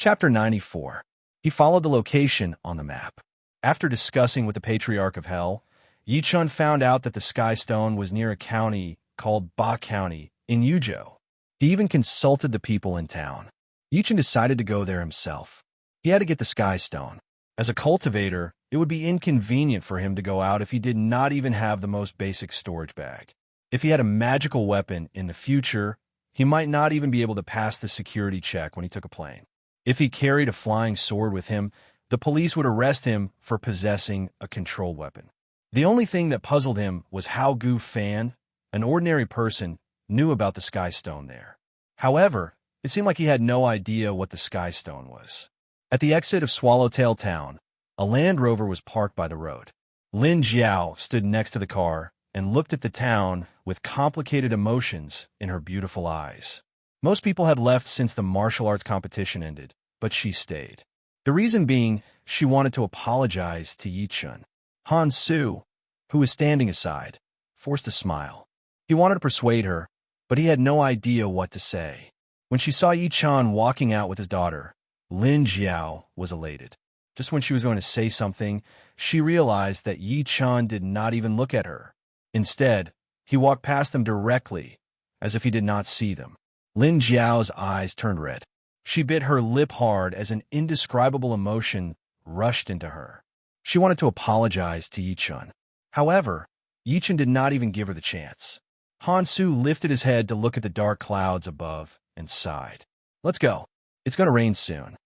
Chapter 94. He followed the location on the map. After discussing with the Patriarch of Hell, Yi-chun found out that the Sky Stone was near a county called Ba County in Yuzhou. He even consulted the people in town. Yi-chun decided to go there himself. He had to get the Sky Stone. As a cultivator, it would be inconvenient for him to go out if he did not even have the most basic storage bag. If he had a magical weapon in the future, he might not even be able to pass the security check when he took a plane. If he carried a flying sword with him, the police would arrest him for possessing a controlled weapon. The only thing that puzzled him was how Gu Fan, an ordinary person, knew about the Sky Stone there. However, it seemed like he had no idea what the Sky Stone was. At the exit of Swallowtail Town, a Land Rover was parked by the road. Lin Jiao stood next to the car and looked at the town with complicated emotions in her beautiful eyes. Most people had left since the martial arts competition ended, but she stayed. The reason being, she wanted to apologize to Yi-chun. Han Su, who was standing aside, forced a smile. He wanted to persuade her, but he had no idea what to say. When she saw Yi-chun walking out with his daughter, Lin Jiao was elated. Just when she was going to say something, she realized that Yi-chun did not even look at her. Instead, he walked past them directly, as if he did not see them. Lin Jiao's eyes turned red. She bit her lip hard as an indescribable emotion rushed into her. She wanted to apologize to Yi-chun. However, Yi-chun did not even give her the chance. Han Su lifted his head to look at the dark clouds above and sighed. "Let's go. It's going to rain soon."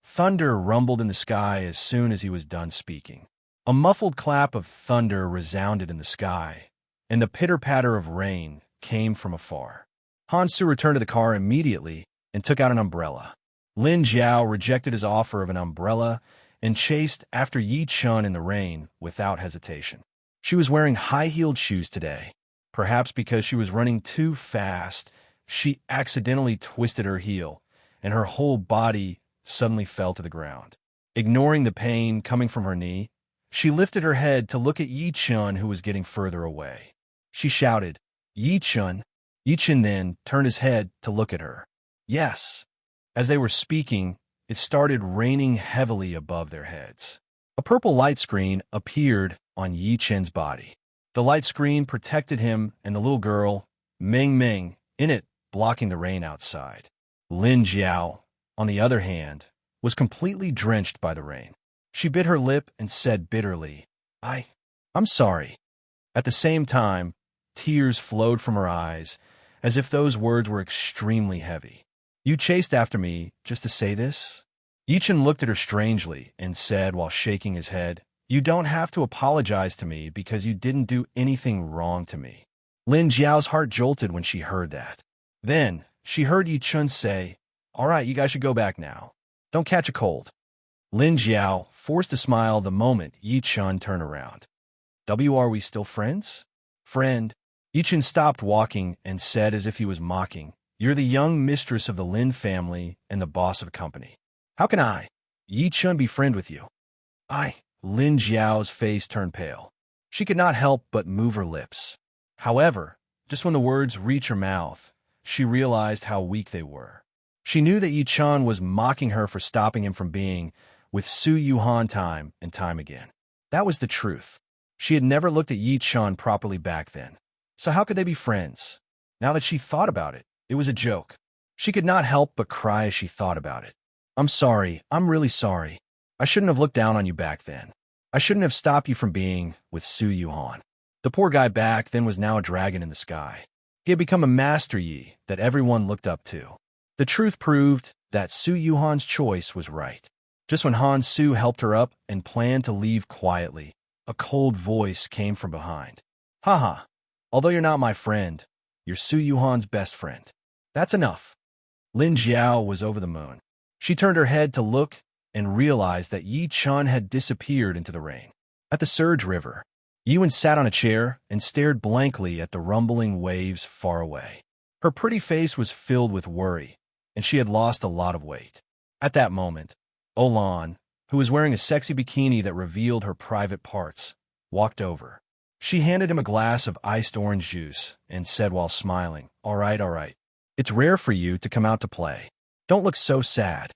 Thunder rumbled in the sky as soon as he was done speaking. A muffled clap of thunder resounded in the sky, and the pitter-patter of rain came from afar. Han Su returned to the car immediately and took out an umbrella. Lin Jiao rejected his offer of an umbrella and chased after Yi-chun in the rain without hesitation. She was wearing high-heeled shoes today. Perhaps because she was running too fast, she accidentally twisted her heel, and her whole body suddenly fell to the ground. Ignoring the pain coming from her knee, she lifted her head to look at Yi-chun, who was getting further away. She shouted, "Yi-chun!" Yi-chun then turned his head to look at her. Yes. As they were speaking, it started raining heavily above their heads. A purple light screen appeared on Yi-chun's body. The light screen protected him and the little girl, Ming Ming, in it, blocking the rain outside. Lin Jiao, on the other hand, was completely drenched by the rain. She bit her lip and said bitterly, I'm sorry." At the same time, tears flowed from her eyes, as if those words were extremely heavy. "You chased after me just to say this?" Yi-chun looked at her strangely and said while shaking his head, "You don't have to apologize to me because you didn't do anything wrong to me." Lin Jiao's heart jolted when she heard that. Then, she heard Yi-chun say, "All right, you guys should go back now. Don't catch a cold." Lin Jiao forced a smile the moment Yi-chun turned around. Are we still friends?" "Friend." Yi-chun stopped walking and said as if he was mocking, "You're the young mistress of the Lin family and the boss of a company. How can I, Yi-chun, be friend with you?" Lin Jiao's face turned pale. She could not help but move her lips. However, just when the words reached her mouth, she realized how weak they were. She knew that Yi-chun was mocking her for stopping him from being with Su Yuhan time and time again. That was the truth. She had never looked at Yi-chun properly back then. So how could they be friends? Now that she thought about it, it was a joke. She could not help but cry as she thought about it. "I'm sorry. I'm really sorry. I shouldn't have looked down on you back then. I shouldn't have stopped you from being with Su Yuhan." The poor guy back then was now a dragon in the sky. He had become a master Yi that everyone looked up to. The truth proved that Su Yuhan's choice was right. Just when Han Su helped her up and planned to leave quietly, a cold voice came from behind. "Haha, although you're not my friend, you're Su Yuhan's best friend. That's enough." Lin Jiao was over the moon. She turned her head to look and realized that Yi-chun had disappeared into the rain. At the Surge River, Yuan sat on a chair and stared blankly at the rumbling waves far away. Her pretty face was filled with worry, and she had lost a lot of weight. At that moment, Olan, who was wearing a sexy bikini that revealed her private parts, walked over. She handed him a glass of iced orange juice and said while smiling, all right. It's rare for you to come out to play. Don't look so sad."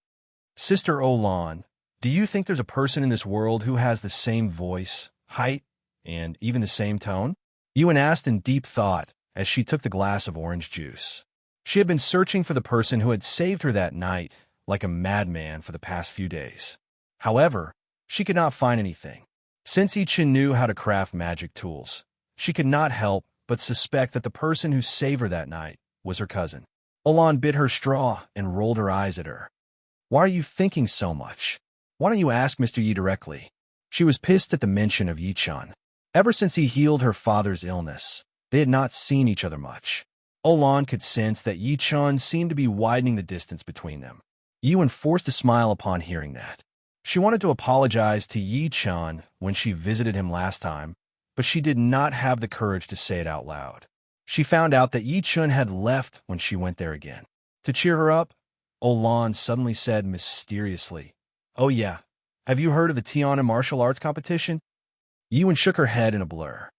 Sister Olan, do you think there's a person in this world who has the same voice, height, and even the same tone? Yuan asked in deep thought as she took the glass of orange juice. She had been searching for the person who had saved her that night like a madman for the past few days. However, she could not find anything. Since Yichen knew how to craft magic tools, she could not help but suspect that the person who saved her that night was her cousin. Olan bit her straw and rolled her eyes at her. Why are you thinking so much? Why don't you ask Mr. Yi directly? She was pissed at the mention of Yichun. Ever since he healed her father's illness, they had not seen each other much. Olan could sense that Yichun seemed to be widening the distance between them. Yuan forced a smile upon hearing that. She wanted to apologize to Yichun when she visited him last time, but she did not have the courage to say it out loud. She found out that Yichun had left when she went there again. To cheer her up, Olan suddenly said mysteriously, "Oh yeah, have you heard of the Tiana martial arts competition?" Yuan shook her head in a blur.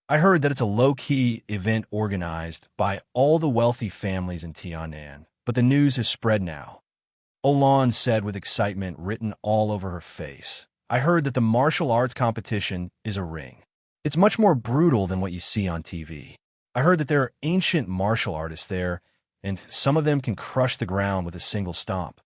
"I heard that it's a low-key event organized by all the wealthy families in Tianan, but the news has spread now." Olan said with excitement written all over her face. "I heard that the martial arts competition is a ring. It's much more brutal than what you see on TV. I heard that there are ancient martial artists there, and some of them can crush the ground with a single stomp."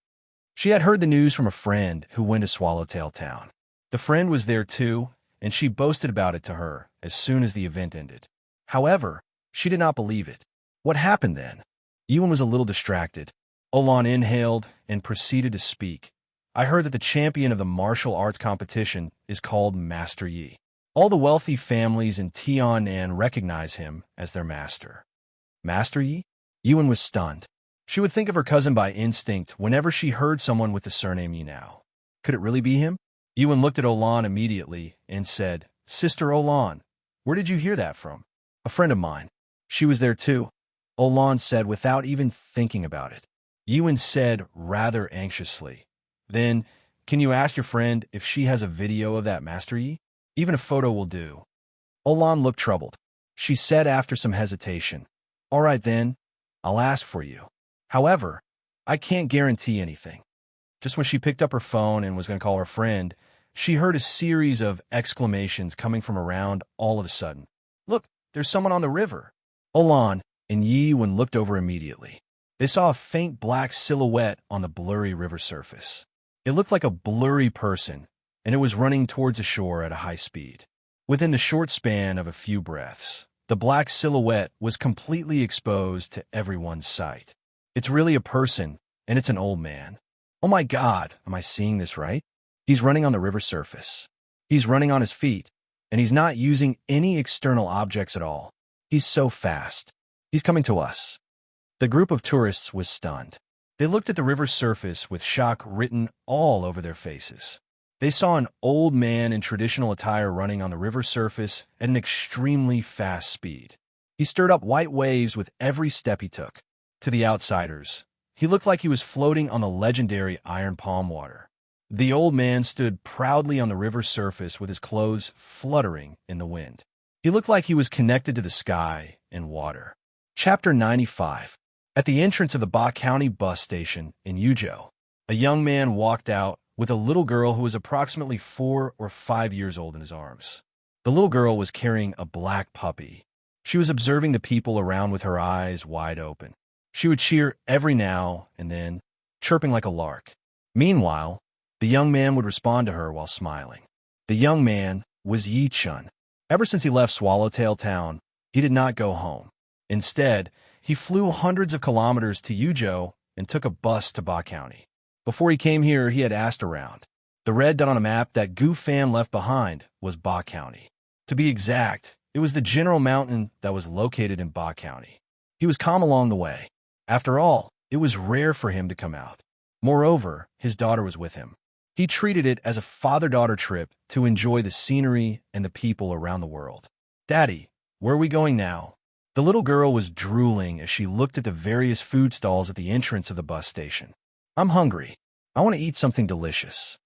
She had heard the news from a friend who went to Swallowtail Town. The friend was there too, and she boasted about it to her as soon as the event ended. However, she did not believe it. What happened then? Yuan was a little distracted. Olan inhaled and proceeded to speak. "I heard that the champion of the martial arts competition is called Master Yi. All the wealthy families in Tianan recognize him as their master." Master Yi? Yuan was stunned. She would think of her cousin by instinct whenever she heard someone with the surname Yi now. Could it really be him? Yuan looked at Olan immediately and said, "Sister Olan, where did you hear that from?" "A friend of mine. She was there too," Olan said without even thinking about it. Yuan said rather anxiously, "Then, can you ask your friend if she has a video of that Master Yi? Even a photo will do." Olan looked troubled. She said after some hesitation, "All right then, I'll ask for you. However, I can't guarantee anything." Just when she picked up her phone and was going to call her friend, she heard a series of exclamations coming from around all of a sudden. "Look, there's someone on the river." Olan and Yi-Wen looked over immediately. They saw a faint black silhouette on the blurry river surface. It looked like a blurry person, and it was running towards the shore at a high speed. Within the short span of a few breaths, the black silhouette was completely exposed to everyone's sight. It's really a person, and it's an old man. Oh my God, am I seeing this right? He's running on the river surface. He's running on his feet, and he's not using any external objects at all. He's so fast. He's coming to us. The group of tourists was stunned. They looked at the river surface with shock written all over their faces. They saw an old man in traditional attire running on the river surface at an extremely fast speed. He stirred up white waves with every step he took. To the outsiders, he looked like he was floating on the legendary iron palm water. The old man stood proudly on the river surface with his clothes fluttering in the wind. He looked like he was connected to the sky and water. Chapter 95. At the entrance of the Ba County bus station in Yuzhou, a young man walked out with a little girl who was approximately 4 or 5 years old in his arms. The little girl was carrying a black puppy. She was observing the people around with her eyes wide open. She would cheer every now and then, chirping like a lark. Meanwhile, the young man would respond to her while smiling. The young man was Yi Chun. Ever since he left Swallowtail Town, he did not go home. Instead, he flew hundreds of kilometers to Yuzhou and took a bus to Ba County. Before he came here, he had asked around. The red dot on a map that Gu Fan left behind was Ba County. To be exact, it was the general mountain that was located in Ba County. He was calm along the way. After all, it was rare for him to come out. Moreover, his daughter was with him. He treated it as a father-daughter trip to enjoy the scenery and the people around the world. "Daddy, where are we going now?" The little girl was drooling as she looked at the various food stalls at the entrance of the bus station. "I'm hungry. I want to eat something delicious."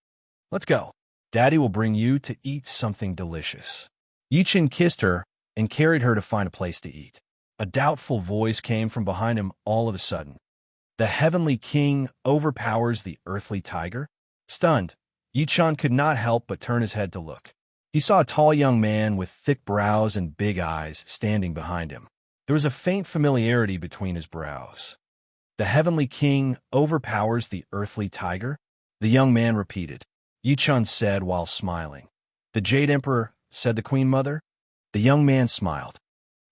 "Let's go. Daddy will bring you to eat something delicious." Yichin kissed her and carried her to find a place to eat. A doubtful voice came from behind him all of a sudden. The heavenly king overpowers the earthly tiger? Stunned, Yichun could not help but turn his head to look. He saw a tall young man with thick brows and big eyes standing behind him. There was a faint familiarity between his brows. The heavenly king overpowers the earthly tiger? The young man repeated. Yichun said while smiling. The Jade Emperor, said the Queen Mother. The young man smiled.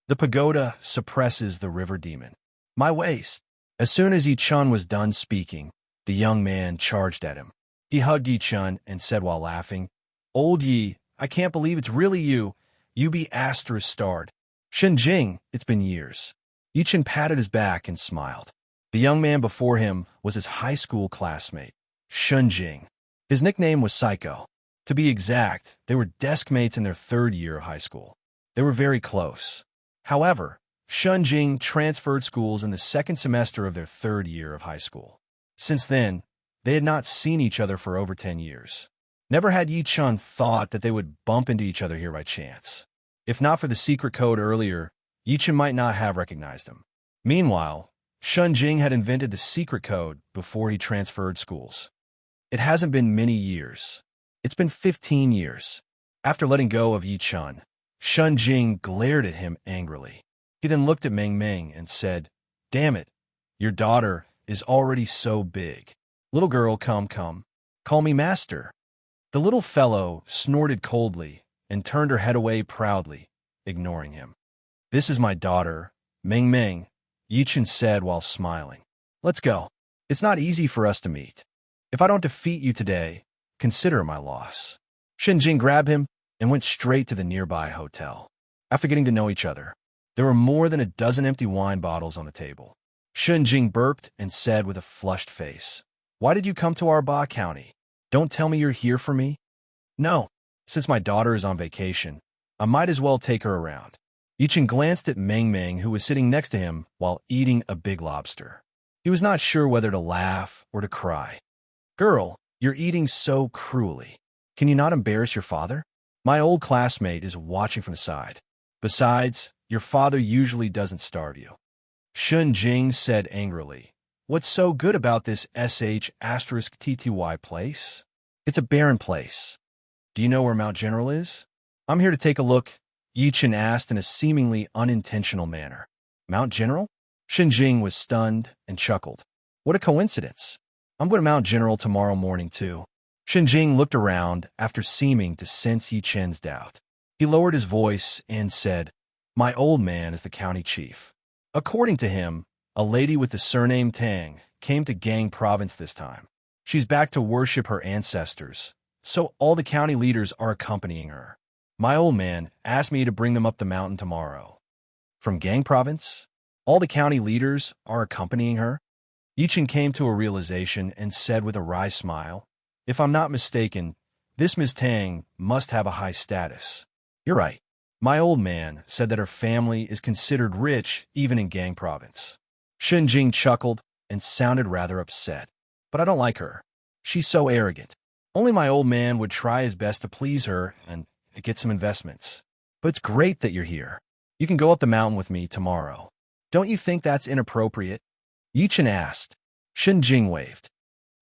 The pagoda suppresses the river demon. My waist. As soon as Yichun was done speaking, the young man charged at him. He hugged Yichun and said while laughing, Old Yi, I can't believe it's really you. You be *starred. Shenjing, it's been years. Yichun patted his back and smiled. The young man before him was his high school classmate, Shenjing. His nickname was Psycho. To be exact, they were desk mates in their third year of high school. They were very close. However, Shenjing transferred schools in the second semester of their third year of high school. Since then, they had not seen each other for over 10 years. Never had Yichun thought that they would bump into each other here by chance. If not for the secret code earlier, Yichun might not have recognized him. Meanwhile, Shenjing had invented the secret code before he transferred schools. It hasn't been many years. It's been 15 years. After letting go of Yichun, Shenjing glared at him angrily. He then looked at Meng Meng and said, Damn it, your daughter is already so big. Little girl, come, call me master. The little fellow snorted coldly and turned her head away proudly, ignoring him. This is my daughter, Meng Meng, Yichun said while smiling. Let's go. It's not easy for us to meet. If I don't defeat you today, consider my loss. Shenjing grabbed him and went straight to the nearby hotel. After getting to know each other, there were more than a dozen empty wine bottles on the table. Shenjing burped and said with a flushed face, Why did you come to our Ba County? Don't tell me you're here for me? No. Since my daughter is on vacation, I might as well take her around. Yichun glanced at Meng Meng, who was sitting next to him while eating a big lobster. He was not sure whether to laugh or to cry. Girl, you're eating so cruelly. Can you not embarrass your father? My old classmate is watching from the side. Besides, your father usually doesn't starve you. Shenjing said angrily. What's so good about this *TTY place? It's a barren place. Do you know where Mount General is? I'm here to take a look, Yichun asked in a seemingly unintentional manner. Mount General? Shenjing was stunned and chuckled. What a coincidence. I'm going to Mount General tomorrow morning, too. Shenjing looked around after seeming to sense Yichun's doubt. He lowered his voice and said, My old man is the county chief. According to him, a lady with the surname Tang came to Gang Province this time. She's back to worship her ancestors, so all the county leaders are accompanying her. My old man asked me to bring them up the mountain tomorrow. From Gang Province? All the county leaders are accompanying her? Yichun came to a realization and said with a wry smile, If I'm not mistaken, this Ms. Tang must have a high status. You're right. My old man said that her family is considered rich even in Gang Province. Shenjing chuckled and sounded rather upset. But I don't like her. She's so arrogant. Only my old man would try his best to please her and get some investments. But it's great that you're here. You can go up the mountain with me tomorrow. Don't you think that's inappropriate? Yichun asked. Shenjing waved.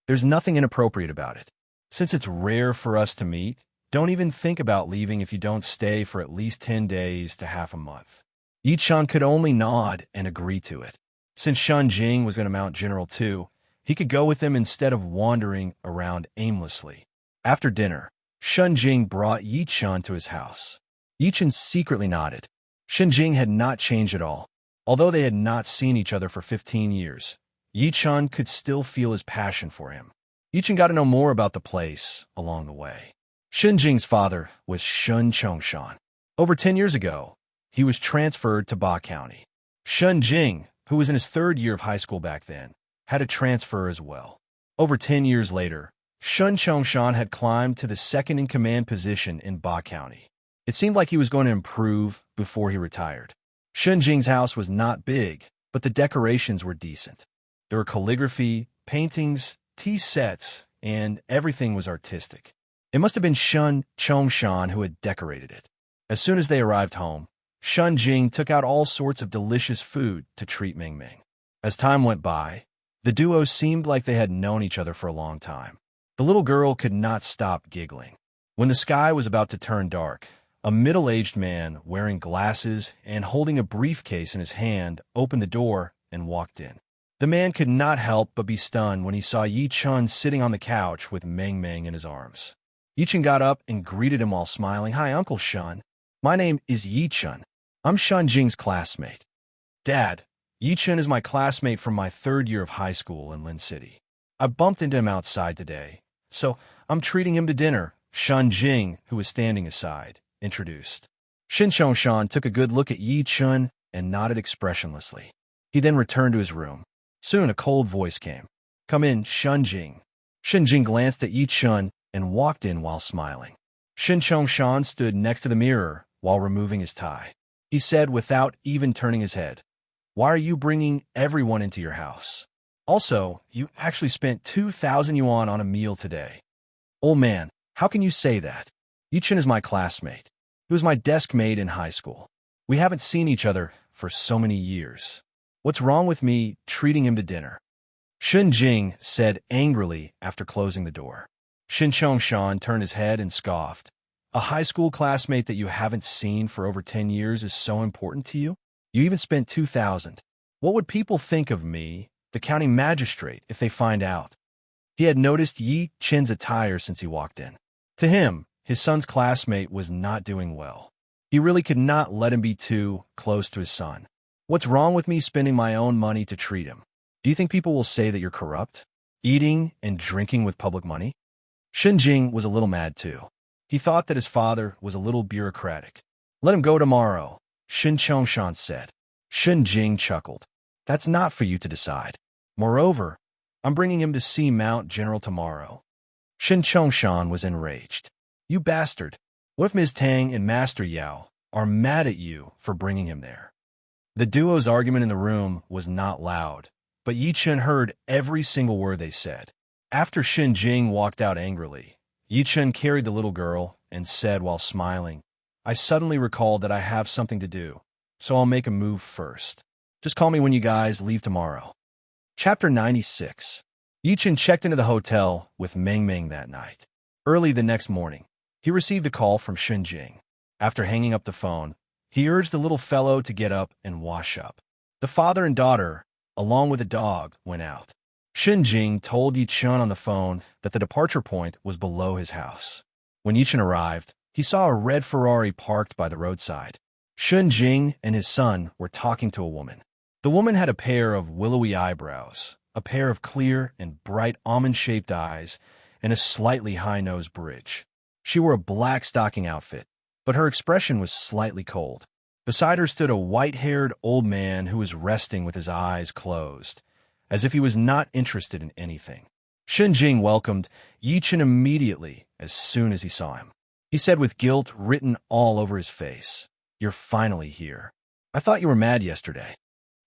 There's nothing inappropriate about it. Since it's rare for us to meet, don't even think about leaving if you don't stay for at least 10 days to half a month. Yichun could only nod and agree to it. Since Shenjing was going to Mount General too, he could go with him instead of wandering around aimlessly. After dinner, Shenjing brought Yichun to his house. Yichun secretly nodded. Shenjing had not changed at all. Although they had not seen each other for 15 years, Yichun could still feel his passion for him. Yichun got to know more about the place along the way. Shenjing's father was Shun Chongshan. Over 10 years ago, he was transferred to Ba County. Shenjing, who was in his third year of high school back then, had a transfer as well. Over 10 years later, Shun Chongshan had climbed to the second-in-command position in Ba County. It seemed like he was going to improve before he retired. Shenjing's house was not big, but the decorations were decent. There were calligraphy, paintings, tea sets, and everything was artistic. It must have been Shun Chongshan who had decorated it. As soon as they arrived home, Shenjing took out all sorts of delicious food to treat Meng Meng. As time went by, The duo seemed like they had known each other for a long time. The little girl could not stop giggling. When the sky was about to turn dark, a middle-aged man wearing glasses and holding a briefcase in his hand opened the door and walked in. The man could not help but be stunned when he saw Yi-chun sitting on the couch with Meng Meng in his arms. Yi-chun got up and greeted him while smiling. "Hi, Uncle Shun. My name is Yi-chun. I'm Shun Jing's classmate." "Dad, Yi-chun is my classmate from my third year of high school in Lin City. I bumped into him outside today, so I'm treating him to dinner," Shun Jing, who was standing aside, introduced. Shin Chongshan took a good look at Yi-chun and nodded expressionlessly. He then returned to his room. Soon a cold voice came. "Come in, Shun Jing." Shin Jing glanced at Yi-chun and walked in while smiling. Shin Chongshan stood next to the mirror while removing his tie. He said without even turning his head, "Why are you bringing everyone into your house? Also, you actually spent 2,000 yuan on a meal today." "Old man, how can you say that? Yi-chun is my classmate. He was my desk mate in high school. We haven't seen each other for so many years. What's wrong with me treating him to dinner?" Shin Jing said angrily after closing the door. Shin Chongshan turned his head and scoffed. "A high school classmate that you haven't seen for over 10 years is so important to you? You even spent 2,000. What would people think of me, the county magistrate, if they find out?" He had noticed Yi-chun's attire since he walked in. To him, his son's classmate was not doing well. He really could not let him be too close to his son. "What's wrong with me spending my own money to treat him? Do you think people will say that you're corrupt? Eating and drinking with public money?" Shin Jing was a little mad too. He thought that his father was a little bureaucratic. "Let him go tomorrow," Shin Chongshan said. Shin Jing chuckled. "That's not for you to decide. Moreover, I'm bringing him to see Mount General tomorrow." Shin Chongshan was enraged. "You bastard! What if Ms. Tang and Master Yao are mad at you for bringing him there?" The duo's argument in the room was not loud, but Yi-chun heard every single word they said. After Shin Jing walked out angrily, Yi-chun carried the little girl and said while smiling, "I suddenly recalled that I have something to do, so I'll make a move first. Just call me when you guys leave tomorrow." Chapter 96. Yi-chun checked into the hotel with Meng Meng that night. Early the next morning, he received a call from Shin Jing. After hanging up the phone, he urged the little fellow to get up and wash up. The father and daughter, along with a dog, went out. Shin Jing told Yi-chun on the phone that the departure point was below his house. When Yi-chun arrived, he saw a red Ferrari parked by the roadside. Shin Jing and his son were talking to a woman. The woman had a pair of willowy eyebrows, a pair of clear and bright almond-shaped eyes, and a slightly high-nosed bridge. She wore a black stocking outfit, but her expression was slightly cold. Beside her stood a white-haired old man who was resting with his eyes closed, as if he was not interested in anything. Shin Jing welcomed Yi-chun immediately as soon as he saw him. He said with guilt written all over his face, "You're finally here. I thought you were mad yesterday."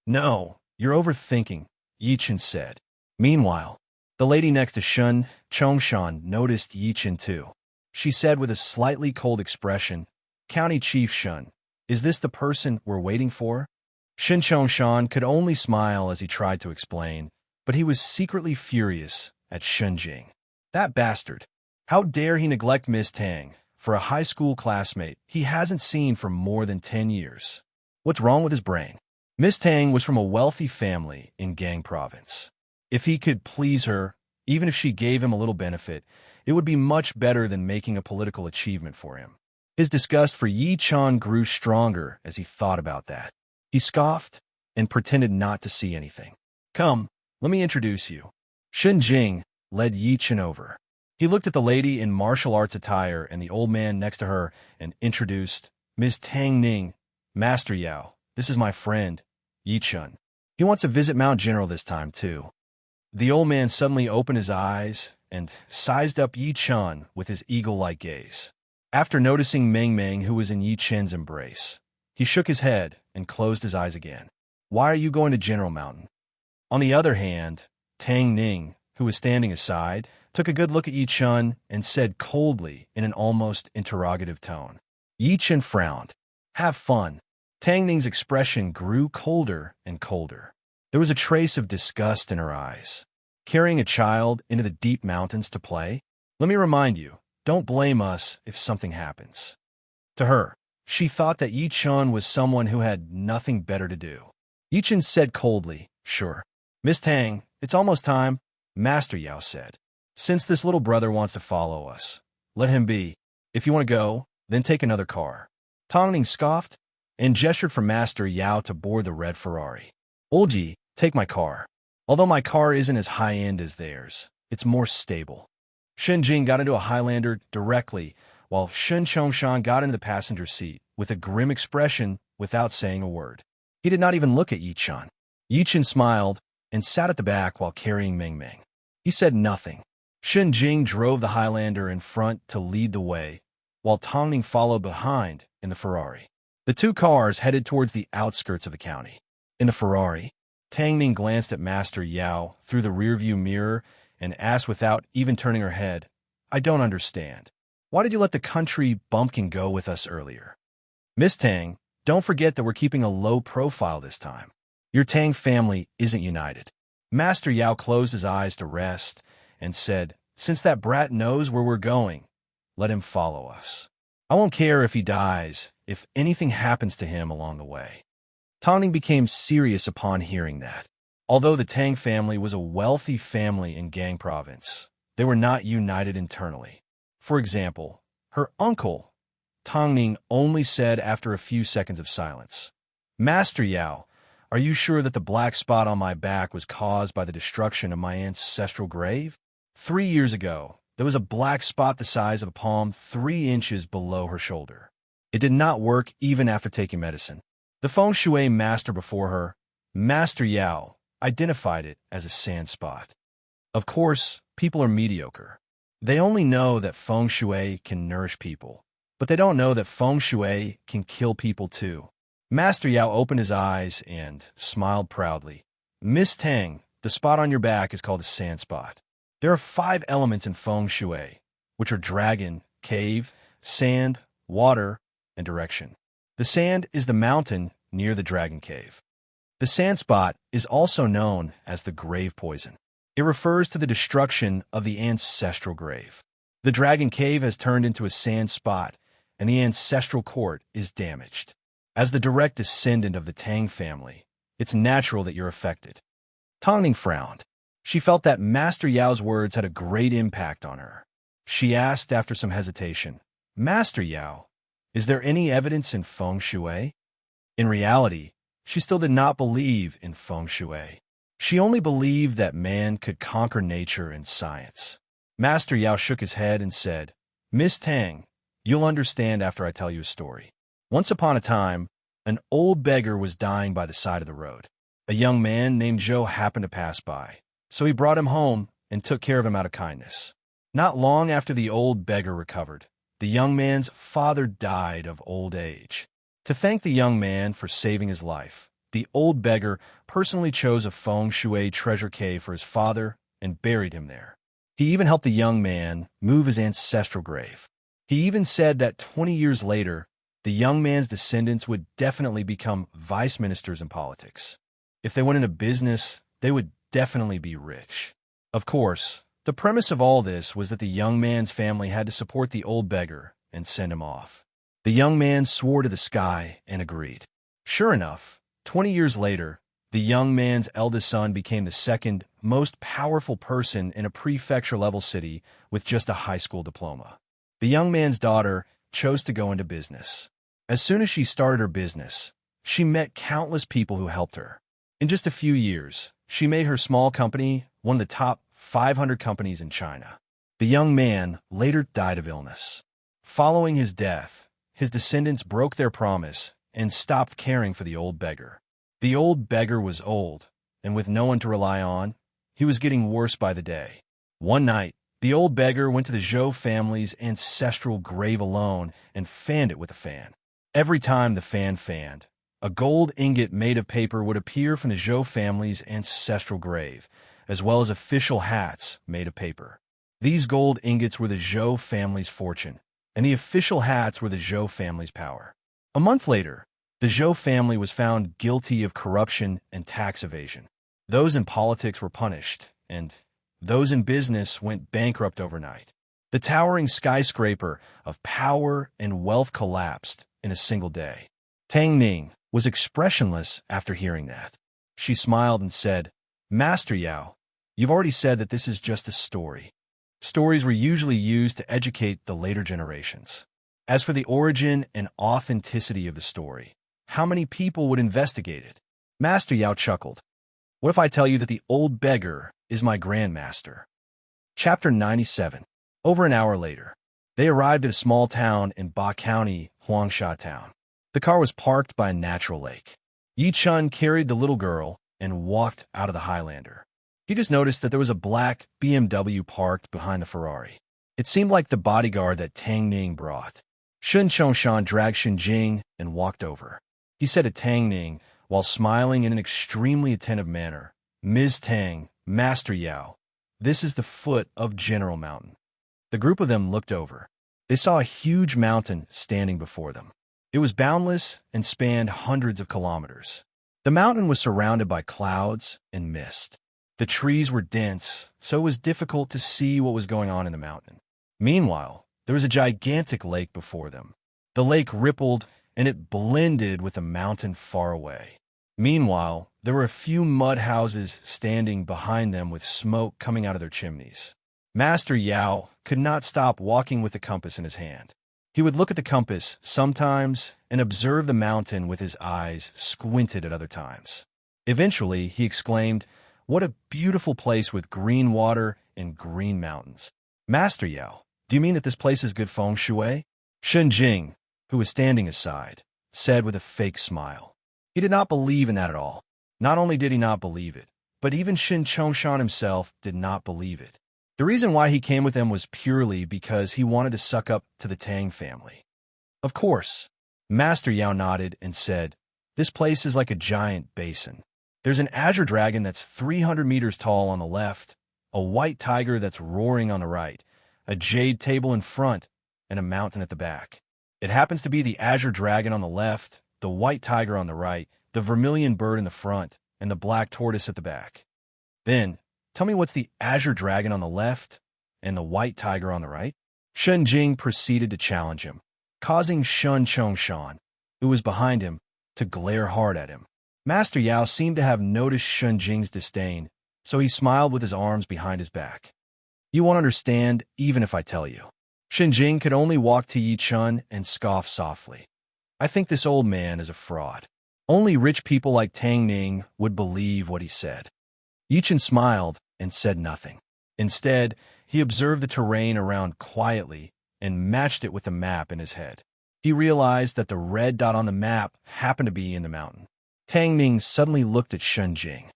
"No, you're overthinking," Yi-chun said. Meanwhile, the lady next to Shun Chongshan noticed Yi-chun too. She said with a slightly cold expression, "County Chief Shun, is this the person we're waiting for?" Shin Chongshan could only smile as he tried to explain, but he was secretly furious at Shin Jing. That bastard! How dare he neglect Miss Tang for a high school classmate he hasn't seen for more than 10 years? What's wrong with his brain? Miss Tang was from a wealthy family in Gang Province. If he could please her, even if she gave him a little benefit, it would be much better than making a political achievement for him. His disgust for Yi-chun grew stronger as he thought about that. He scoffed and pretended not to see anything. "Come, let me introduce you." Shin Jing led Yi-chun over. He looked at the lady in martial arts attire and the old man next to her and introduced, "Ms. Tang Ning, Master Yao, this is my friend, Yi-chun. He wants to visit Mount General this time, too." The old man suddenly opened his eyes and sized up Yi-chun with his eagle-like gaze. After noticing Meng Meng, who was in Yi-chun's embrace, he shook his head and closed his eyes again. "Why are you going to General Mountain?" On the other hand, Tang Ning, who was standing aside, took a good look at Yi-chun and said coldly in an almost interrogative tone. Yi-chun frowned. "Have fun." Tang Ning's expression grew colder and colder. There was a trace of disgust in her eyes. Carrying a child into the deep mountains to play? Let me remind you, don't blame us if something happens. To her, she thought that Yi Chun was someone who had nothing better to do. Yi Chun said coldly, "Sure. Miss Tang, it's almost time," Master Yao said. "Since this little brother wants to follow us, let him be. If you want to go, then take another car." Tong Ning scoffed and gestured for Master Yao to board the red Ferrari. "Old Yi, take my car. Although my car isn't as high-end as theirs, it's more stable." Shen Jing got into a Highlander directly, while Shen Chongshan got into the passenger seat with a grim expression without saying a word. He did not even look at Yi Chun. Yi Chun smiled and sat at the back while carrying Meng Meng. He said nothing. Shen Jing drove the Highlander in front to lead the way, while Tong Ning followed behind in the Ferrari. The two cars headed towards the outskirts of the county. In the Ferrari, Tang Ning glanced at Master Yao through the rearview mirror and asked without even turning her head, "I don't understand. Why did you let the country bumpkin go with us earlier?" "Miss Tang, don't forget that we're keeping a low profile this time. Your Tang family isn't united." Master Yao closed his eyes to rest and said, "Since that brat knows where we're going, let him follow us. I won't care if he dies, if anything happens to him along the way." Tong Ning became serious upon hearing that. Although the Tang family was a wealthy family in Gang Province, they were not united internally. For example, her uncle, Tong Ning only said after a few seconds of silence, "Master Yao, are you sure that the black spot on my back was caused by the destruction of my ancestral grave? 3 years ago, there was a black spot the size of a palm 3 inches below her shoulder. It did not work even after taking medicine." The feng shui master before her, Master Yao, identified it as a sand spot. Of course, people are mediocre. They only know that feng shui can nourish people, but they don't know that feng shui can kill people too. Master Yao opened his eyes and smiled proudly. "Miss Tang, the spot on your back is called a sand spot. There are 5 elements in feng shui, which are dragon, cave, sand, water, and direction. The sand is the mountain near the dragon cave. The sand spot is also known as the grave poison. It refers to the destruction of the ancestral grave. The dragon cave has turned into a sand spot, and the ancestral court is damaged. As the direct descendant of the Tang family, it's natural that you're affected." Tong Ning frowned. She felt that Master Yao's words had a great impact on her. She asked after some hesitation, "Master Yao, is there any evidence in feng shui?" In reality, she still did not believe in feng shui. She only believed that man could conquer nature and science. Master Yao shook his head and said, "Miss Tang, you'll understand after I tell you a story. Once upon a time, an old beggar was dying by the side of the road. A young man named Joe happened to pass by, so he brought him home and took care of him out of kindness. Not long after the old beggar recovered, the young man's father died of old age. To thank the young man for saving his life, the old beggar personally chose a feng shui treasure cave for his father and buried him there. He even helped the young man move his ancestral grave. He even said that 20 years later, the young man's descendants would definitely become vice ministers in politics. If they went into business, they would definitely be rich. Of course, the premise of all this was that the young man's family had to support the old beggar and send him off. The young man swore to the sky and agreed. Sure enough, 20 years later, the young man's eldest son became the second most powerful person in a prefecture-level city with just a high school diploma. The young man's daughter chose to go into business. As soon as she started her business, she met countless people who helped her. In just a few years, she made her small company one of the top 500 companies in China. The young man later died of illness. Following his death, his descendants broke their promise and stopped caring for the old beggar. The old beggar was old, and with no one to rely on, he was getting worse by the day. One night, the old beggar went to the Zhou family's ancestral grave alone and fanned it with a fan. Every time the fan fanned, a gold ingot made of paper would appear from the Zhou family's ancestral grave, as well as official hats made of paper. These gold ingots were the Zhou family's fortune, and the official hats were the Zhou family's power. A month later, the Zhou family was found guilty of corruption and tax evasion. Those in politics were punished, and those in business went bankrupt overnight. The towering skyscraper of power and wealth collapsed in a single day. Tang Ning was expressionless after hearing that. She smiled and said, "Master Yao, you've already said that this is just a story. Stories were usually used to educate the later generations. As for the origin and authenticity of the story, how many people would investigate it?" Master Yao chuckled. "What if I tell you that the old beggar is my grandmaster?" Chapter 97. Over an hour later, they arrived at a small town in Ba County, Huangsha Town. The car was parked by a natural lake. Yi Chun carried the little girl and walked out of the Highlander. He just noticed that there was a black BMW parked behind the Ferrari. It seemed like the bodyguard that Tang Ning brought. Shun Chongshan dragged Shen Jing and walked over. He said to Tang Ning, while smiling in an extremely attentive manner, "Ms. Tang, Master Yao, this is the foot of General Mountain." The group of them looked over. They saw a huge mountain standing before them. It was boundless and spanned hundreds of kilometers. The mountain was surrounded by clouds and mist. The trees were dense, so it was difficult to see what was going on in the mountain. Meanwhile, there was a gigantic lake before them. The lake rippled, and it blended with the mountain far away. Meanwhile, there were a few mud houses standing behind them with smoke coming out of their chimneys. Master Yao could not stop walking with the compass in his hand. He would look at the compass sometimes and observe the mountain with his eyes squinted at other times. Eventually, he exclaimed, "What a beautiful place with green water and green mountains." "Master Yao, do you mean that this place is good feng shui?" Shen Jing, who was standing aside, said with a fake smile. He did not believe in that at all. Not only did he not believe it, but even Shin Chongshan himself did not believe it. The reason why he came with them was purely because he wanted to suck up to the Tang family. Of course. Master Yao nodded and said, "This place is like a giant basin. There's an azure dragon that's 300 meters tall on the left, a white tiger that's roaring on the right, a jade table in front, and a mountain at the back. It happens to be the azure dragon on the left, the white tiger on the right, the vermilion bird in the front, and the black tortoise at the back. Then, tell me what's the azure dragon on the left and the white tiger on the right?" Shen Jing proceeded to challenge him, causing Shun Chongshan, who was behind him, to glare hard at him. Master Yao seemed to have noticed Shun Jing's disdain, so he smiled with his arms behind his back. "You won't understand even if I tell you." Shen Jing could only walk to Yi Chun and scoff softly. "I think this old man is a fraud. Only rich people like Tang Ning would believe what he said." Yi Chun smiled and said nothing. Instead, he observed the terrain around quietly and matched it with the map in his head. He realized that the red dot on the map happened to be in the mountain. Tang Ning suddenly looked at Shen Jing.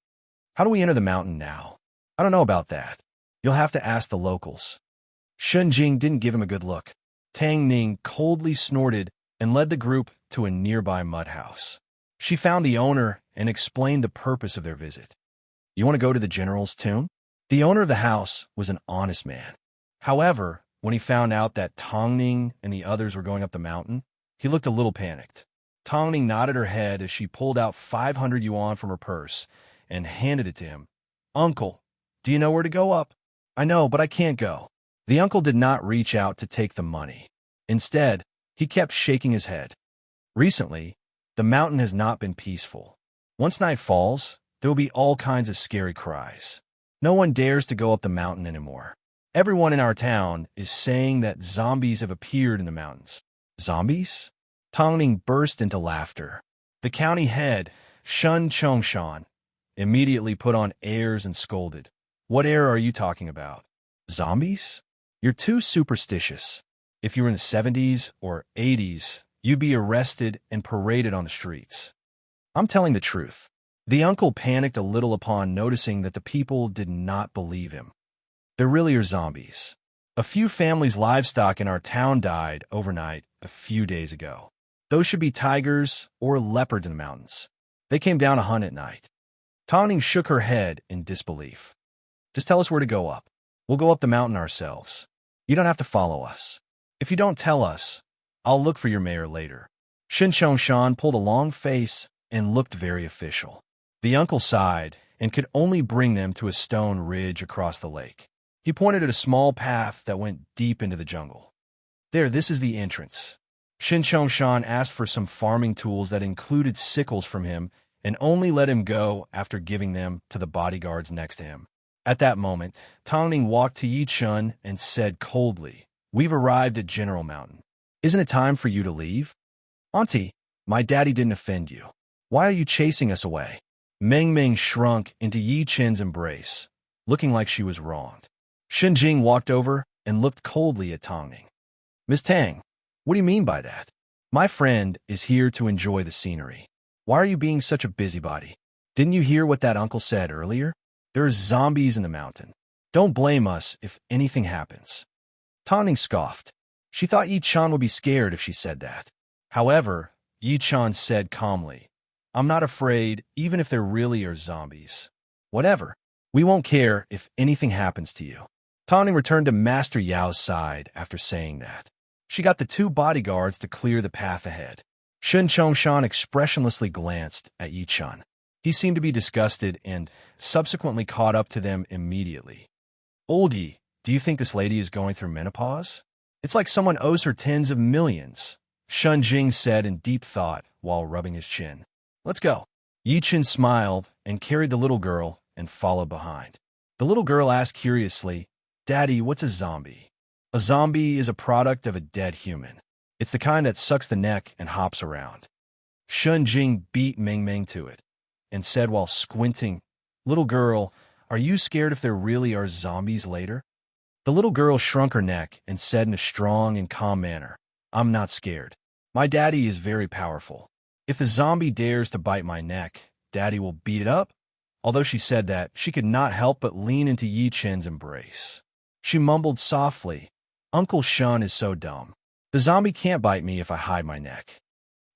"How do we enter the mountain now?" "I don't know about that. You'll have to ask the locals." Shen Jing didn't give him a good look. Tang Ning coldly snorted and led the group to a nearby mud house. She found the owner and explained the purpose of their visit. "You want to go to the general's tomb?" The owner of the house was an honest man. However, when he found out that Tang Ning and the others were going up the mountain, he looked a little panicked. Tang Ning nodded her head as she pulled out 500 yuan from her purse and handed it to him. "Uncle, do you know where to go up?" "I know, but I can't go." The uncle did not reach out to take the money. Instead, he kept shaking his head. Recently, the mountain has not been peaceful. Once night falls, there will be all kinds of scary cries. No one dares to go up the mountain anymore. Everyone in our town is saying that zombies have appeared in the mountains. Zombies? Tang Ning burst into laughter. The county head, Shun Chongshan, immediately put on airs and scolded. "What air are you talking about? Zombies? You're too superstitious. If you were in the 70s or 80s, you'd be arrested and paraded on the streets." "I'm telling the truth." The uncle panicked a little upon noticing that the people did not believe him. "There really are zombies. A few families' livestock in our town died overnight a few days ago. Those should be tigers or leopards in the mountains. They came down to hunt at night." Tang Ning shook her head in disbelief. "Just tell us where to go up. We'll go up the mountain ourselves. You don't have to follow us. If you don't tell us, I'll look for your mayor later." Shin Chongshan pulled a long face and looked very official. The uncle sighed and could only bring them to a stone ridge across the lake. He pointed at a small path that went deep into the jungle. There, this is the entrance. Shin Chongshan asked for some farming tools that included sickles from him and only let him go after giving them to the bodyguards next to him. At that moment, Tongning walked to Yi Chun and said coldly, "We've arrived at General Mountain. Isn't it time for you to leave?" "Auntie, my daddy didn't offend you. Why are you chasing us away?" Meng Meng shrunk into Yi Chen's embrace, looking like she was wronged. Shen Jing walked over and looked coldly at Tongning. "Miss Tang, what do you mean by that? My friend is here to enjoy the scenery. Why are you being such a busybody? Didn't you hear what that uncle said earlier? There are zombies in the mountain. Don't blame us if anything happens." Tongning scoffed. She thought Yi Chan would be scared if she said that. However, Yi Chan said calmly, "I'm not afraid even if there really are zombies. Whatever. We won't care if anything happens to you." Tongning returned to Master Yao's side after saying that. She got the two bodyguards to clear the path ahead. Shen Chongshan expressionlessly glanced at Yi Chan. He seemed to be disgusted and subsequently caught up to them immediately. "Old Yi, do you think this lady is going through menopause? It's like someone owes her tens of millions," Shun Jing said in deep thought while rubbing his chin. "Let's go." Yi Chen smiled and carried the little girl and followed behind. The little girl asked curiously, "Daddy, what's a zombie?" "A zombie is a product of a dead human. It's the kind that sucks the neck and hops around." Shun Jing beat Meng Meng to it and said while squinting, "Little girl, are you scared if there really are zombies later?" The little girl shrunk her neck and said in a strong and calm manner, "I'm not scared. My daddy is very powerful. If the zombie dares to bite my neck, daddy will beat it up." Although she said that, she could not help but lean into Yi Chen's embrace. She mumbled softly, "Uncle Shun is so dumb. The zombie can't bite me if I hide my neck."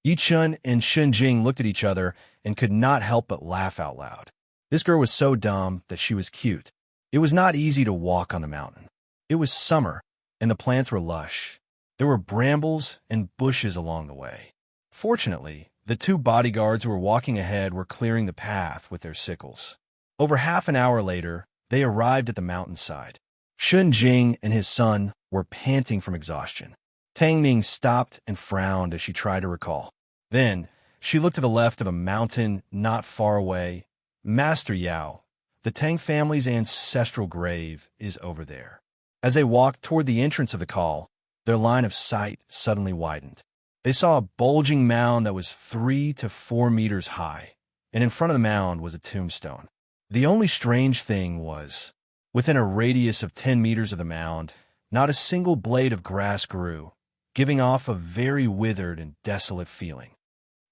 Yi Chen and Shen Jing looked at each other and could not help but laugh out loud. This girl was so dumb that she was cute. It was not easy to walk on the mountain. It was summer, and the plants were lush. There were brambles and bushes along the way. Fortunately, the two bodyguards who were walking ahead were clearing the path with their sickles. Over half an hour later, they arrived at the mountainside. Shun Jing and his son were panting from exhaustion. Tang Ning stopped and frowned as she tried to recall. Then, she looked to the left of a mountain not far away. "Master Yao, the Tang family's ancestral grave is over there." As they walked toward the entrance of the call, their line of sight suddenly widened. They saw a bulging mound that was 3 to 4 meters high, and in front of the mound was a tombstone. The only strange thing was, within a radius of 10 meters of the mound, not a single blade of grass grew, giving off a very withered and desolate feeling.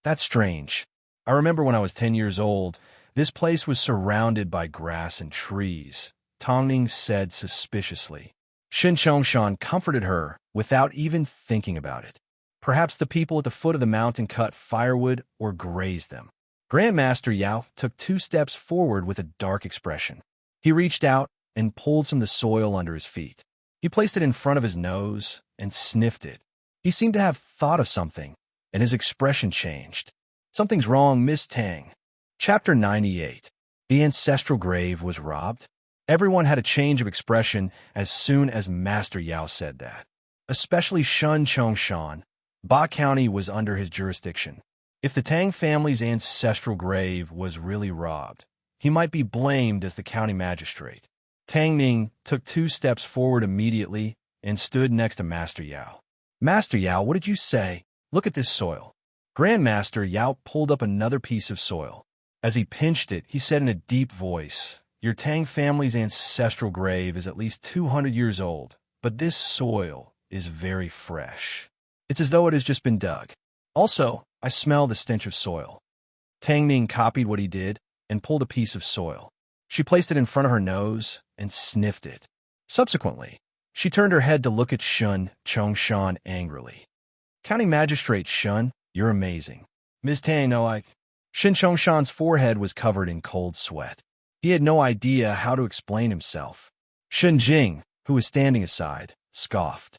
"That's strange. I remember when I was 10 years old, this place was surrounded by grass and trees," Tongning said suspiciously. Shin Chongshan comforted her without even thinking about it. Perhaps the people at the foot of the mountain cut firewood or grazed them. Grandmaster Yao took 2 steps forward with a dark expression. He reached out and pulled some of the soil under his feet. He placed it in front of his nose and sniffed it. He seemed to have thought of something, and his expression changed. "Something's wrong, Miss Tang." Chapter 98. The ancestral grave was robbed. Everyone had a change of expression as soon as Master Yao said that. Especially Shun Chongshan. Ba County was under his jurisdiction. If the Tang family's ancestral grave was really robbed, he might be blamed as the county magistrate. Tang Ning took 2 steps forward immediately and stood next to Master Yao. "Master Yao, what did you say? Look at this soil." Grandmaster Yao pulled up another piece of soil. As he pinched it, he said in a deep voice, "Your Tang family's ancestral grave is at least 200 years old, but this soil is very fresh. It's as though it has just been dug. Also, I smell the stench of soil." Tang Ning copied what he did and pulled a piece of soil. She placed it in front of her nose and sniffed it. Subsequently, she turned her head to look at Shun Chongshan angrily. "County Magistrate Shun, you're amazing." "Ms. Tang, no, I—" Shin Chongshan's forehead was covered in cold sweat. He had no idea how to explain himself. Shen Jing, who was standing aside, scoffed.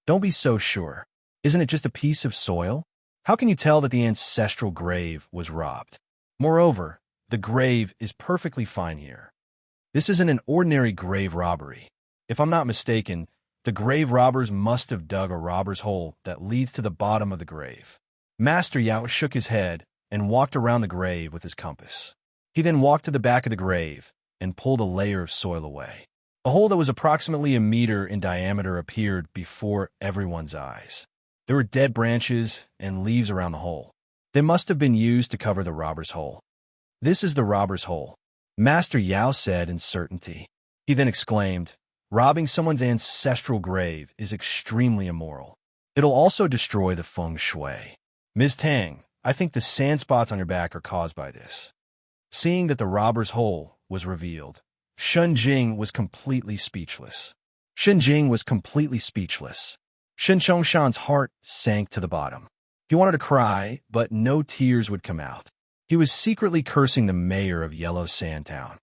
"Don't be so sure. Isn't it just a piece of soil? How can you tell that the ancestral grave was robbed? Moreover, The grave is perfectly fine here. This isn't an ordinary grave robbery. If I'm not mistaken, the grave robbers must have dug a robber's hole that leads to the bottom of the grave. Master Yao shook his head and walked around the grave with his compass. He then walked to the back of the grave and pulled a layer of soil away. A hole that was approximately a meter in diameter appeared before everyone's eyes. There were dead branches and leaves around the hole. They must have been used to cover the robber's hole. This is the robber's hole, Master Yao said in certainty. He then exclaimed, robbing someone's ancestral grave is extremely immoral. It'll also destroy the feng shui. Ms. Tang, I think the sand spots on your back are caused by this. Seeing that the robber's hole was revealed, Shen Jing was completely speechless. Shen Chongshan's heart sank to the bottom. He wanted to cry, but no tears would come out. He was secretly cursing the mayor of Yellow Sand Town.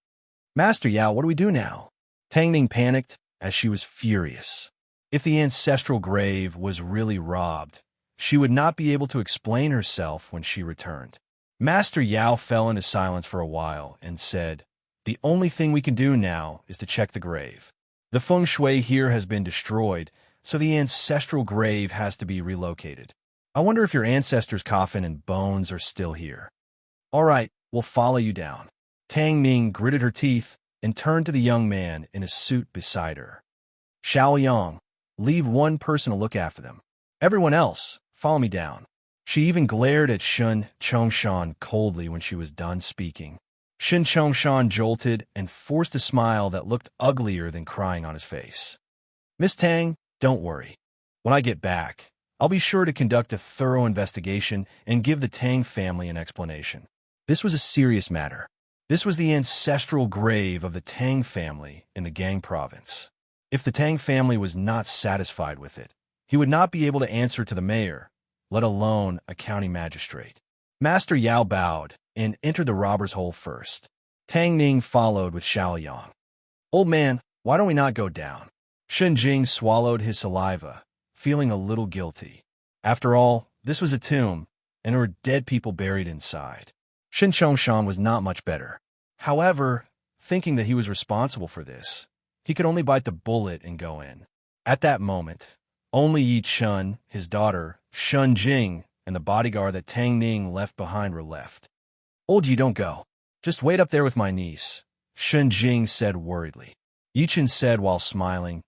Master Yao, what do we do now? Tang Ning panicked as she was furious. If the ancestral grave was really robbed, she would not be able to explain herself when she returned. Master Yao fell into silence for a while and said, the only thing we can do now is to check the grave. The feng shui here has been destroyed, so the ancestral grave has to be relocated. I wonder if your ancestor's coffin and bones are still here. All right, we'll follow you down. Tang Ning gritted her teeth and turned to the young man in a suit beside her. Xiao Yang, leave one person to look after them. Everyone else, follow me down. She even glared at Shen Chongshan coldly when she was done speaking. Shen Chongshan jolted and forced a smile that looked uglier than crying on his face. Miss Tang, don't worry. When I get back, I'll be sure to conduct a thorough investigation and give the Tang family an explanation. This was a serious matter. This was the ancestral grave of the Tang family in the Gang province. If the Tang family was not satisfied with it, he would not be able to answer to the mayor, let alone a county magistrate. Master Yao bowed and entered the robber's hole first. Tang Ning followed with Xiao Yang. Old man, why don't we not go down? Shen Jing swallowed his saliva, feeling a little guilty. After all, this was a tomb, and there were dead people buried inside. Shen Chongshan was not much better. However, thinking that he was responsible for this, he could only bite the bullet and go in. At that moment, only Yi Chun, his daughter, Shen Jing, and the bodyguard that Tang Ning left behind were left. Old Yi, don't go. Just wait up there with my niece, Shen Jing said worriedly. Yi Chun said while smiling,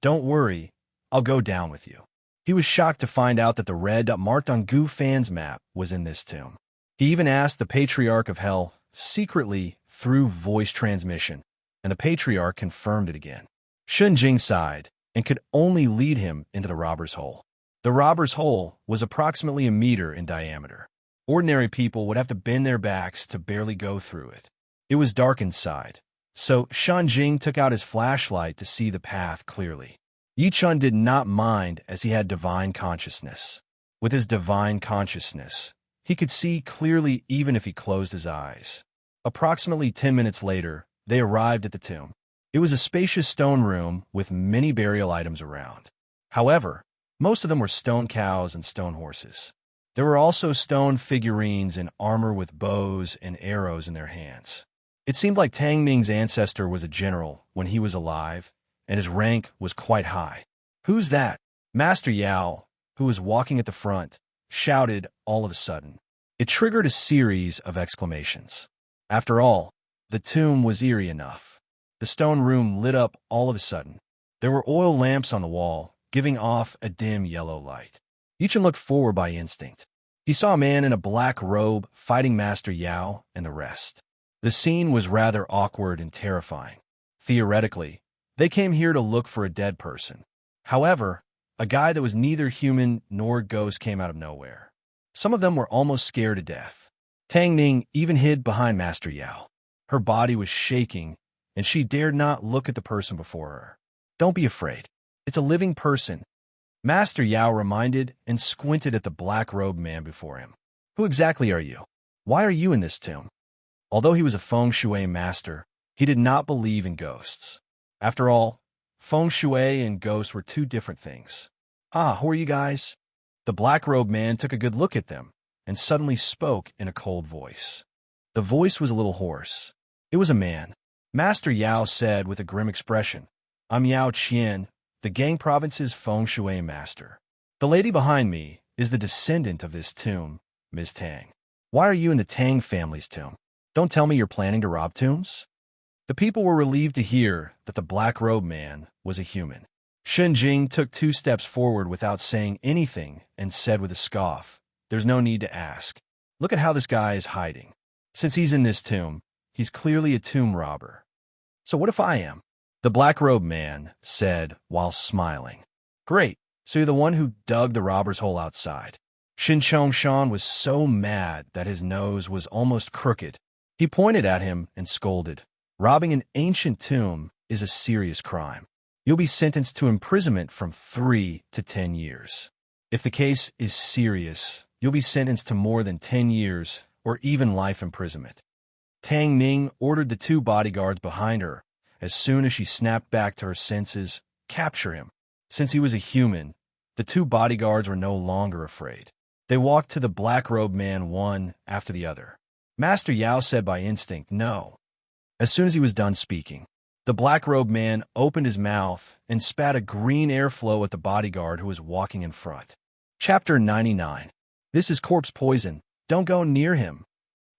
don't worry, I'll go down with you. He was shocked to find out that the red dot marked on Gu Fan's map was in this tomb. He even asked the Patriarch of Hell secretly through voice transmission, and the Patriarch confirmed it again. Shen Jing sighed and could only lead him into the robber's hole. The robber's hole was approximately a meter in diameter. Ordinary people would have to bend their backs to barely go through it. It was dark inside, so Shen Jing took out his flashlight to see the path clearly. Yi Chun did not mind as he had divine consciousness. With his divine consciousness, he could see clearly even if he closed his eyes. Approximately 10 minutes later, they arrived at the tomb. It was a spacious stone room with many burial items around. However, most of them were stone cows and stone horses. There were also stone figurines in armor with bows and arrows in their hands. It seemed like Tang Ning's ancestor was a general when he was alive, and his rank was quite high. Who's that? Master Yao, who was walking at the front, shouted all of a sudden. It triggered a series of exclamations. After all, the tomb was eerie enough. The stone room lit up all of a sudden. There were oil lamps on the wall, giving off a dim yellow light. Yi Chun looked forward by instinct. He saw a man in a black robe fighting Master Yao and the rest. The scene was rather awkward and terrifying. Theoretically, they came here to look for a dead person. However, a guy that was neither human nor ghost came out of nowhere. Some of them were almost scared to death. Tang Ning even hid behind Master Yao. Her body was shaking, and she dared not look at the person before her. Don't be afraid. It's a living person. Master Yao reminded and squinted at the black-robed man before him. Who exactly are you? Why are you in this tomb? Although he was a feng shui master, he did not believe in ghosts. After all, feng shui and ghosts were two different things. Ah, who are you guys? The black-robed man took a good look at them and suddenly spoke in a cold voice. The voice was a little hoarse. It was a man. Master Yao said with a grim expression, "I'm Yao Qian, the Gang Province's feng shui master. The lady behind me is the descendant of this tomb, Ms. Tang. Why are you in the Tang family's tomb? Don't tell me you're planning to rob tombs?" The people were relieved to hear that the black-robed man was a human. Shen Jing took 2 steps forward without saying anything and said with a scoff, "There's no need to ask. Look at how this guy is hiding. Since he's in this tomb, he's clearly a tomb robber. So what if I am?" The black-robed man said while smiling. "Great, so you're the one who dug the robber's hole outside." Shin Chongshan was so mad that his nose was almost crooked. He pointed at him and scolded, "Robbing an ancient tomb is a serious crime. You'll be sentenced to imprisonment from 3 to 10 years. If the case is serious, you'll be sentenced to more than 10 years or even life imprisonment." Tang Ning ordered the 2 bodyguards behind her, as soon as she snapped back to her senses, capture him. Since he was a human, the 2 bodyguards were no longer afraid. They walked to the black-robed man one after the other. Master Yao said by instinct, "No." As soon as he was done speaking, the black-robed man opened his mouth and spat a green airflow at the bodyguard who was walking in front. Chapter 99. "This is corpse poison. Don't go near him."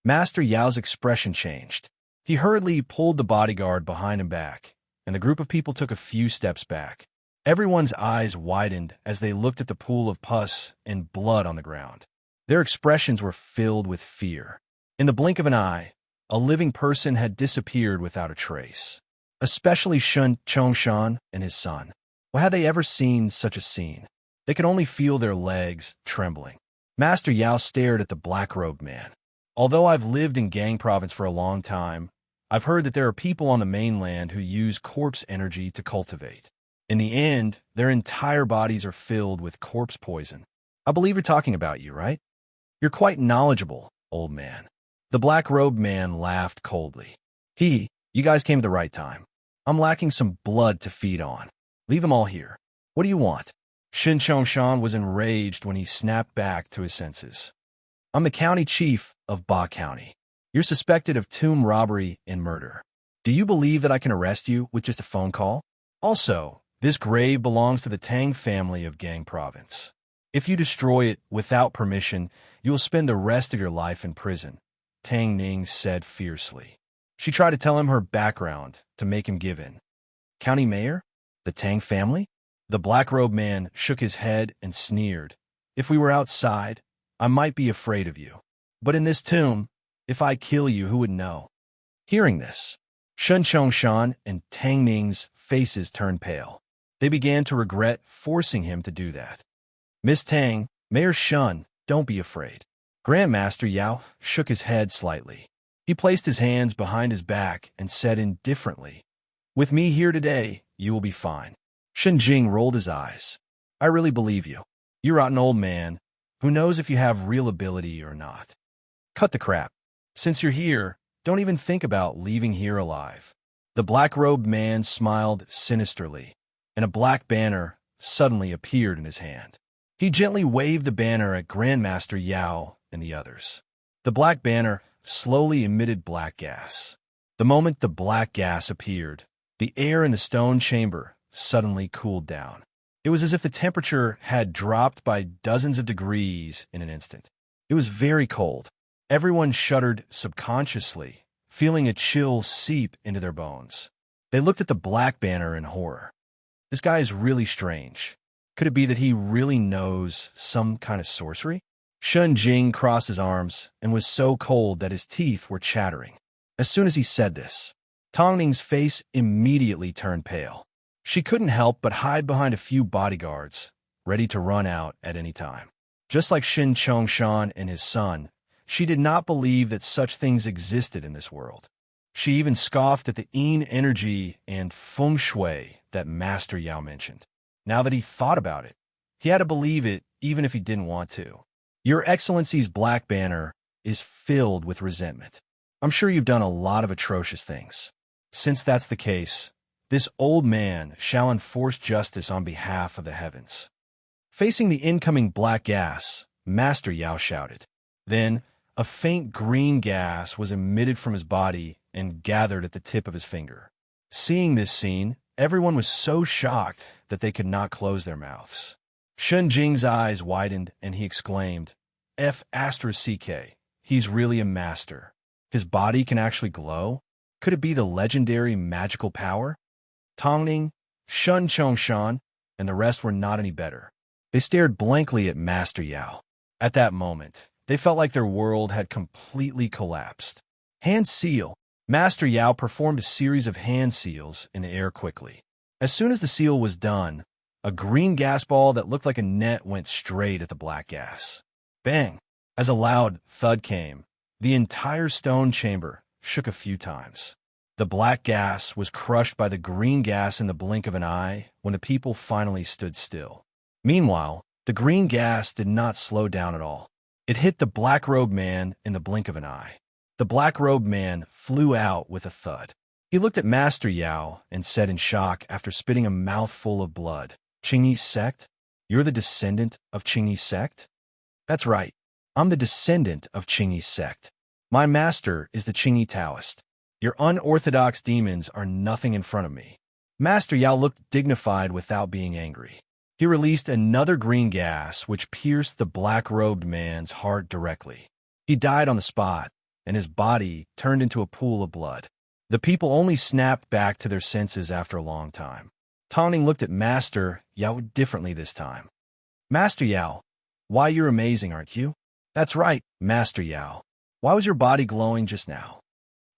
Master Yao's expression changed. He hurriedly pulled the bodyguard behind him back, and the group of people took a few steps back. Everyone's eyes widened as they looked at the pool of pus and blood on the ground. Their expressions were filled with fear. In the blink of an eye, a living person had disappeared without a trace. Especially Shun Chongshan and his son. Why had they ever seen such a scene? They could only feel their legs trembling. Master Yao stared at the black-robed man. "Although I've lived in Gang Province for a long time, I've heard that there are people on the mainland who use corpse energy to cultivate. In the end, their entire bodies are filled with corpse poison. I believe you're talking about you, right? You're quite knowledgeable, old man." The black-robed man laughed coldly. "You guys came at the right time. I'm lacking some blood to feed on. Leave them all here. What do you want?" Shin Chongshan was enraged when he snapped back to his senses. "I'm the county chief of Ba County. You're suspected of tomb robbery and murder. Do you believe that I can arrest you with just a phone call? Also, this grave belongs to the Tang family of Gang Province. If you destroy it without permission, you will spend the rest of your life in prison," Tang Ning said fiercely. She tried to tell him her background to make him give in. "County mayor? The Tang family?" The black-robed man shook his head and sneered. "If we were outside, I might be afraid of you. But in this tomb, if I kill you, who would know?" Hearing this, Shun Chongshan and Tang Ning's faces turned pale. They began to regret forcing him to do that. "Miss Tang, Mayor Shun, don't be afraid." Grandmaster Yao shook his head slightly. He placed his hands behind his back and said indifferently, "With me here today, you will be fine." Shen Jing rolled his eyes. "I really believe you. You rotten old man. Who knows if you have real ability or not? Cut the crap. Since you're here, don't even think about leaving here alive." The black-robed man smiled sinisterly, and a black banner suddenly appeared in his hand. He gently waved the banner at Grandmaster Yao and the others. The black banner slowly emitted black gas. The moment the black gas appeared, the air in the stone chamber suddenly cooled down. It was as if the temperature had dropped by dozens of degrees in an instant. It was very cold. Everyone shuddered subconsciously, feeling a chill seep into their bones. They looked at the black banner in horror. This guy is really strange. Could it be that he really knows some kind of sorcery? Shun Jing crossed his arms and was so cold that his teeth were chattering. As soon as he said this, Tong Ning's face immediately turned pale. She couldn't help but hide behind a few bodyguards, ready to run out at any time. Just like Shin Chongshan and his son, she did not believe that such things existed in this world. She even scoffed at the yin energy and feng shui that Master Yao mentioned. Now that he thought about it, he had to believe it even if he didn't want to. "Your Excellency's black banner is filled with resentment. I'm sure you've done a lot of atrocious things. Since that's the case, this old man shall enforce justice on behalf of the heavens." Facing the incoming black gas, Master Yao shouted. Then, A faint green gas was emitted from his body and gathered at the tip of his finger. Seeing this scene, everyone was so shocked that they could not close their mouths. Shun Jing's eyes widened and he exclaimed, F***, he's really a master. His body can actually glow? Could it be the legendary magical power? Tongning, Shun Chongshan, and the rest were not any better. They stared blankly at Master Yao. At that moment, they felt like their world had completely collapsed. Hand seal. Master Yao performed a series of hand seals in the air quickly. As soon as the seal was done, a green gas ball that looked like a net went straight at the black gas. Bang! As a loud thud came, the entire stone chamber shook a few times. The black gas was crushed by the green gas in the blink of an eye when the people finally stood still. Meanwhile, the green gas did not slow down at all. It hit the black-robed man in the blink of an eye. The black-robed man flew out with a thud. He looked at Master Yao and said in shock after spitting a mouthful of blood, Qingyi sect? You're the descendant of Qingyi sect? That's right. I'm the descendant of Qingyi sect. My master is the Qingyi Taoist. Your unorthodox demons are nothing in front of me. Master Yao looked dignified without being angry. He released another green gas which pierced the black-robed man's heart directly. He died on the spot, and his body turned into a pool of blood. The people only snapped back to their senses after a long time. Tongning looked at Master Yao differently this time. Master Yao, why you're amazing, aren't you? That's right, Master Yao. Why was your body glowing just now?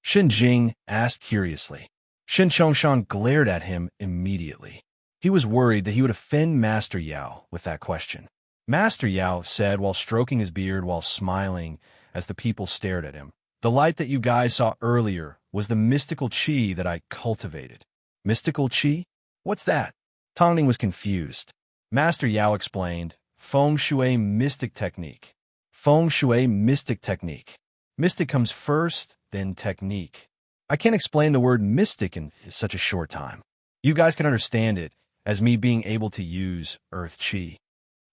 Shen Jing asked curiously. Shen Chongshan glared at him immediately. He was worried that he would offend Master Yao with that question. Master Yao said while stroking his beard while smiling as the people stared at him, the light that you guys saw earlier was the mystical qi that I cultivated. Mystical qi? What's that? Tongning was confused. Master Yao explained, Feng Shui mystic technique. Feng Shui mystic technique. Mystic comes first, then technique. I can't explain the word mystic in such a short time. You guys can understand it as me being able to use Earth Qi.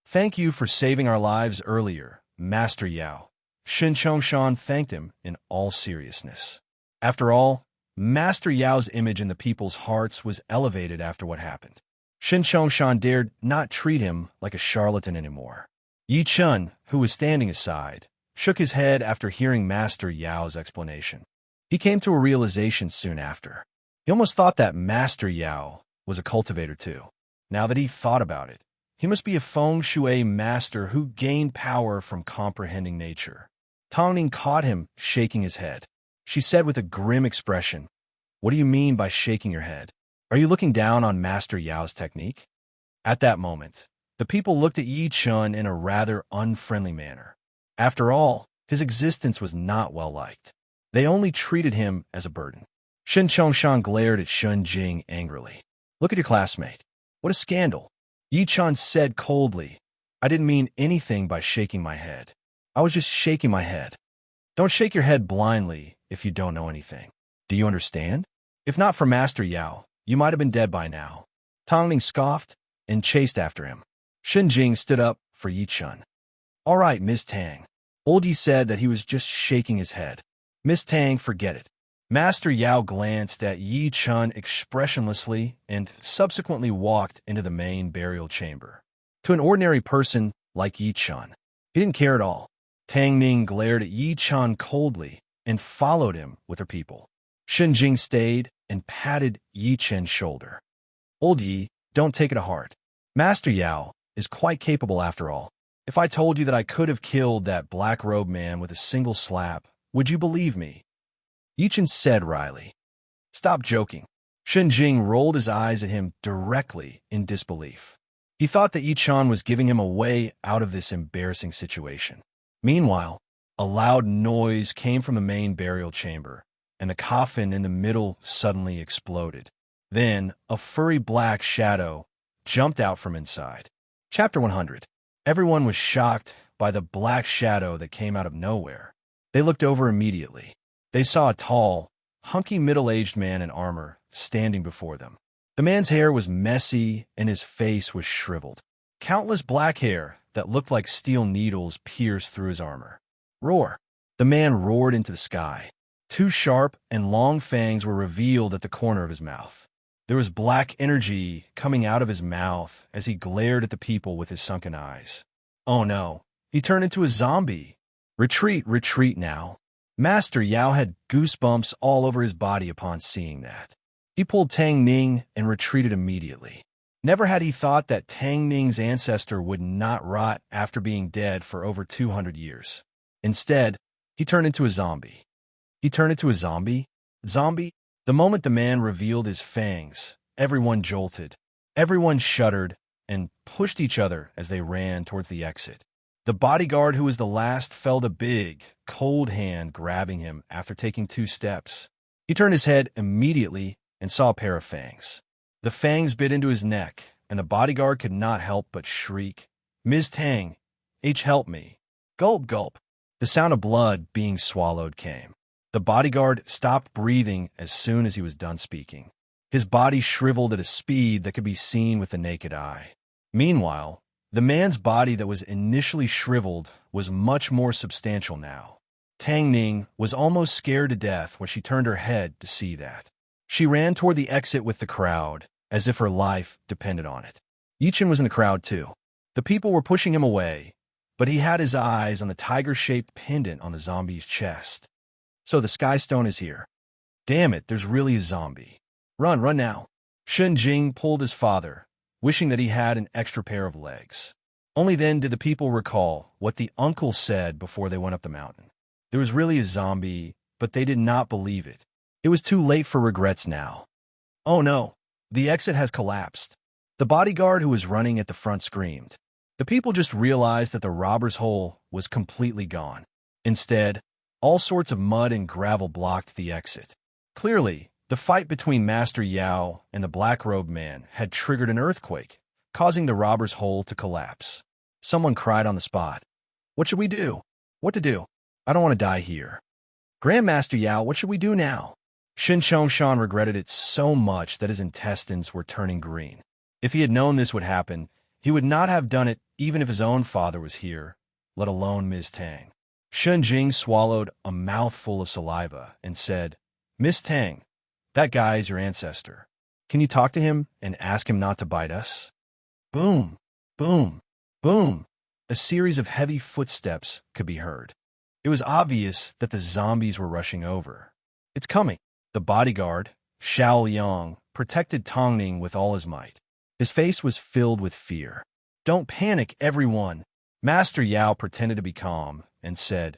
Thank you for saving our lives earlier, Master Yao. Shen Chongshan thanked him in all seriousness. After all, Master Yao's image in the people's hearts was elevated after what happened. Shen Chongshan dared not treat him like a charlatan anymore. Yi Chun, who was standing aside, shook his head after hearing Master Yao's explanation. He came to a realization soon after. He almost thought that Master Yao was a cultivator too. Now that he thought about it, he must be a Feng Shui master who gained power from comprehending nature. Tongning caught him shaking his head. She said with a grim expression, What do you mean by shaking your head? Are you looking down on Master Yao's technique? At that moment, the people looked at Yi Chun in a rather unfriendly manner. After all, his existence was not well liked. They only treated him as a burden. Shen Chongshan glared at Shun Jing angrily. Look at your classmate. What a scandal. Yi Chun said coldly, I didn't mean anything by shaking my head. I was just shaking my head. Don't shake your head blindly if you don't know anything. Do you understand? If not for Master Yao, you might have been dead by now. Tongning scoffed and chased after him. Shen Jing stood up for Yi Chun. All right, Ms. Tang. Old Yi said that he was just shaking his head. Miss Tang, forget it. Master Yao glanced at Yi Chun expressionlessly and subsequently walked into the main burial chamber. To an ordinary person like Yi Chun, he didn't care at all. Tang Ning glared at Yi Chun coldly and followed him with her people. Shen Jing stayed and patted Yi Chun's shoulder. Old Yi, don't take it to heart. Master Yao is quite capable after all. If I told you that I could have killed that black-robed man with a single slap, would you believe me? Yi Chun said wryly. Stop joking. Shen Jing rolled his eyes at him directly in disbelief. He thought that Yi Chun was giving him a way out of this embarrassing situation. Meanwhile, a loud noise came from the main burial chamber, and the coffin in the middle suddenly exploded. Then, a furry black shadow jumped out from inside. Chapter 100. Everyone was shocked by the black shadow that came out of nowhere. They looked over immediately. They saw a tall, hunky middle-aged man in armor standing before them. The man's hair was messy and his face was shriveled. Countless black hair that looked like steel needles pierced through his armor. Roar! The man roared into the sky. Two sharp and long fangs were revealed at the corner of his mouth. There was black energy coming out of his mouth as he glared at the people with his sunken eyes. Oh no, he turned into a zombie. Retreat, retreat now. Master Yao had goosebumps all over his body upon seeing that. He pulled Tang Ning and retreated immediately. Never had he thought that Tang Ning's ancestor would not rot after being dead for over 200 years. Instead, he turned into a zombie. He turned into a zombie? Zombie? The moment the man revealed his fangs, everyone jolted. Everyone shuddered and pushed each other as they ran towards the exit. The bodyguard who was the last felt a big, cold hand grabbing him after taking 2 steps. He turned his head immediately and saw a pair of fangs. The fangs bit into his neck, and the bodyguard could not help but shriek, "Ms. Tang, help me." Gulp, gulp. The sound of blood being swallowed came. The bodyguard stopped breathing as soon as he was done speaking. His body shriveled at a speed that could be seen with the naked eye. Meanwhile, the man's body that was initially shriveled was much more substantial now. Tang Ning was almost scared to death when she turned her head to see that. She ran toward the exit with the crowd, as if her life depended on it. Yichen was in the crowd too. The people were pushing him away, but he had his eyes on the tiger-shaped pendant on the zombie's chest. So the Sky Stone is here. Damn it, there's really a zombie. Run, run now. Shen Jing pulled his father, wishing that he had an extra pair of legs. Only then did the people recall what the uncle said before they went up the mountain. There was really a zombie, but they did not believe it. It was too late for regrets now. Oh no, the exit has collapsed. The bodyguard who was running at the front screamed. The people just realized that the robber's hole was completely gone. Instead, all sorts of mud and gravel blocked the exit. Clearly, the fight between Master Yao and the black-robed man had triggered an earthquake, causing the robber's hole to collapse. Someone cried on the spot. What should we do? What to do? I don't want to die here. Grandmaster Yao, what should we do now? Shin Chongshan regretted it so much that his intestines were turning green. If he had known this would happen, he would not have done it even if his own father was here, let alone Ms. Tang. Shen Jing swallowed a mouthful of saliva and said, "Miss Tang, that guy is your ancestor. Can you talk to him and ask him not to bite us?" Boom, boom, boom. A series of heavy footsteps could be heard. It was obvious that the zombies were rushing over. It's coming. The bodyguard, Xiao Liang, protected Tong Ning with all his might. His face was filled with fear. Don't panic, everyone. Master Yao pretended to be calm and said,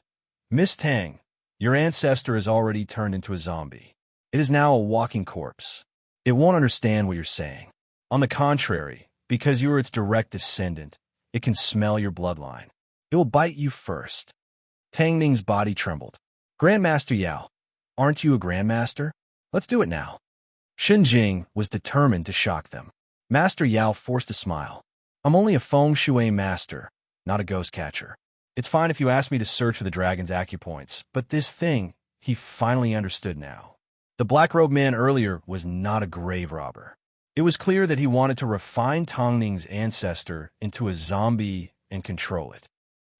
"Miss Tang, your ancestor has already turned into a zombie. It is now a walking corpse. It won't understand what you're saying. On the contrary, because you are its direct descendant, it can smell your bloodline. It will bite you first." Tang Ning's body trembled. "Grandmaster Yao, aren't you a grandmaster? Let's do it now." Shen Jing was determined to shock them. Master Yao forced a smile. "I'm only a feng shui master, not a ghost catcher. It's fine if you ask me to search for the dragon's acupoints, but this thing," he finally understood now. The black-robed man earlier was not a grave robber. It was clear that he wanted to refine Tong Ning's ancestor into a zombie and control it.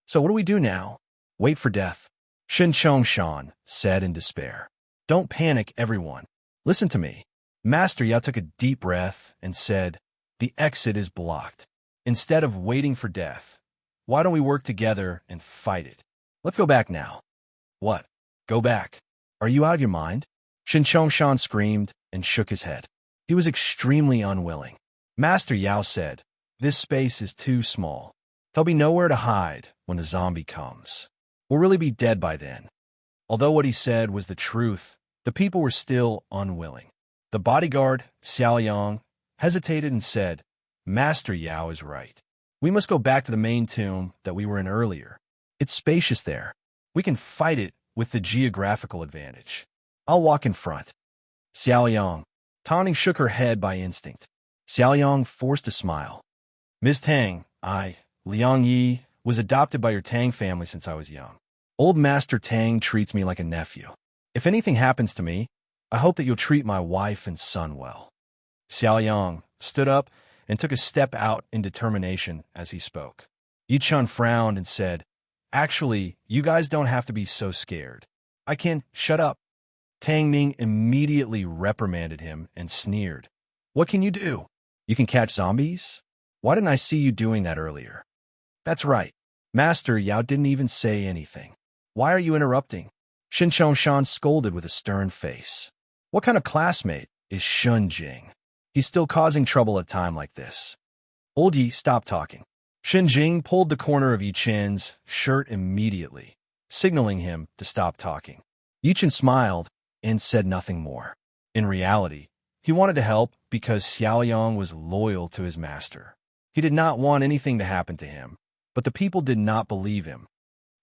"So what do we do now?" "Wait for death," Shin Chongshan said in despair. "Don't panic, everyone. Listen to me." Master Yao took a deep breath and said, "The exit is blocked. Instead of waiting for death, why don't we work together and fight it? Let's go back now." "What? Go back? Are you out of your mind?" Shin Chongshan screamed and shook his head. He was extremely unwilling. Master Yao said, "This space is too small. There'll be nowhere to hide when the zombie comes. We'll really be dead by then." Although what he said was the truth, the people were still unwilling. The bodyguard, Xiao Yang, hesitated and said, "Master Yao is right. We must go back to the main tomb that we were in earlier. It's spacious there. We can fight it with the geographical advantage. I'll walk in front." Xiao Yang. Tawning shook her head by instinct. Xiao Yang forced a smile. "Ms. Tang, Liang Yi, was adopted by your Tang family since I was young. Old Master Tang treats me like a nephew. If anything happens to me, I hope that you'll treat my wife and son well." Xiao Yang stood up and took a step out in determination as he spoke. Yichun frowned and said, Actually, you guys don't have to be so scared. I can shut up. Tang Ning immediately reprimanded him and sneered. What can you do? You can catch zombies? Why didn't I see you doing that earlier? That's right. Master Yao didn't even say anything. Why are you interrupting? Shin Chongshan scolded with a stern face. What kind of classmate is Shun Jing? He's still causing trouble at a time like this. Old Yi, stop talking. Shin Jing pulled the corner of Yi Chen's shirt immediately, signaling him to stop talking. Yi Chen smiled and said nothing more. In reality, he wanted to help because Xiaoyang was loyal to his master. He did not want anything to happen to him, but the people did not believe him.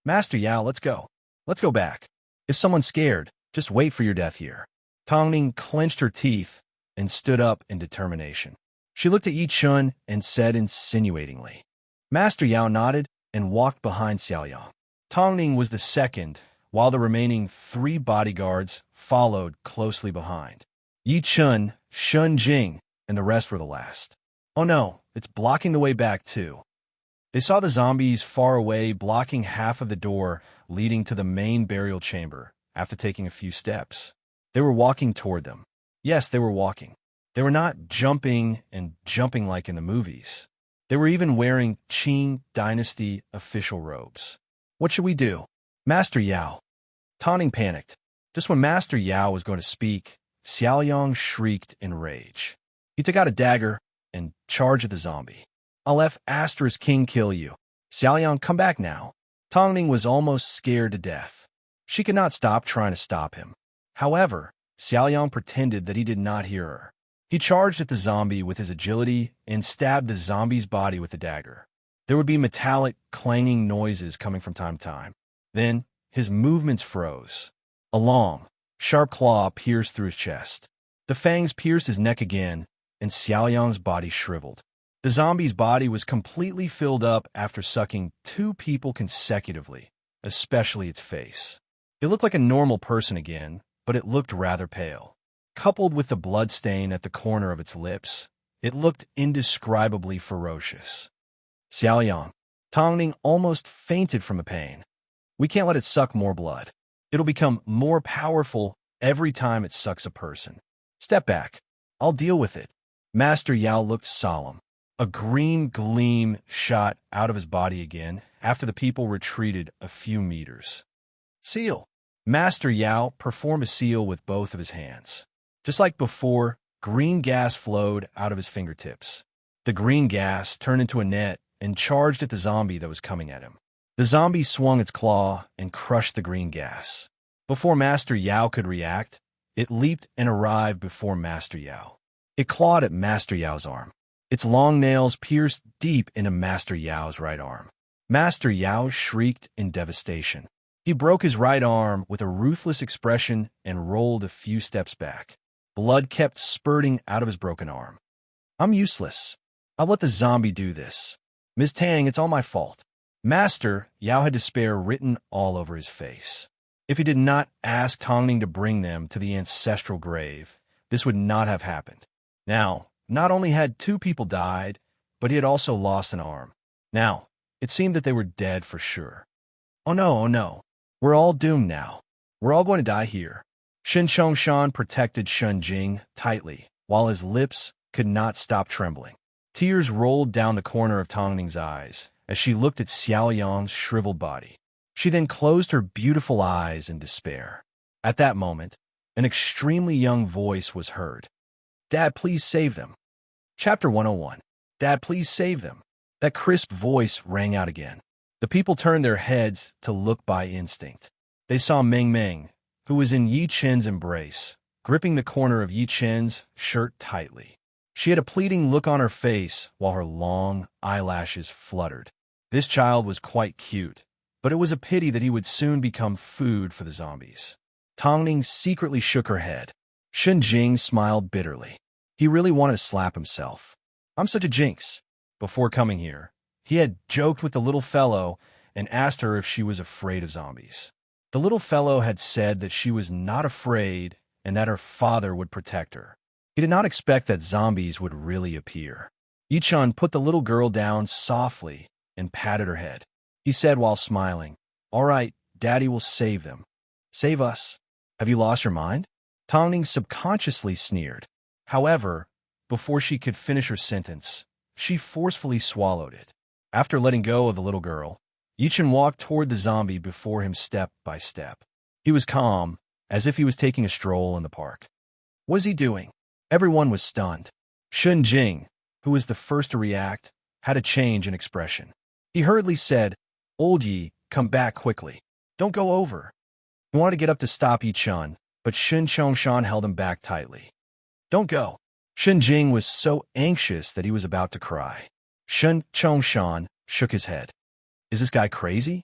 Master Yao, let's go. Let's go back. If someone's scared, just wait for your death here. Tang Ning clenched her teeth and stood up in determination. She looked at Yi Chun and said insinuatingly. Master Yao nodded and walked behind Xiaoyang. Tang Ning was the second, while the remaining 3 bodyguards followed closely behind. Yi Chun, Shun Jing, and the rest were the last. Oh no, it's blocking the way back too. They saw the zombies far away blocking half of the door leading to the main burial chamber after taking a few steps. They were walking toward them. Yes, they were walking. They were not jumping and jumping like in the movies. They were even wearing Qing Dynasty official robes. What should we do? Master Yao. Tang Ning panicked. Just when Master Yao was going to speak, Xiaoyang shrieked in rage. He took out a dagger and charged at the zombie. I'll King kill you. Xiaoyang, come back now. Tang Ning was almost scared to death. She could not stop trying to stop him. However, Xiaoyang pretended that he did not hear her. He charged at the zombie with his agility and stabbed the zombie's body with the dagger. There would be metallic, clanging noises coming from time to time. Then, his movements froze. A long, sharp claw pierced through his chest. The fangs pierced his neck again, and Xiaoyang's body shriveled. The zombie's body was completely filled up after sucking 2 people consecutively, especially its face. It looked like a normal person again, but it looked rather pale. Coupled with the blood stain at the corner of its lips, it looked indescribably ferocious. Xiaoyang. Tang Ning almost fainted from the pain. We can't let it suck more blood. It'll become more powerful every time it sucks a person. Step back. I'll deal with it. Master Yao looked solemn. A green gleam shot out of his body again after the people retreated a few meters. Seal. Master Yao performed a seal with both of his hands. Just like before, green gas flowed out of his fingertips. The green gas turned into a net and charged at the zombie that was coming at him. The zombie swung its claw and crushed the green gas. Before Master Yao could react, it leaped and arrived before Master Yao. It clawed at Master Yao's arm. Its long nails pierced deep into Master Yao's right arm. Master Yao shrieked in devastation. He broke his right arm with a ruthless expression and rolled a few steps back. Blood kept spurting out of his broken arm. I'm useless. I'll let the zombie do this. Ms. Tang, it's all my fault. Master Yao had despair written all over his face. If he did not ask Tang Ning to bring them to the ancestral grave, this would not have happened. Now, not only had 2 people died, but he had also lost an arm. Now, it seemed that they were dead for sure. Oh no. We're all doomed now. We're all going to die here. Shin Chongshan protected Shun Jing tightly, while his lips could not stop trembling. Tears rolled down the corner of Tang Ning's eyes as she looked at Xiaoyang's shriveled body. She then closed her beautiful eyes in despair. At that moment, an extremely young voice was heard. Dad, please save them. Chapter 101. Dad, please save them. That crisp voice rang out again. The people turned their heads to look by instinct. They saw Meng Meng, who was in Yi Chen's embrace, gripping the corner of Yi Chen's shirt tightly. She had a pleading look on her face while her long eyelashes fluttered. This child was quite cute, but it was a pity that he would soon become food for the zombies. Tang Ning secretly shook her head. Shen Jing smiled bitterly. He really wanted to slap himself. I'm such a jinx. Before coming here, he had joked with the little fellow and asked her if she was afraid of zombies. The little fellow had said that she was not afraid and that her father would protect her. He did not expect that zombies would really appear. Yichun put the little girl down softly and patted her head. he said while smiling. All right, Daddy will save them. Save us. Have you lost your mind? Tongning subconsciously sneered. However, before she could finish her sentence, she forcefully swallowed it. After letting go of the little girl, Yichen walked toward the zombie before him step by step. He was calm, as if he was taking a stroll in the park. What was he doing? Everyone was stunned. Shun Jing, who was the first to react, had a change in expression. He hurriedly said, Old Yi, come back quickly. Don't go over. He wanted to get up to stop Yi Chun, but Shun Chongshan held him back tightly. Don't go. Shun Jing was so anxious that he was about to cry. Shun Chongshan shook his head. Is this guy crazy?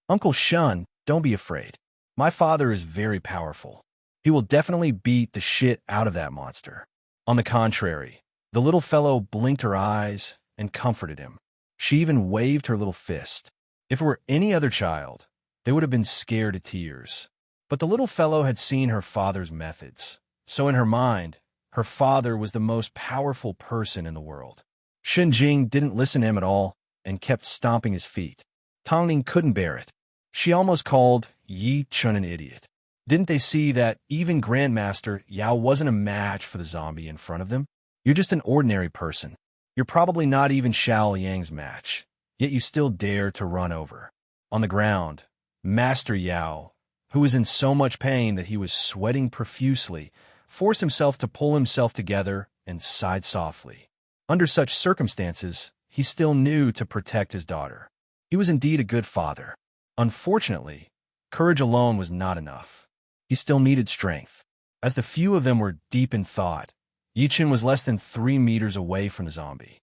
Uncle Shun, don't be afraid. My father is very powerful. He will definitely beat the shit out of that monster. On the contrary, the little fellow blinked her eyes and comforted him. She even waved her little fist. If it were any other child, they would have been scared to tears. But the little fellow had seen her father's methods. So in her mind, her father was the most powerful person in the world. Shun Jing didn't listen to him at all and kept stomping his feet. Tongning couldn't bear it. She almost called Yi Chun an idiot. Didn't they see that even Grandmaster Yao wasn't a match for the zombie in front of them? You're just an ordinary person. You're probably not even Xiao Yang's match, yet you still dare to run over. On the ground, Master Yao, who was in so much pain that he was sweating profusely, forced himself to pull himself together and sighed softly. Under such circumstances, he still knew to protect his daughter. He was indeed a good father. Unfortunately, courage alone was not enough. He still needed strength. As the few of them were deep in thought, Yichen was less than 3 meters away from the zombie.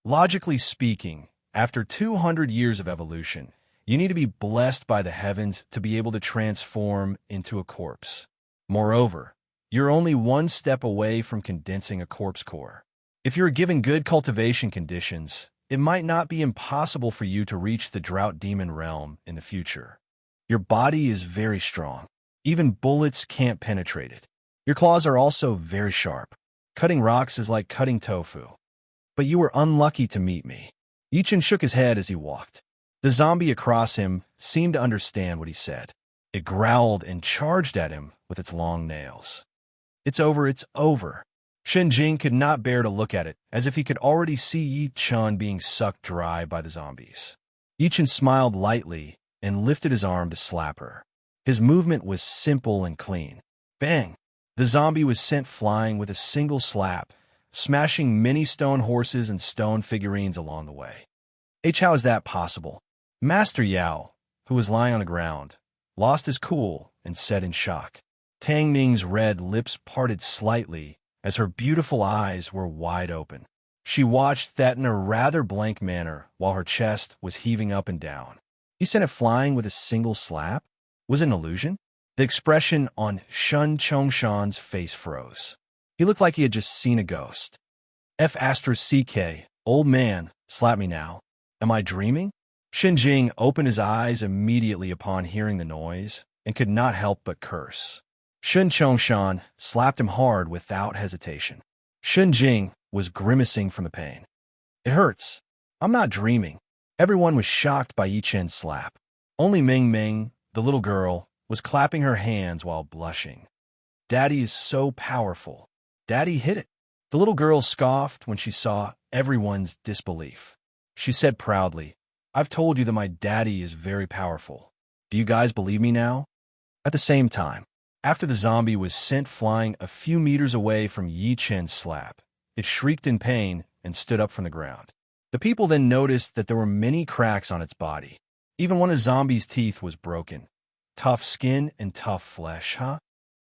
Logically speaking, after 200 years of evolution, you need to be blessed by the heavens to be able to transform into a corpse. Moreover, you're only one step away from condensing a corpse core. If you're given good cultivation conditions, it might not be impossible for you to reach the drought demon realm in the future. Your body is very strong. Even bullets can't penetrate it. Your claws are also very sharp. Cutting rocks is like cutting tofu. But you were unlucky to meet me. Yichen shook his head as he walked. The zombie across him seemed to understand what he said. It growled and charged at him with its long nails. It's over, it's over. Shun Jing could not bear to look at it, as if he could already see Yi Chun being sucked dry by the zombies. Yichen smiled lightly and lifted his arm to slap her. His movement was simple and clean. Bang! The zombie was sent flying with a single slap, smashing many stone horses and stone figurines along the way. How is that possible? Master Yao, who was lying on the ground, lost his cool and said in shock. Tang Ning's red lips parted slightly as her beautiful eyes were wide open. She watched that in a rather blank manner while her chest was heaving up and down. He sent it flying with a single slap? Was it an illusion? The expression on Shun Chongshan's face froze. He looked like he had just seen a ghost. F***, old man, slap me now. Am I dreaming? Shun Jing opened his eyes immediately upon hearing the noise and could not help but curse. Shun Chongshan slapped him hard without hesitation. Shun Jing was grimacing from the pain. It hurts. I'm not dreaming. Everyone was shocked by Yichen's slap. Only Ming Ming, the little girl, was clapping her hands while blushing. Daddy is so powerful. Daddy hit it. The little girl scoffed when she saw everyone's disbelief. She said proudly, I've told you that my daddy is very powerful. Do you guys believe me now? At the same time, after the zombie was sent flying a few meters away from Yi Chen's slap, it shrieked in pain and stood up from the ground. The people then noticed that there were many cracks on its body. Even one of the zombie's teeth was broken. Tough skin and tough flesh, huh?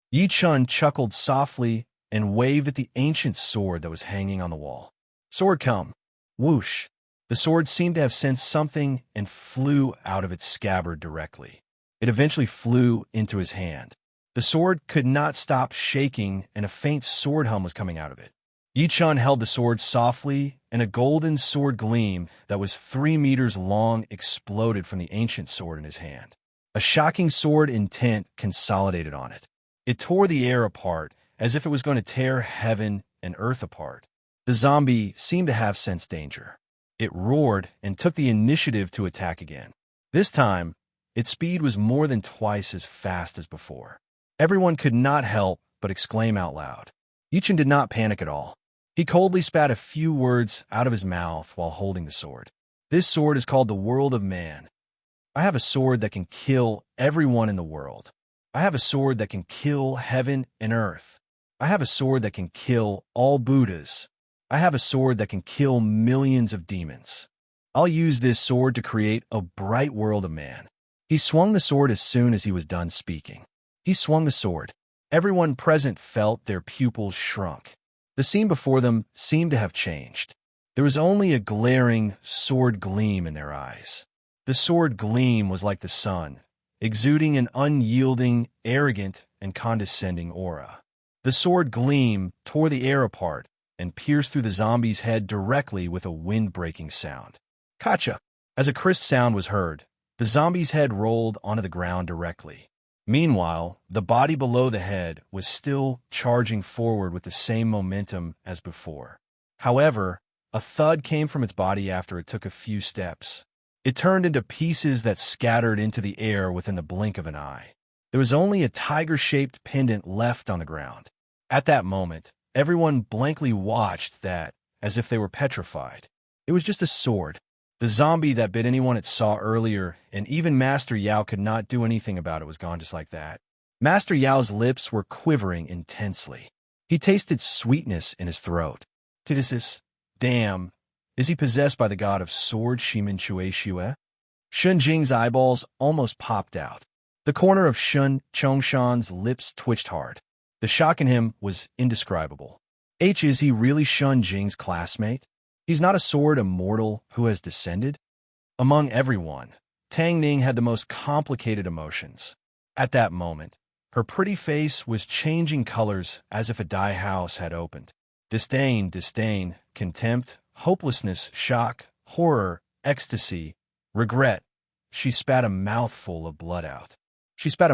Yi Chun chuckled softly and waved at the ancient sword that was hanging on the wall. Sword come. Whoosh. The sword seemed to have sensed something and flew out of its scabbard directly. It eventually flew into his hand. The sword could not stop shaking, and a faint sword hum was coming out of it. Yi Chun held the sword softly, and a golden sword gleam that was 3 meters long exploded from the ancient sword in his hand. A shocking sword intent consolidated on it. It tore the air apart, as if it was going to tear heaven and earth apart. The zombie seemed to have sensed danger. It roared and took the initiative to attack again. This time, its speed was more than twice as fast as before. Everyone could not help but exclaim out loud. Yichun did not panic at all. He coldly spat a few words out of his mouth while holding the sword. This sword is called the World of Man. I have a sword that can kill everyone in the world. I have a sword that can kill heaven and earth. I have a sword that can kill all Buddhas. I have a sword that can kill millions of demons. I'll use this sword to create a bright world of man. He swung the sword as soon as he was done speaking. He swung the sword. Everyone present felt their pupils shrunk. The scene before them seemed to have changed. There was only a glaring sword gleam in their eyes. The sword gleam was like the sun, exuding an unyielding, arrogant, and condescending aura. The sword gleam tore the air apart and pierced through the zombie's head directly with a wind-breaking sound. Kacha! As a crisp sound was heard, the zombie's head rolled onto the ground directly. Meanwhile, the body below the head was still charging forward with the same momentum as before. However, a thud came from its body after it took a few steps. It turned into pieces that scattered into the air within the blink of an eye. There was only a tiger-shaped pendant left on the ground. At that moment, everyone blankly watched that, as if they were petrified. It was just a sword. The zombie that bit anyone it saw earlier, and even Master Yao could not do anything about it, was gone just like that. Master Yao's lips were quivering intensely. He tasted sweetness in his throat. Tidus, damn, is he possessed by the god of sword Shimin Chue Shue? Shun Jing's eyeballs almost popped out. The corner of Shun Chongshan's lips twitched hard. The shock in him was indescribable. Is he really Shun Jing's classmate? He's not a sword immortal who has descended? Among everyone, Tang Ning had the most complicated emotions. At that moment, her pretty face was changing colors as if a dye house had opened. Disdain, contempt, hopelessness, shock, horror, ecstasy, regret. She spat a mouthful of blood out. Chapter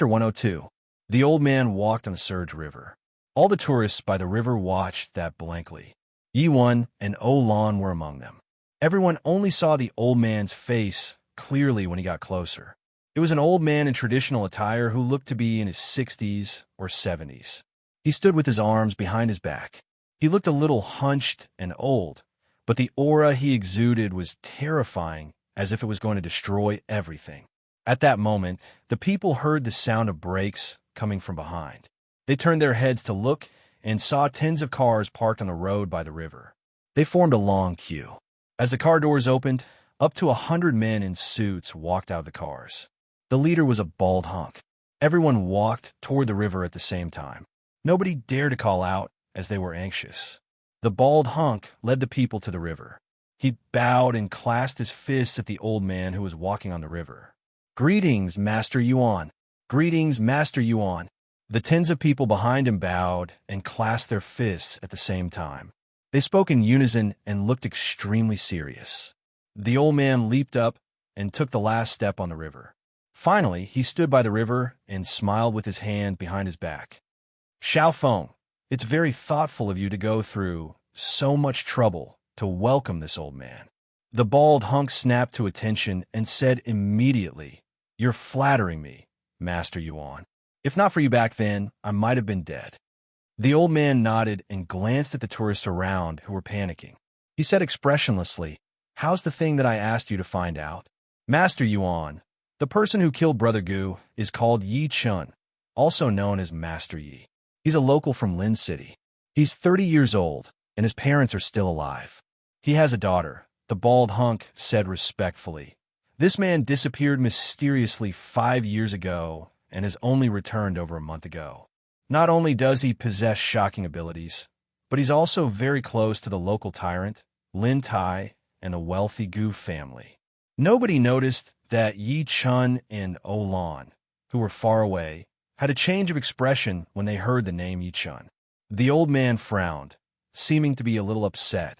102. The old man walked on the Surge River. All the tourists by the river watched that blankly. Yi Wen and O Lan were among them. Everyone only saw the old man's face clearly when he got closer. It was an old man in traditional attire who looked to be in his 60s or 70s. He stood with his arms behind his back. He looked a little hunched and old, but the aura he exuded was terrifying, as if it was going to destroy everything. At that moment, the people heard the sound of brakes coming from behind. They turned their heads to look and saw tens of cars parked on the road by the river. They formed a long queue. As the car doors opened, up to 100 men in suits walked out of the cars. The leader was a bald hunk. Everyone walked toward the river at the same time. Nobody dared to call out, as they were anxious. The bald hunk led the people to the river. He bowed and clasped his fists at the old man who was walking on the river. "Greetings, Master Yuan. Greetings, Master Yuan." The tens of people behind him bowed and clasped their fists at the same time. They spoke in unison and looked extremely serious. The old man leaped up and took the last step on the river. Finally, he stood by the river and smiled with his hand behind his back. "Xiao Feng, it's very thoughtful of you to go through so much trouble to welcome this old man." The bald hunk snapped to attention and said immediately, "You're flattering me, Master Yuan. If not for you back then, I might have been dead." The old man nodded and glanced at the tourists around who were panicking. He said expressionlessly, "How's the thing that I asked you to find out? Master Yuan, the person who killed Brother Gu is called Yi Chun, also known as Master Yi. He's a local from Lin City. He's 30 years old, and his parents are still alive. He has a daughter," the bald hunk said respectfully. "This man disappeared mysteriously 5 years ago and has only returned over a month ago. Not only does he possess shocking abilities, but he's also very close to the local tyrant, Lin Tai, and the wealthy Gu family." Nobody noticed that Yi Chun and O Lan, who were far away, had a change of expression when they heard the name Yi Chun. The old man frowned, seeming to be a little upset.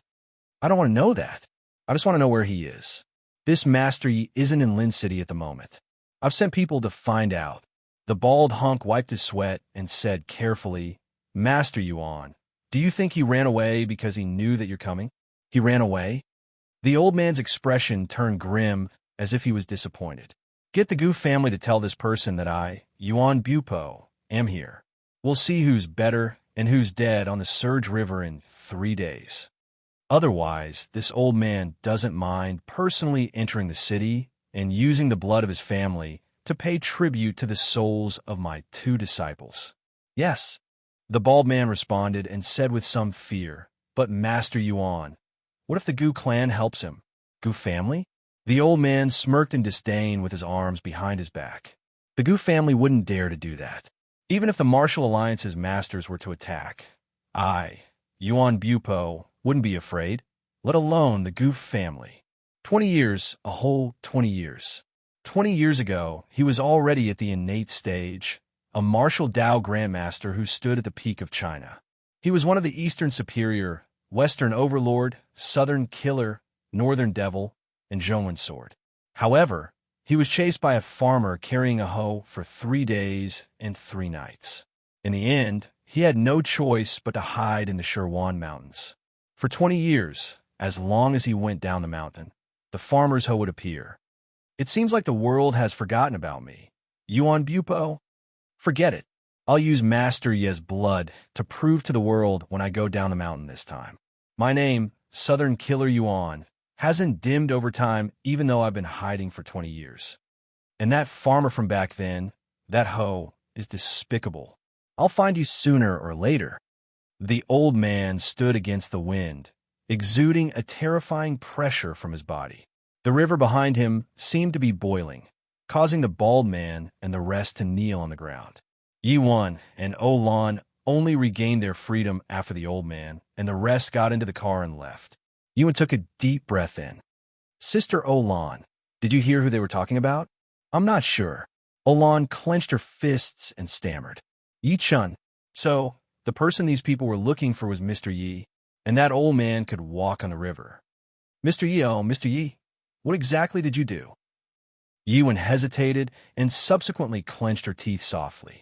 "I don't want to know that. I just want to know where he is. This Master Yi isn't in Lin City at the moment. I've sent people to find out." The bald hunk wiped his sweat and said carefully, "Master Yuan, do you think he ran away because he knew that you're coming?" "He ran away?" The old man's expression turned grim, as if he was disappointed. Get the Gu family to tell this person that I, Yuan Bupo, am here. We'll see who's better and who's dead on the Surge River in 3 days. Otherwise, this old man doesn't mind personally entering the city and using the blood of his family to pay tribute to the souls of my 2 disciples. Yes, the bald man responded and said with some fear, but Master Yuan, what if the Gu clan helps him? Gu family? The old man smirked in disdain with his arms behind his back. The Gu family wouldn't dare to do that. Even if the Martial Alliance's masters were to attack, I, Yuan Bupo, wouldn't be afraid, let alone the Gu family. 20 years, a whole 20 years. 20 years ago, he was already at the innate stage, a martial Dao grandmaster who stood at the peak of China. He was one of the Eastern Superior, Western Overlord, Southern Killer, Northern Devil, and Zhongwen Sword. However, he was chased by a farmer carrying a hoe for 3 days and 3 nights. In the end, he had no choice but to hide in the Shirwan Mountains. For 20 years, as long as he went down the mountain, the farmer's hoe would appear. It seems like the world has forgotten about me. Yuan Bupo? Forget it. I'll use Master Ye's blood to prove to the world when I go down the mountain this time. My name, Southern Killer Yuan, hasn't dimmed over time even though I've been hiding for 20 years. And that farmer from back then, that hoe, is despicable. I'll find you sooner or later. The old man stood against the wind, exuding a terrifying pressure from his body. The river behind him seemed to be boiling, causing the bald man and the rest to kneel on the ground. Yuan and Olan only regained their freedom after the old man, and the rest got into the car and left. Yuan took a deep breath in. Sister Olan, did you hear who they were talking about? I'm not sure. Olan clenched her fists and stammered. Yi-chun. So, the person these people were looking for was Mr. Yi, and that old man could walk on the river. Mr. Yi, oh, Mr. Yi, what exactly did you do? Yuan hesitated and subsequently clenched her teeth softly.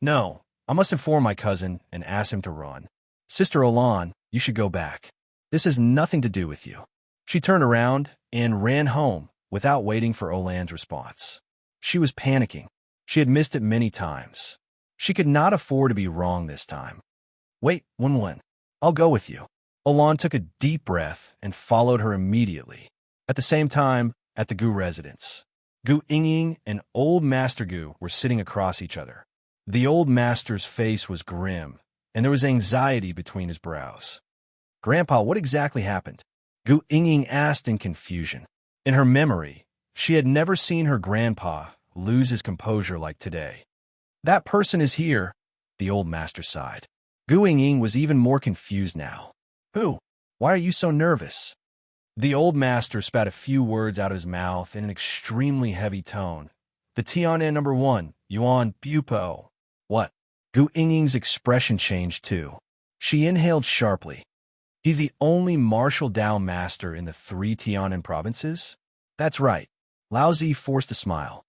No, I must inform my cousin and ask him to run. Sister Olan, you should go back. This has nothing to do with you. She turned around and ran home without waiting for Olan's response. She was panicking. She had missed it many times. She could not afford to be wrong this time. Wait, Wen. I'll go with you. Olan took a deep breath and followed her immediately. At the same time, at the Gu residence, Gu Yingying and Old Master Gu were sitting across each other. The old master's face was grim, and there was anxiety between his brows. Grandpa, what exactly happened? Gu Yingying asked in confusion. In her memory, she had never seen her grandpa lose his composure like today. That person is here, the old master sighed. Gu Yingying was even more confused now. Who? Why are you so nervous? The old master spat a few words out of his mouth in an extremely heavy tone. The Tianan number 1, Yuan Bupo. What? Gu Yingying's expression changed too. She inhaled sharply. He's the only martial Dao master in the 3 Tianan provinces? That's right. Lao Zi forced a smile.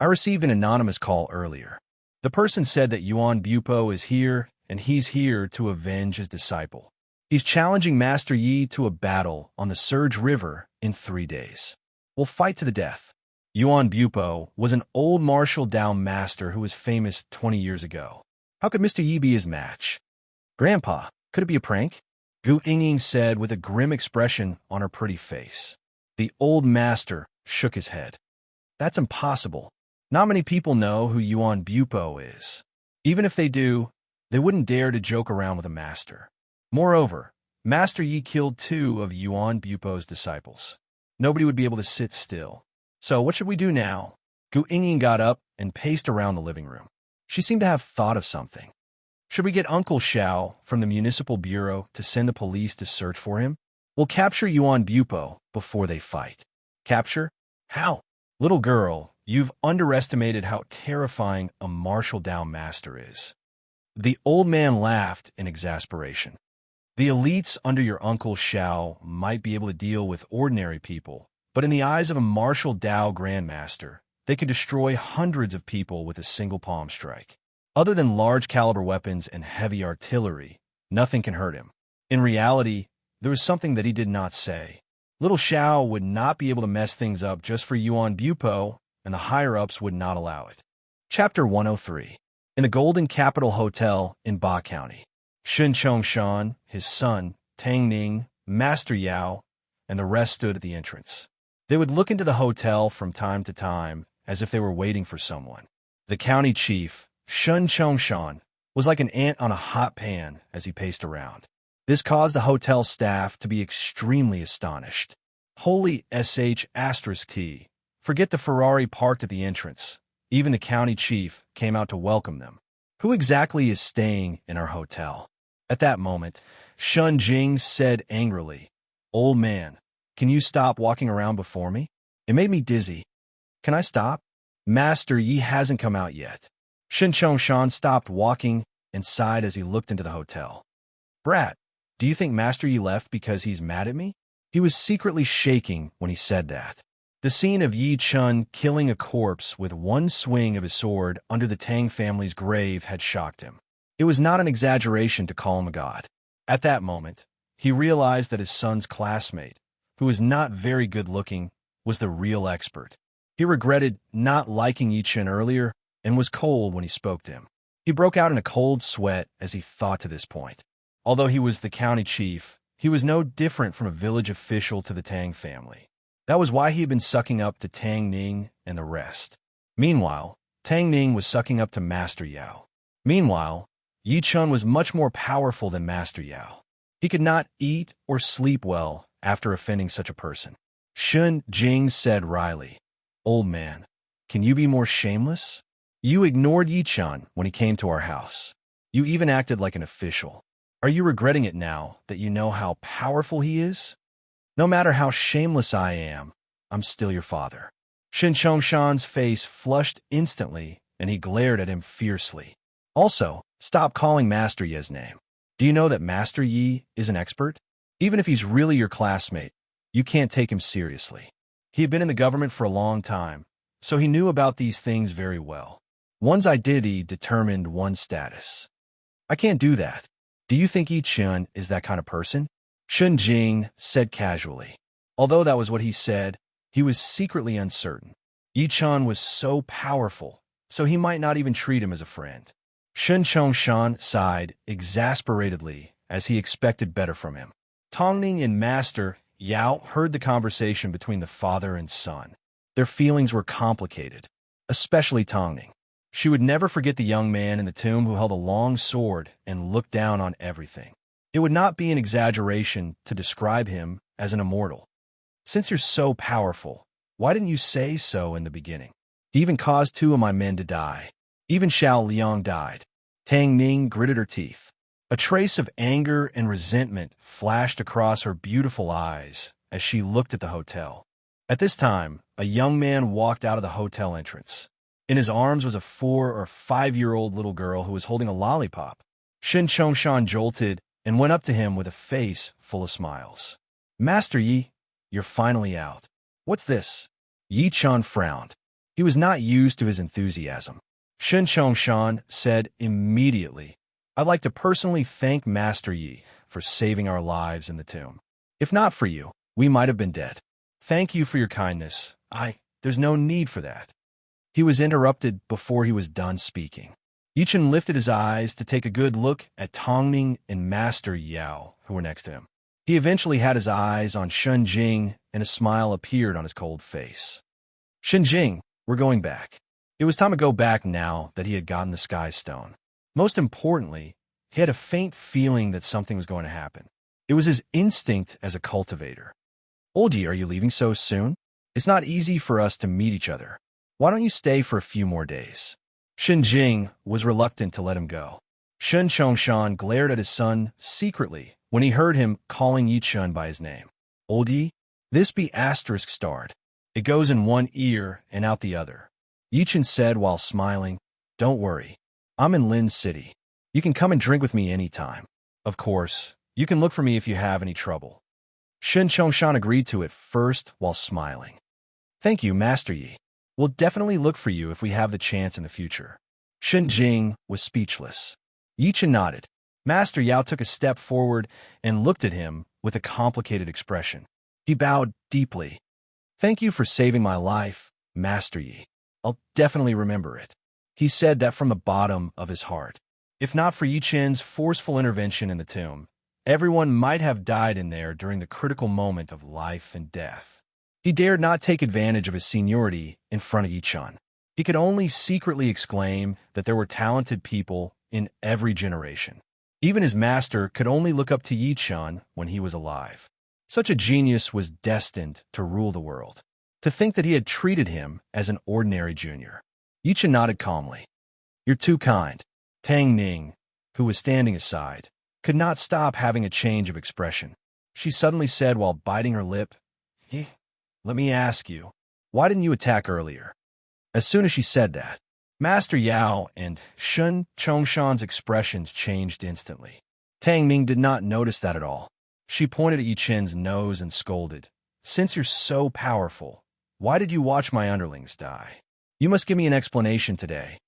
I received an anonymous call earlier. The person said that Yuan Bupo is here, and he's here to avenge his disciple. He's challenging Master Yi to a battle on the Surge River in 3 days. We'll fight to the death. Yuan Bupo was an old martial Dao master who was famous 20 years ago. How could Mr. Yi be his match? Grandpa, could it be a prank? Gu Yingying said with a grim expression on her pretty face. The old master shook his head. That's impossible. Not many people know who Yuan Bupo is. Even if they do, they wouldn't dare to joke around with a master. Moreover, Master Yi killed 2 of Yuan Bupo's disciples. Nobody would be able to sit still. So what should we do now? Gu Yingying got up and paced around the living room. She seemed to have thought of something. Should we get Uncle Xiao from the municipal bureau to send the police to search for him? We'll capture Yuan Bupo before they fight. Capture? How? Little girl, you've underestimated how terrifying a martial Dao master is. The old man laughed in exasperation. The elites under your Uncle Xiao might be able to deal with ordinary people, but in the eyes of a martial Dao grandmaster, they could destroy hundreds of people with a single palm strike. Other than large-caliber weapons and heavy artillery, nothing can hurt him. In reality, there was something that he did not say. Little Xiao would not be able to mess things up just for Yuan Bupo, and the higher-ups would not allow it. Chapter 103. In the Golden Capital Hotel in Ba County, Shen Chongshan, his son, Tang Ning, Master Yao, and the rest stood at the entrance. They would look into the hotel from time to time as if they were waiting for someone. The county chief, Shen Chongshan, was like an ant on a hot pan as he paced around. This caused the hotel staff to be extremely astonished. Holy sh**t. Forget the Ferrari parked at the entrance. Even the county chief came out to welcome them. Who exactly is staying in our hotel? At that moment, Shun Jing said angrily, "Old man, can you stop walking around before me? It made me dizzy. Can I stop? Master Yi hasn't come out yet." Shen Chongshan stopped walking and sighed as he looked into the hotel. "Brat, do you think Master Yi left because he's mad at me?" He was secretly shaking when he said that. The scene of Yi Chun killing a corpse with one swing of his sword under the Tang family's grave had shocked him. It was not an exaggeration to call him a god. At that moment, he realized that his son's classmate, who was not very good-looking, was the real expert. He regretted not liking Yi Chun earlier and was cold when he spoke to him. He broke out in a cold sweat as he thought to this point. Although he was the county chief, he was no different from a village official to the Tang family. That was why he had been sucking up to Tang Ning and the rest. Meanwhile, Tang Ning was sucking up to Master Yao. Meanwhile, Yi Chun was much more powerful than Master Yao. He could not eat or sleep well after offending such a person. Shun Jing said wryly, "Old man, can you be more shameless? You ignored Yi Chun when he came to our house. You even acted like an official. Are you regretting it now that you know how powerful he is? No matter how shameless I am, I'm still your father." Shen Chongshan's face flushed instantly, and he glared at him fiercely. "Also, stop calling Master Yi's name. Do you know that Master Yi is an expert? Even if he's really your classmate, you can't take him seriously. He had been in the government for a long time, so he knew about these things very well. One's identity determined one's status. I can't do that. Do you think Yi Chun is that kind of person?" Shun Jing said casually. Although that was what he said, he was secretly uncertain. Yi Chun was so powerful, so he might not even treat him as a friend. Shen Chongshan sighed exasperatedly as he expected better from him. Tongning and Master Yao heard the conversation between the father and son. Their feelings were complicated, especially Tongning. She would never forget the young man in the tomb who held a long sword and looked down on everything. It would not be an exaggeration to describe him as an immortal. "Since you're so powerful, why didn't you say so in the beginning? He even caused 2 of my men to die. Even Xiao Liang died." Tang Ning gritted her teeth. A trace of anger and resentment flashed across her beautiful eyes as she looked at the hotel. At this time, a young man walked out of the hotel entrance. In his arms was a 4 or 5-year-old little girl who was holding a lollipop. Shen Chongshan jolted and went up to him with a face full of smiles. "Master Yi, you're finally out. What's this?" Yi Chun frowned. He was not used to his enthusiasm. Shen Chongshan said immediately, "I'd like to personally thank Master Yi for saving our lives in the tomb. If not for you, we might have been dead. Thank you for your kindness. There's no need for that." He was interrupted before he was done speaking. Yi Chun lifted his eyes to take a good look at Tongning and Master Yao, who were next to him. He eventually had his eyes on Shun Jing, and a smile appeared on his cold face. "Shen Jing, we're going back." It was time to go back now that he had gotten the Sky Stone. Most importantly, he had a faint feeling that something was going to happen. It was his instinct as a cultivator. "Oldie, are you leaving so soon? It's not easy for us to meet each other. Why don't you stay for a few more days?" Shen Jing was reluctant to let him go. Shen Chongshan glared at his son secretly when he heard him calling Yi Chun by his name. "Oldie, this be asterisk starred. It goes in one ear and out the other." Yi Chun said while smiling, "Don't worry. I'm in Lin City. You can come and drink with me anytime. Of course, you can look for me if you have any trouble." Shen Chongshan agreed to it first while smiling. "Thank you, Master Yi. We'll definitely look for you if we have the chance in the future." Shen Jing was speechless. Yi Chun nodded. Master Yao took a step forward and looked at him with a complicated expression. He bowed deeply. "Thank you for saving my life, Master Yi. I'll definitely remember it." He said that from the bottom of his heart. If not for Yi Chen's forceful intervention in the tomb, everyone might have died in there during the critical moment of life and death. He dared not take advantage of his seniority in front of Yi Chen. He could only secretly exclaim that there were talented people in every generation. Even his master could only look up to Yi Chen when he was alive. Such a genius was destined to rule the world. To think that he had treated him as an ordinary junior. Yi Chen nodded calmly. "You're too kind." Tang Ning, who was standing aside, could not stop having a change of expression. She suddenly said while biting her lip, "Let me ask you, why didn't you attack earlier?" As soon as she said that, Master Yao and Shun Chongshan's expressions changed instantly. Tang Ning did not notice that at all. She pointed at Yi Chen's nose and scolded, "Since you're so powerful, why did you watch my underlings die? You must give me an explanation today."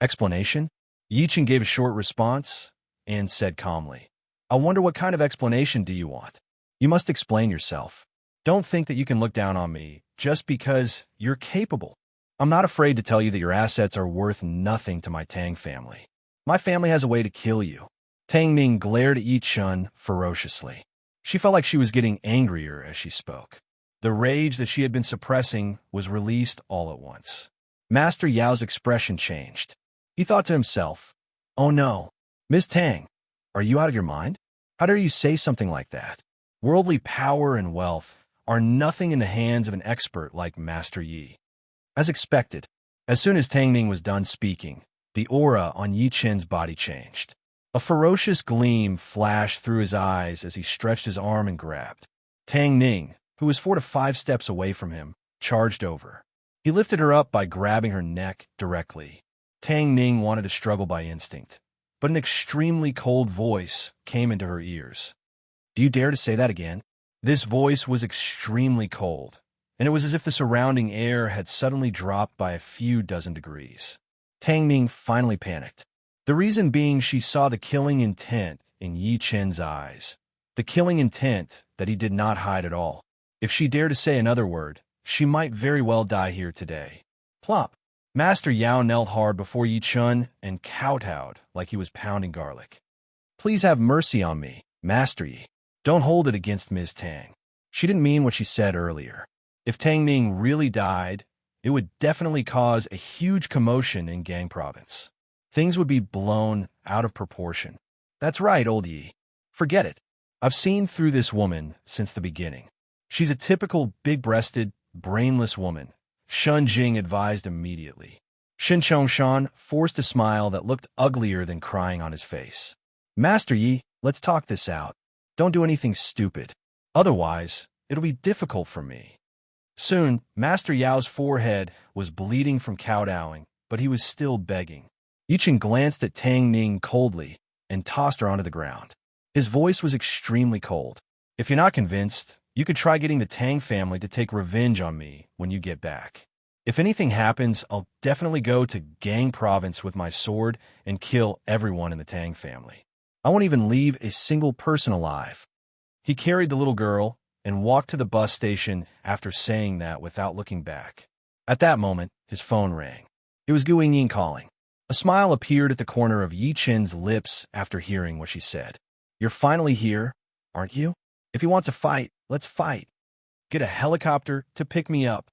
"Explanation?" Yi Chen gave a short response and said calmly, "I wonder what kind of explanation do you want? You must explain yourself. Don't think that you can look down on me just because you're capable. I'm not afraid to tell you that your assets are worth nothing to my Tang family. My family has a way to kill you." Tang Ning glared at Yi Chen ferociously. She felt like she was getting angrier as she spoke. The rage that she had been suppressing was released all at once. Master Yao's expression changed. He thought to himself, "Oh no, Miss Tang, are you out of your mind? How dare you say something like that? Worldly power and wealth are nothing in the hands of an expert like Master Yi." As expected, as soon as Tang Ning was done speaking, the aura on Yi Chen's body changed. A ferocious gleam flashed through his eyes as he stretched his arm and grabbed. Tang Ning, who was 4 to 5 steps away from him, charged over. He lifted her up by grabbing her neck directly. Tang Ning wanted to struggle by instinct, but an extremely cold voice came into her ears. "Do you dare to say that again?" This voice was extremely cold, and it was as if the surrounding air had suddenly dropped by a few dozen degrees. Tang Ning finally panicked. The reason being she saw the killing intent in Yi Chen's eyes, the killing intent that he did not hide at all. If she dared to say another word, she might very well die here today. Plop! Master Yao knelt hard before Yi Chen and kowtowed like he was pounding garlic. "Please have mercy on me, Master Yi. Don't hold it against Ms. Tang. She didn't mean what she said earlier. If Tang Ning really died, it would definitely cause a huge commotion in Gang Province. Things would be blown out of proportion. That's right, old Yi. Forget it. I've seen through this woman since the beginning. She's a typical big-breasted, brainless woman," Shun Jing advised immediately. Shin Chongshan forced a smile that looked uglier than crying on his face. "Master Yi, let's talk this out. Don't do anything stupid. Otherwise, it'll be difficult for me." Soon, Master Yao's forehead was bleeding from kowtowing, but he was still begging. Yi Chen glanced at Tang Ning coldly and tossed her onto the ground. His voice was extremely cold. "If you're not convinced, you could try getting the Tang family to take revenge on me when you get back. If anything happens, I'll definitely go to Gang Province with my sword and kill everyone in the Tang family. I won't even leave a single person alive." He carried the little girl and walked to the bus station after saying that without looking back. At that moment, his phone rang. It was Gu Yingyin calling. A smile appeared at the corner of Yi Chen's lips after hearing what she said. "You're finally here, aren't you? If you want to fight, let's fight. Get a helicopter to pick me up."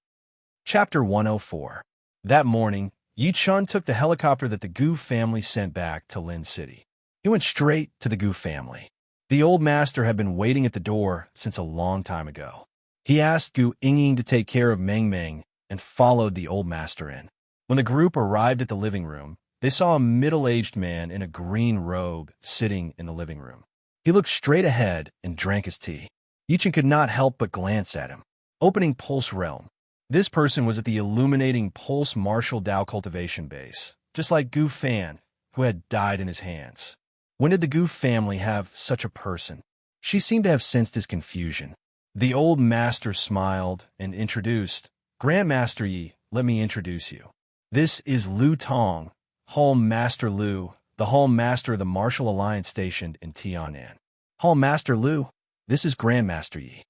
Chapter 104. That morning, Yi Chen took the helicopter that the Gu family sent back to Lin City. He went straight to the Gu family. The old master had been waiting at the door since a long time ago. He asked Gu Yingyin to take care of Meng Meng and followed the old master in. When the group arrived at the living room, they saw a middle-aged man in a green robe sitting in the living room. He looked straight ahead and drank his tea. Yi Chen could not help but glance at him. Opening Pulse Realm. This person was at the illuminating Pulse Martial Dao cultivation base, just like Gu Fan, who had died in his hands. When did the Gu family have such a person? She seemed to have sensed his confusion. The old master smiled and introduced, "Grandmaster Yi, let me introduce you. This is Lu Tong, Hall Master Lu, the Hall Master of the Martial Alliance stationed in Tianan. Hall Master Lu, this is Grandmaster Yi."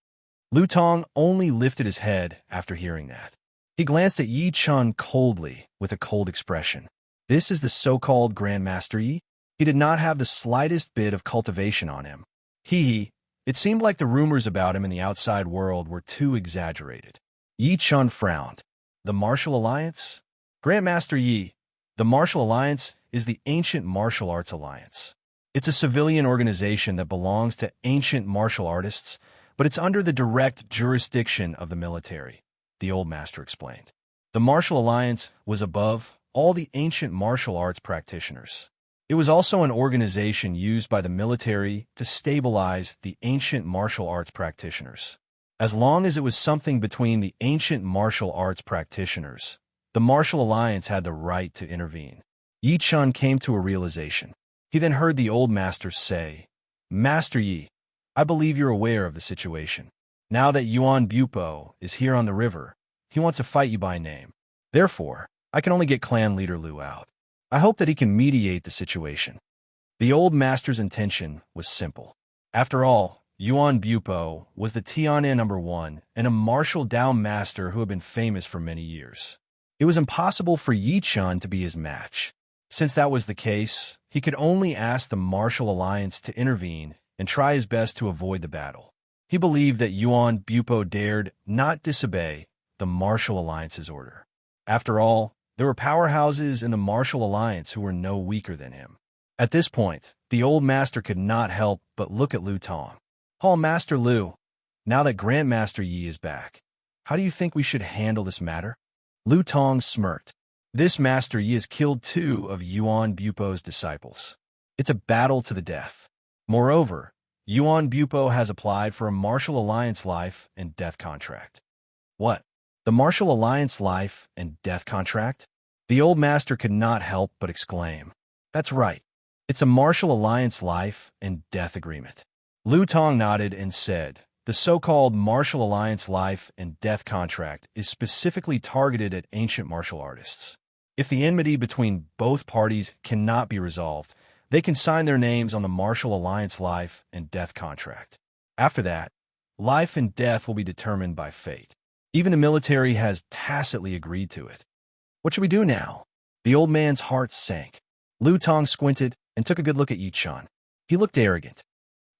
Lu Tong only lifted his head after hearing that. He glanced at Yi Chun coldly with a cold expression. This is the so-called Grandmaster Yi? He did not have the slightest bit of cultivation on him. It seemed like the rumors about him in the outside world were too exaggerated. Yi Chun frowned. The Martial Alliance? Grandmaster Yi, the Martial Alliance is the Ancient Martial Arts Alliance. It's a civilian organization that belongs to ancient martial artists, but it's under the direct jurisdiction of the military, the old master explained. The Martial Alliance was above all the ancient martial arts practitioners. It was also an organization used by the military to stabilize the ancient martial arts practitioners. As long as it was something between the ancient martial arts practitioners, the Martial Alliance had the right to intervene. Yi Chun came to a realization. He then heard the old master say, "Master Yi, I believe you're aware of the situation. Now that Yuan Bupo is here on the river, he wants to fight you by name. Therefore, I can only get clan leader Lu out. I hope that he can mediate the situation." The old master's intention was simple. After all, Yuan Bupo was the Tianan #1 and a martial Dao master who had been famous for many years. It was impossible for Yi Chun to be his match. Since that was the case, he could only ask the Martial Alliance to intervene and try his best to avoid the battle. He believed that Yuan Bupo dared not disobey the Martial Alliance's order. After all, there were powerhouses in the Martial Alliance who were no weaker than him. At this point, the old master could not help but look at Lu Tong. "Hall Master Lu, now that Grandmaster Yi is back, how do you think we should handle this matter?" Lu Tong smirked. "This Master Yi has killed 2 of Yuan Bupo's disciples. It's a battle to the death. Moreover, Yuan Bupo has applied for a Martial Alliance life and death contract." "What? The Martial Alliance life and death contract?" The old master could not help but exclaim. "That's right. It's a Martial Alliance life and death agreement." Lu Tong nodded and said, "The so-called Martial Alliance life and death contract is specifically targeted at ancient martial artists. If the enmity between both parties cannot be resolved, they can sign their names on the Martial Alliance life and death contract. After that, life and death will be determined by fate. Even the military has tacitly agreed to it. What should we do now?" The old man's heart sank. Lu Tong squinted and took a good look at Yi Chun. He looked arrogant.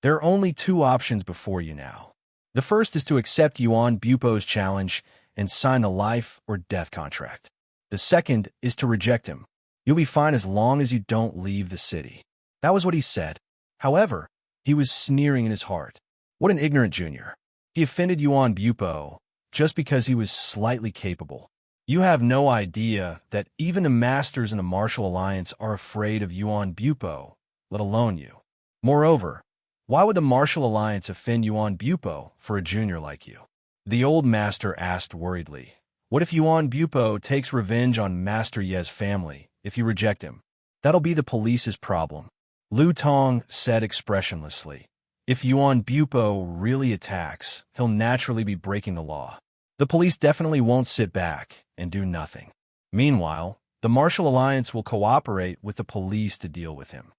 "There are only 2 options before you now. The first is to accept Yuan Bupo's challenge and sign the life or death contract. The second is to reject him. You'll be fine as long as you don't leave the city." That was what he said. However, he was sneering in his heart. What an ignorant junior. He offended Yuan Bupo just because he was slightly capable. You have no idea that even the masters in the Martial Alliance are afraid of Yuan Bupo, let alone you. Moreover, why would the Martial Alliance offend Yuan Bupo for a junior like you? The old master asked worriedly. "What if Yuan Bupo takes revenge on Master Ye's family if you reject him? That'll be the police's problem." Lu Tong said expressionlessly. "If Yuan Bupo really attacks, he'll naturally be breaking the law. The police definitely won't sit back and do nothing. Meanwhile, the Martial Alliance will cooperate with the police to deal with him."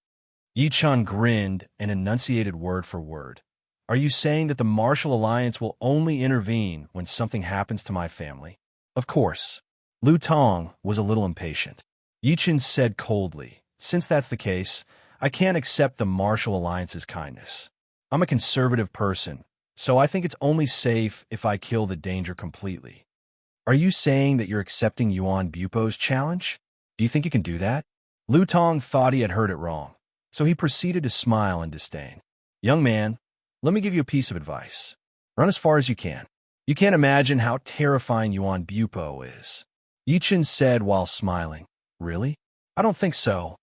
Yi Chun grinned and enunciated word for word. "Are you saying that the Martial Alliance will only intervene when something happens to my family?" "Of course." Lu Tong was a little impatient. Yi Chun said coldly, "Since that's the case, I can't accept the Martial Alliance's kindness. I'm a conservative person, so I think it's only safe if I kill the danger completely." "Are you saying that you're accepting Yuan Bupo's challenge? Do you think you can do that?" Lu Tong thought he had heard it wrong, so he proceeded to smile in disdain. "Young man, let me give you a piece of advice. Run as far as you can. You can't imagine how terrifying Yuan Bupo is." Yi Chun said while smiling. "Really? I don't think so.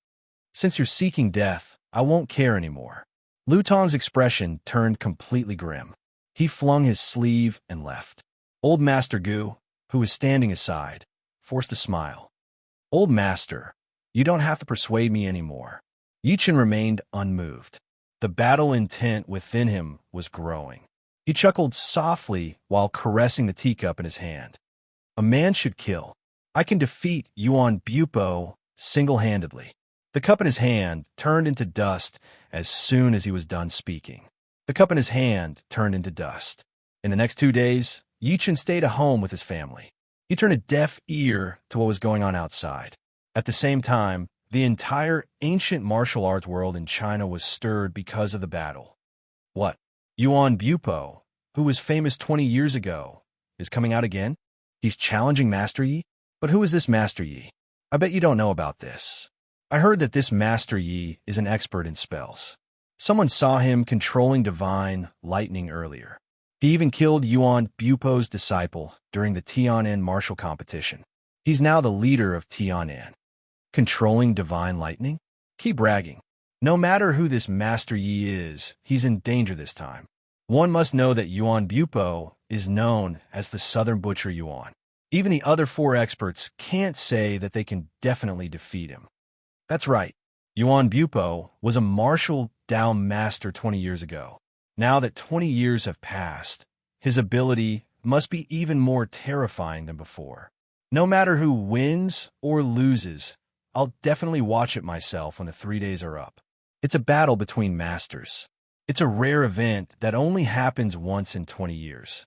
Since you're seeking death, I won't care anymore." Lu Tong's expression turned completely grim. He flung his sleeve and left. Old Master Gu, who was standing aside, forced a smile. "Old Master, you don't have to persuade me anymore." Yi Chun remained unmoved. The battle intent within him was growing. He chuckled softly while caressing the teacup in his hand. "A man should kill. I can defeat Yuan Bupo single-handedly." The cup in his hand turned into dust as soon as he was done speaking. The cup in his hand turned into dust. In the next 2 days, Yi Chen stayed at home with his family. He turned a deaf ear to what was going on outside. At the same time, the entire ancient martial arts world in China was stirred because of the battle. What? Yuan Bupo, who was famous 20 years ago, is coming out again? He's challenging Master Yi? But who is this Master Yi? I bet you don't know about this. I heard that this Master Yi is an expert in spells. Someone saw him controlling divine lightning earlier. He even killed Yuan Bupo's disciple during the Tianan martial competition. He's now the leader of Tianan. Controlling divine lightning? Keep bragging. No matter who this Master Yi is, he's in danger this time. One must know that Yuan Bupo is known as the Southern Butcher Yuan. Even the other 4 experts can't say that they can definitely defeat him. That's right. Yuan Bupo was a martial Dao master 20 years ago. Now that 20 years have passed, his ability must be even more terrifying than before. No matter who wins or loses, I'll definitely watch it myself when the 3 days are up. It's a battle between masters. It's a rare event that only happens once in 20 years.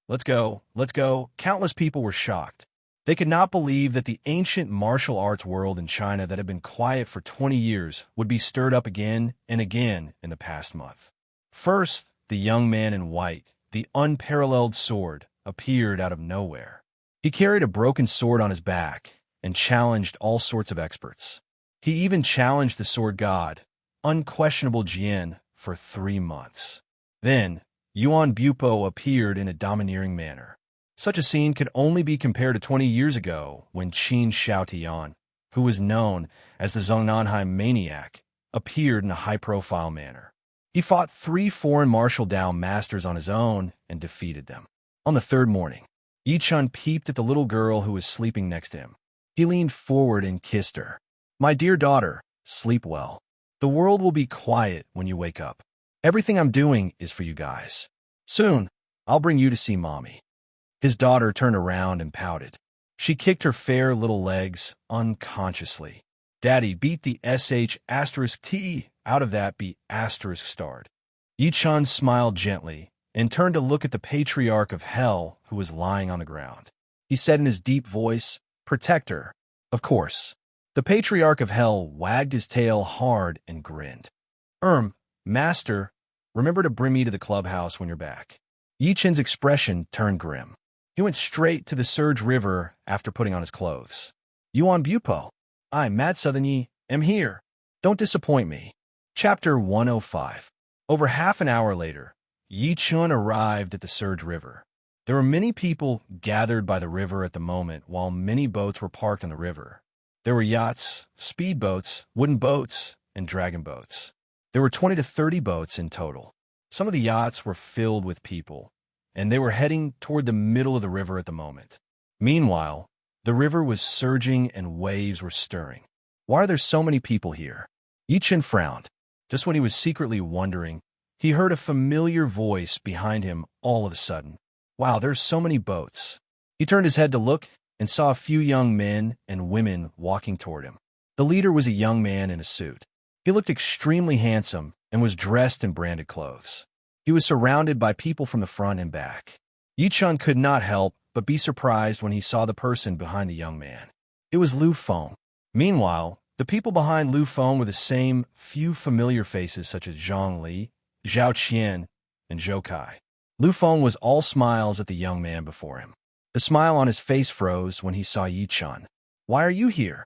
Let's go, let's go. Countless people were shocked. They could not believe that the ancient martial arts world in China that had been quiet for 20 years would be stirred up again and again in the past month. First, the young man in white, the unparalleled sword, appeared out of nowhere. He carried a broken sword on his back and challenged all sorts of experts. He even challenged the sword god, unquestionable Jian, for 3 months. Then, Yuan Bupo appeared in a domineering manner. Such a scene could only be compared to 20 years ago when Qin Xiaotian, who was known as the Zongnanheim Maniac, appeared in a high-profile manner. He fought 3 foreign martial Dao masters on his own and defeated them. On the 3rd morning, Yi Chen peeped at the little girl who was sleeping next to him. He leaned forward and kissed her. "My dear daughter, sleep well. The world will be quiet when you wake up. Everything I'm doing is for you guys. Soon, I'll bring you to see Mommy." His daughter turned around and pouted. She kicked her fair little legs unconsciously. Daddy beat the sh*t out of that b****. Yi Chen smiled gently and turned to look at the patriarch of hell who was lying on the ground. He said in his deep voice, "Protect her." Of course. The patriarch of hell wagged his tail hard and grinned. Master, remember to bring me to the clubhouse when you're back." Yi Chen's expression turned grim. He went straight to the Surge River after putting on his clothes. "Yuan Bupo, I, Mad Southern Yi, am here. Don't disappoint me." Chapter 105. Over half an hour later, Yi Chen arrived at the Surge River. There were many people gathered by the river at the moment while many boats were parked on the river. There were yachts, speedboats, wooden boats, and dragon boats. There were 20 to 30 boats in total. Some of the yachts were filled with people, and they were heading toward the middle of the river at the moment. Meanwhile, the river was surging and waves were stirring. Why are there so many people here? Yi Chen frowned. Just when he was secretly wondering, he heard a familiar voice behind him all of a sudden. Wow, there's so many boats. He turned his head to look and saw a few young men and women walking toward him. The leader was a young man in a suit. He looked extremely handsome and was dressed in branded clothes. He was surrounded by people from the front and back. Yi Chen could not help but be surprised when he saw the person behind the young man. It was Lu Feng. Meanwhile, the people behind Lu Feng were the same few familiar faces such as Zhang Li, Zhao Qian, and Zhou Kai. Lu Feng was all smiles at the young man before him. The smile on his face froze when he saw Yi Chen. "Why are you here?"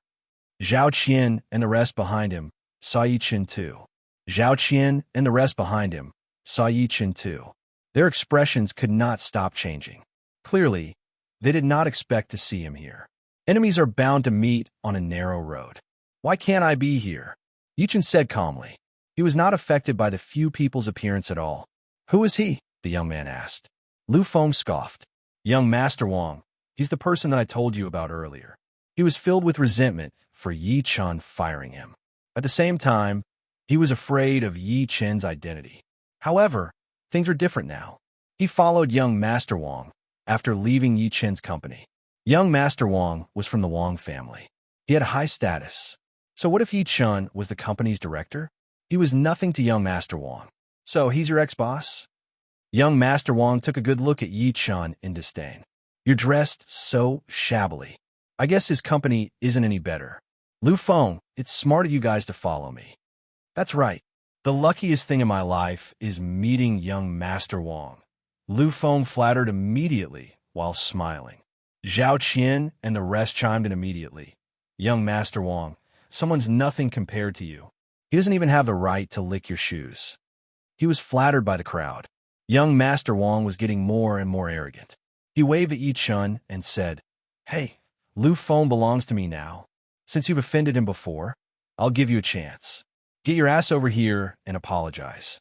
Zhao Qian and the rest behind him saw Yi Chen too. Zhao Qian and the rest behind him saw Yi Chen too. Their expressions could not stop changing. Clearly, they did not expect to see him here. Enemies are bound to meet on a narrow road. "Why can't I be here?" Yi Chen said calmly. He was not affected by the few people's appearance at all. "Who is he?" the young man asked. Lu Feng scoffed. "Young Master Wang. He's the person that I told you about earlier." He was filled with resentment for Yi Chen firing him. At the same time, he was afraid of Yi Chen's identity. However, things are different now. He followed young Master Wang after leaving Yi Chen's company. Young Master Wang was from the Wang family. He had high status. So what if Yi Chen was the company's director? He was nothing to young Master Wang. "So he's your ex-boss?" Young Master Wang took a good look at Yi Chun in disdain. You're dressed so shabbily. I guess his company isn't any better. Lu Feng, it's smart of you guys to follow me. That's right. The luckiest thing in my life is meeting young Master Wang. Lu Feng flattered immediately while smiling. Zhao Qian and the rest chimed in immediately. Young Master Wang, someone's nothing compared to you. He doesn't even have the right to lick your shoes. He was flattered by the crowd. Young Master Wang was getting more and more arrogant. He waved at Yi Chun and said, Hey, Lu Feng belongs to me now. Since you've offended him before, I'll give you a chance. Get your ass over here and apologize.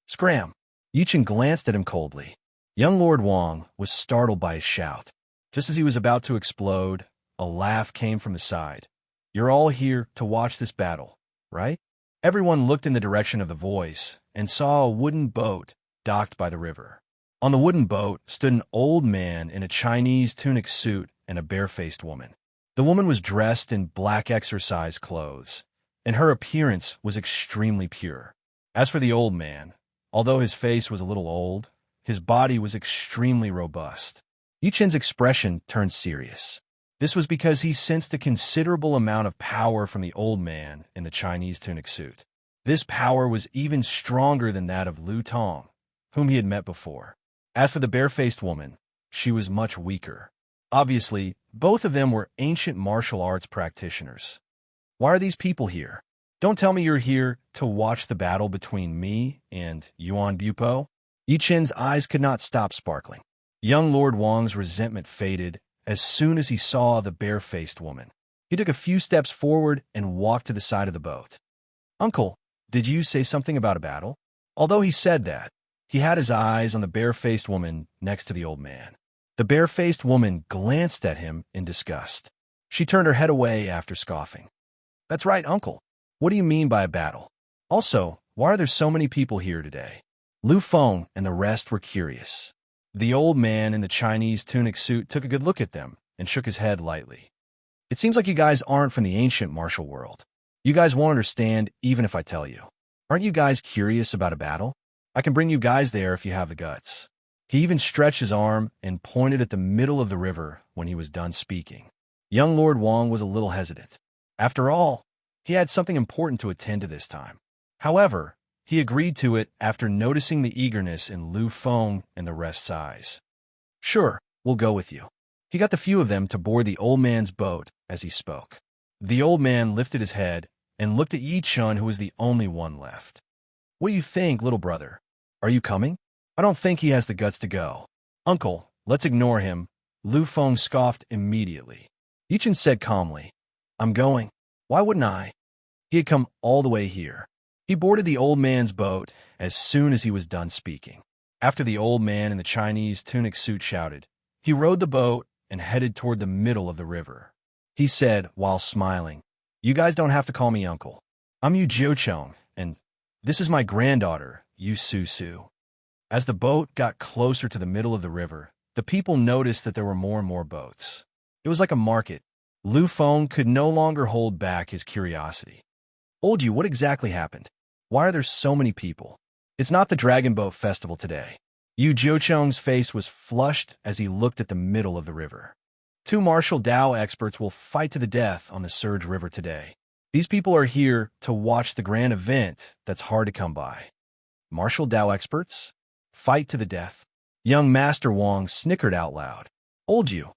Scram! Yi Chun glanced at him coldly. Young Lord Wang was startled by his shout. Just as he was about to explode, a laugh came from the side. You're all here to watch this battle, right? Everyone looked in the direction of the voice and saw a wooden boat docked by the river. On the wooden boat stood an old man in a Chinese tunic suit and a barefaced woman. The woman was dressed in black exercise clothes, and her appearance was extremely pure. As for the old man, although his face was a little old, his body was extremely robust. Yi Chen's expression turned serious. This was because he sensed a considerable amount of power from the old man in the Chinese tunic suit. This power was even stronger than that of Lu Tong, whom he had met before. As for the barefaced woman, she was much weaker. Obviously, both of them were ancient martial arts practitioners. Why are these people here? Don't tell me you're here to watch the battle between me and Yuan Bupo? Yi Chen's eyes could not stop sparkling. Young Lord Wang's resentment faded as soon as he saw the barefaced woman. He took a few steps forward and walked to the side of the boat. Uncle, did you say something about a battle? Although he said that, he had his eyes on the barefaced woman next to the old man. The barefaced woman glanced at him in disgust. She turned her head away after scoffing. That's right, Uncle. What do you mean by a battle? Also, why are there so many people here today? Lu Feng and the rest were curious. The old man in the Chinese tunic suit took a good look at them and shook his head lightly. It seems like you guys aren't from the ancient martial world. You guys won't understand even if I tell you. Aren't you guys curious about a battle? I can bring you guys there if you have the guts. He even stretched his arm and pointed at the middle of the river when he was done speaking. Young Lord Wang was a little hesitant. After all, he had something important to attend to this time. However, he agreed to it after noticing the eagerness in Lu Feng and the rest's eyes. Sure, we'll go with you. He got the few of them to board the old man's boat as he spoke. The old man lifted his head and looked at Yi Chun, who was the only one left. What do you think, little brother? Are you coming? I don't think he has the guts to go. Uncle, let's ignore him. Lu Feng scoffed immediately. Yi Chun said calmly, I'm going. Why wouldn't I? He had come all the way here. He boarded the old man's boat as soon as he was done speaking. After the old man in the Chinese tunic suit shouted, he rowed the boat and headed toward the middle of the river. He said while smiling, You guys don't have to call me uncle. I'm Yu Jiuchong, and this is my granddaughter, Yu Su Su. As the boat got closer to the middle of the river, the people noticed that there were more and more boats. It was like a market. Lu Feng could no longer hold back his curiosity. Old Yu, what exactly happened? Why are there so many people? It's not the Dragon Boat Festival today. Yu Jiuchong's face was flushed as he looked at the middle of the river. Two martial Dao experts will fight to the death on the Surge River today. These people are here to watch the grand event that's hard to come by. Martial Dao experts? Fight to the death? Young Master Wang snickered out loud. Old Yu,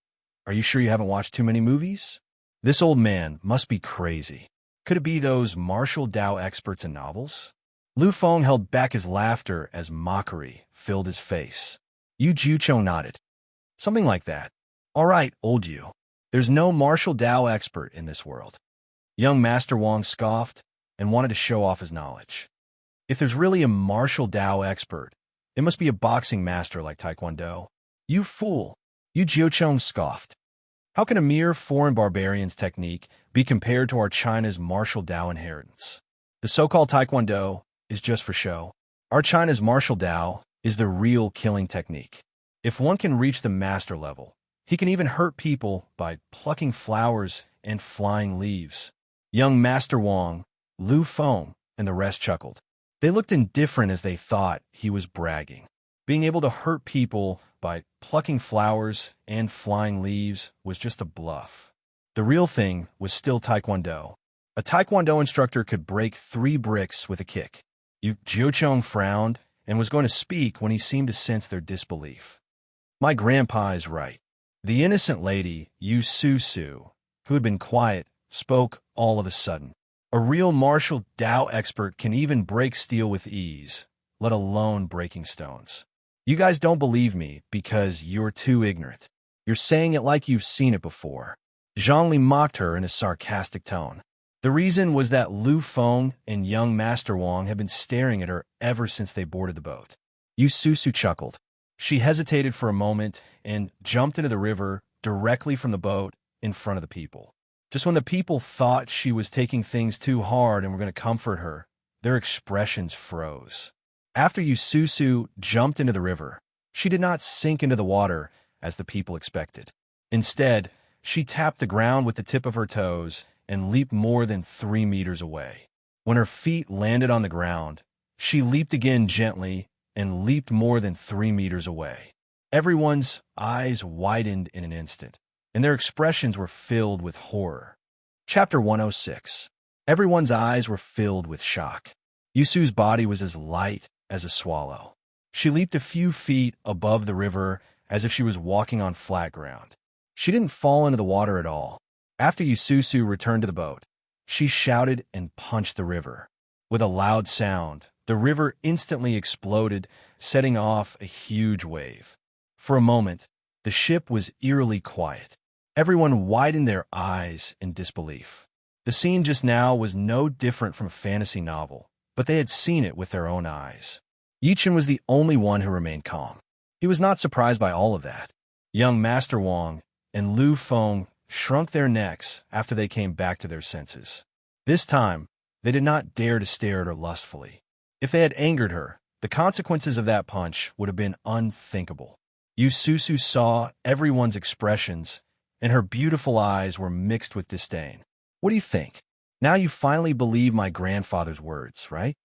are you sure you haven't watched too many movies? This old man must be crazy. Could it be those martial Dao experts in novels? Lu Feng held back his laughter as mockery filled his face. Yu Jiuchong nodded. Something like that. All right, old Yu. There's no martial Dao expert in this world. Young Master Wang scoffed and wanted to show off his knowledge. If there's really a martial Dao expert, it must be a boxing master like Taekwondo. You fool! Yu Jiuchong scoffed. How can a mere foreign barbarian's technique be compared to our China's martial Dao inheritance? The so-called Taekwondo is just for show. Our China's martial Dao is the real killing technique. If one can reach the master level, he can even hurt people by plucking flowers and flying leaves. Young Master Wang, Lu Feng, and the rest chuckled. They looked indifferent as they thought he was bragging. Being able to hurt people by plucking flowers and flying leaves was just a bluff. The real thing was still Taekwondo. A Taekwondo instructor could break 3 bricks with a kick. Yu Jiucheng frowned and was going to speak when he seemed to sense their disbelief. My grandpa is right. The innocent lady, Yu Su, who had been quiet, spoke all of a sudden. A real martial Tao expert can even break steel with ease, let alone breaking stones. You guys don't believe me because you're too ignorant. You're saying it like you've seen it before. Zhongli mocked her in a sarcastic tone. The reason was that Lu Feng and young Master Wang had been staring at her ever since they boarded the boat. Yu Su chuckled. She hesitated for a moment and jumped into the river directly from the boat in front of the people. Just when the people thought she was taking things too hard and were going to comfort her, their expressions froze. After Yu Su jumped into the river, she did not sink into the water as the people expected. Instead, she tapped the ground with the tip of her toes and leaped more than 3 meters away. When her feet landed on the ground, she leaped again gently and leaped more than 3 meters away. Everyone's eyes widened in an instant, and their expressions were filled with horror. Chapter 106. Everyone's eyes were filled with shock. Yusu's body was as light as a swallow. She leaped a few feet above the river as if she was walking on flat ground. She didn't fall into the water at all. After Yususu returned to the boat, she shouted and punched the river. With a loud sound, the river instantly exploded, setting off a huge wave. For a moment, the ship was eerily quiet. Everyone widened their eyes in disbelief. The scene just now was no different from a fantasy novel, but they had seen it with their own eyes. Yichen was the only one who remained calm. He was not surprised by all of that. Young Master Wang and Lu Feng shrunk their necks after they came back to their senses. This time, they did not dare to stare at her lustfully. If they had angered her, the consequences of that punch would have been unthinkable. Yu Su saw everyone's expressions, and her beautiful eyes were mixed with disdain. What do you think? Now you finally believe my grandfather's words, right?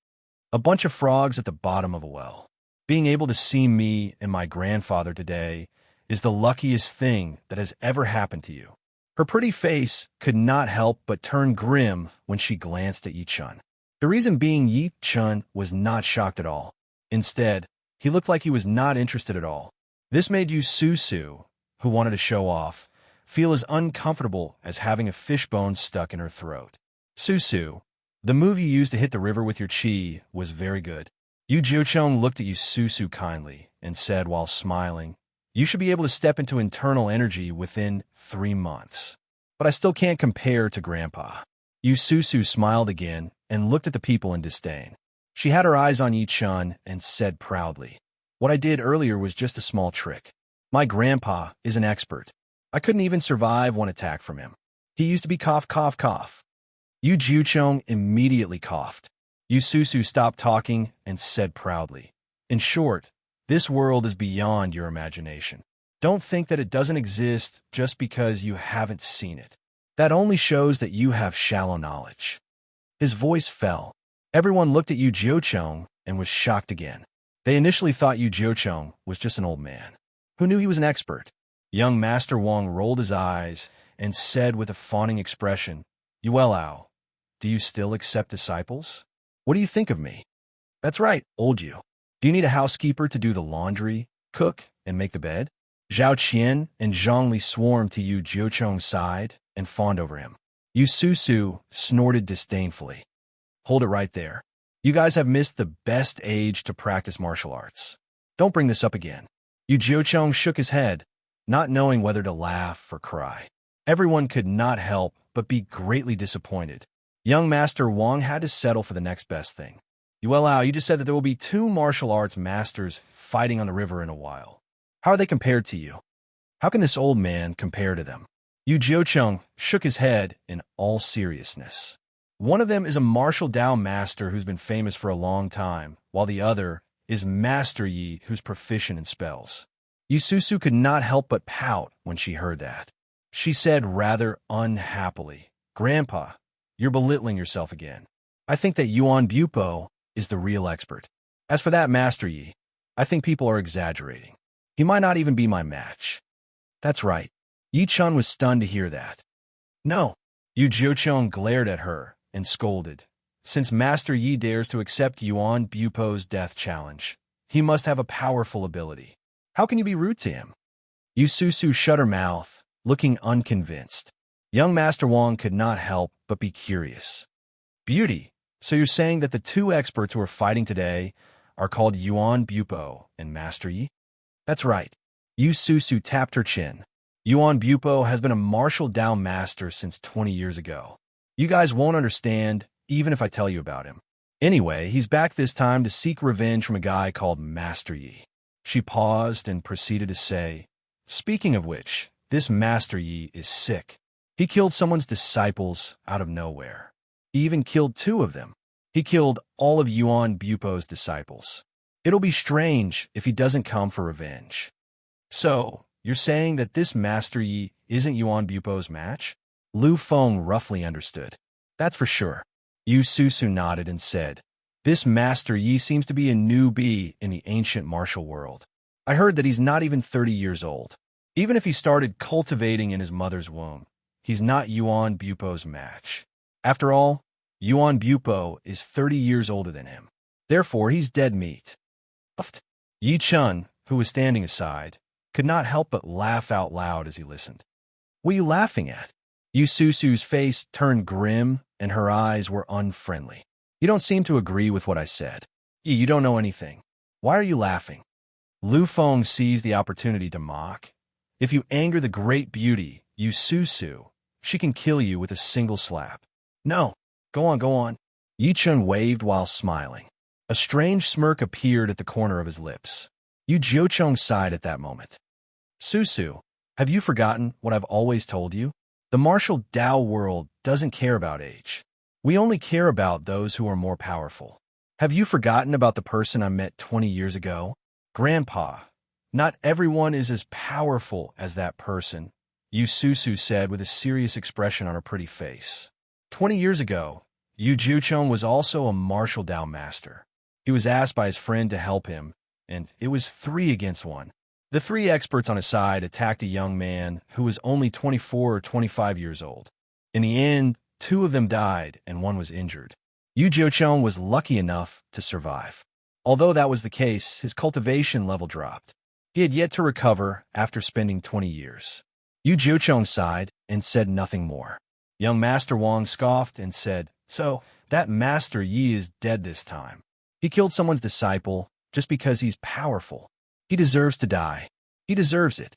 A bunch of frogs at the bottom of a well. Being able to see me and my grandfather today is the luckiest thing that has ever happened to you. Her pretty face could not help but turn grim when she glanced at Yi Chun. The reason being Yi Chun was not shocked at all. Instead, he looked like he was not interested at all. This made Yu Su, who wanted to show off, feel as uncomfortable as having a fishbone stuck in her throat. Su, the move you used to hit the river with your chi was very good. Yu Jiucheng looked at Yu Su kindly and said while smiling, you should be able to step into internal energy within 3 months. But I still can't compare to Grandpa. Yu Su smiled again and looked at the people in disdain. She had her eyes on Yi Chun and said proudly, what I did earlier was just a small trick. My grandpa is an expert. I couldn't even survive one attack from him. He used to be cough. Yu Jiucheng immediately coughed. Yu Su stopped talking and said proudly, in short, this world is beyond your imagination. Don't think that it doesn't exist just because you haven't seen it. That only shows that you have shallow knowledge. His voice fell. Everyone looked at Yu Jiucheng and was shocked again. They initially thought Yu Jiucheng was just an old man. Who knew he was an expert? Young Master Wang rolled his eyes and said with a fawning expression, Yuelao, do you still accept disciples? What do you think of me? That's right, old you. Do you need a housekeeper to do the laundry, cook, and make the bed? Zhao Qian and Zhongli swarmed to Yu Jiucheng's side and fawned over him. Yu Su snorted disdainfully. Hold it right there. You guys have missed the best age to practice martial arts. Don't bring this up again. Yu Jiucheng shook his head, not knowing whether to laugh or cry. Everyone could not help but be greatly disappointed. Young Master Wang had to settle for the next best thing. Yuelao, you just said that there will be 2 martial arts masters fighting on the river in a while. How are they compared to you? How can this old man compare to them? Yu Jiucheng shook his head in all seriousness. One of them is a martial Tao master who's been famous for a long time, while the other is Master Yi, who's proficient in spells. Yu Su could not help but pout when she heard that. She said rather unhappily, Grandpa, you're belittling yourself again. I think that Yuan Bupo is the real expert. As for that Master Yi, I think people are exaggerating. He might not even be my match. That's right. Yi-chun was stunned to hear that. No. Yu Jiucheng glared at her and scolded. Since Master Yi dares to accept Yuan Bupo's death challenge, he must have a powerful ability. How can you be rude to him? Yu Susu shut her mouth, looking unconvinced. Young Master Wang could not help but be curious. Beauty, so you're saying that the two experts who are fighting today are called Yuan Bupo and Master Yi? That's right. Yu Susu tapped her chin. Yuan Bupo has been a martial Dao master since 20 years ago. You guys won't understand, even if I tell you about him. Anyway, he's back this time to seek revenge from a guy called Master Yi. She paused and proceeded to say, speaking of which, this Master Yi is sick. He killed someone's disciples out of nowhere. He even killed 2 of them. He killed all of Yuan Bupo's disciples. It'll be strange if he doesn't come for revenge. So, you're saying that this Master Yi isn't Yuan Bupo's match? Lu Feng roughly understood. That's for sure. Yu Susu nodded and said, this Master Yi seems to be a newbie in the ancient martial world. I heard that he's not even 30 years old. Even if he started cultivating in his mother's womb, he's not Yuan Bupo's match. After all, Yuan Bupo is 30 years older than him. Therefore, he's dead meat. Yi Chun, who was standing aside, could not help but laugh out loud as he listened. What are you laughing at? Yu Susu's face turned grim and her eyes were unfriendly. You don't seem to agree with what I said. You don't know anything. Why are you laughing? Lu Feng seized the opportunity to mock. If you anger the great beauty, Yu Susu, she can kill you with a single slap. No, go on, go on. Yi Chun waved while smiling. A strange smirk appeared at the corner of his lips. Yu Jiucheng sighed at that moment. Susu, have you forgotten what I've always told you? The martial Dao world doesn't care about age. We only care about those who are more powerful. Have you forgotten about the person I met 20 years ago? Grandpa, not everyone is as powerful as that person, Yu Susu said with a serious expression on her pretty face. 20 years ago, Yu Jiucheng was also a martial Dao master. He was asked by his friend to help him, and it was 3 against 1. The 3 experts on his side attacked a young man who was only 24 or 25 years old. In the end, 2 of them died and 1 was injured. Yu Jiucheng was lucky enough to survive. Although that was the case, his cultivation level dropped. He had yet to recover after spending 20 years. Yu Jiucheng sighed and said nothing more. Young Master Wang scoffed and said, so, that Master Yi is dead this time. He killed someone's disciple just because he's powerful. He deserves to die. He deserves it.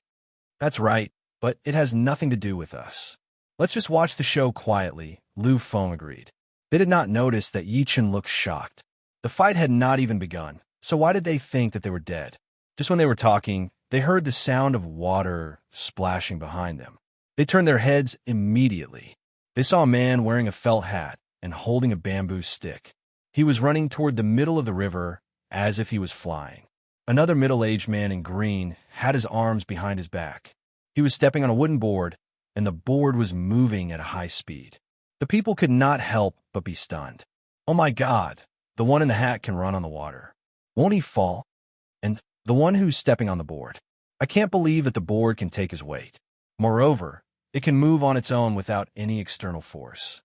That's right, but it has nothing to do with us. Let's just watch the show quietly, Lu Feng agreed. They did not notice that Yi Chun looked shocked. The fight had not even begun, so why did they think that they were dead? Just when they were talking, they heard the sound of water splashing behind them. They turned their heads immediately. They saw a man wearing a felt hat and holding a bamboo stick. He was running toward the middle of the river as if he was flying. Another middle-aged man in green had his arms behind his back. He was stepping on a wooden board, and the board was moving at a high speed. The people could not help but be stunned. Oh my God, the one in the hat can run on the water. Won't he fall? And the one who's stepping on the board. I can't believe that the board can take his weight. Moreover, it can move on its own without any external force.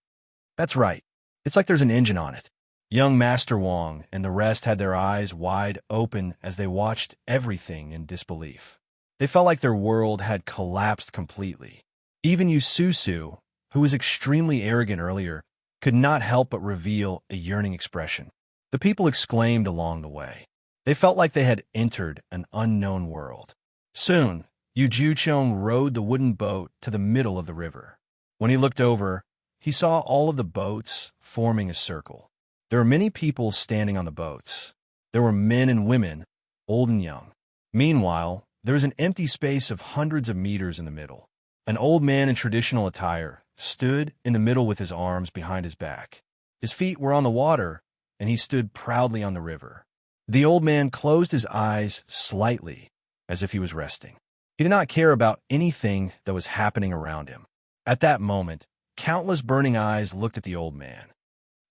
That's right. It's like there's an engine on it. Young Master Wang and the rest had their eyes wide open as they watched everything in disbelief. They felt like their world had collapsed completely. Even Yu Susu, who was extremely arrogant earlier, could not help but reveal a yearning expression. The people exclaimed along the way. They felt like they had entered an unknown world. Soon, Yu Jiucheng rowed the wooden boat to the middle of the river. When he looked over, he saw all of the boats forming a circle. There were many people standing on the boats. There were men and women, old and young. Meanwhile, there was an empty space of hundreds of meters in the middle. An old man in traditional attire stood in the middle with his arms behind his back. His feet were on the water, and he stood proudly on the river. The old man closed his eyes slightly, as if he was resting. He did not care about anything that was happening around him. At that moment, countless burning eyes looked at the old man.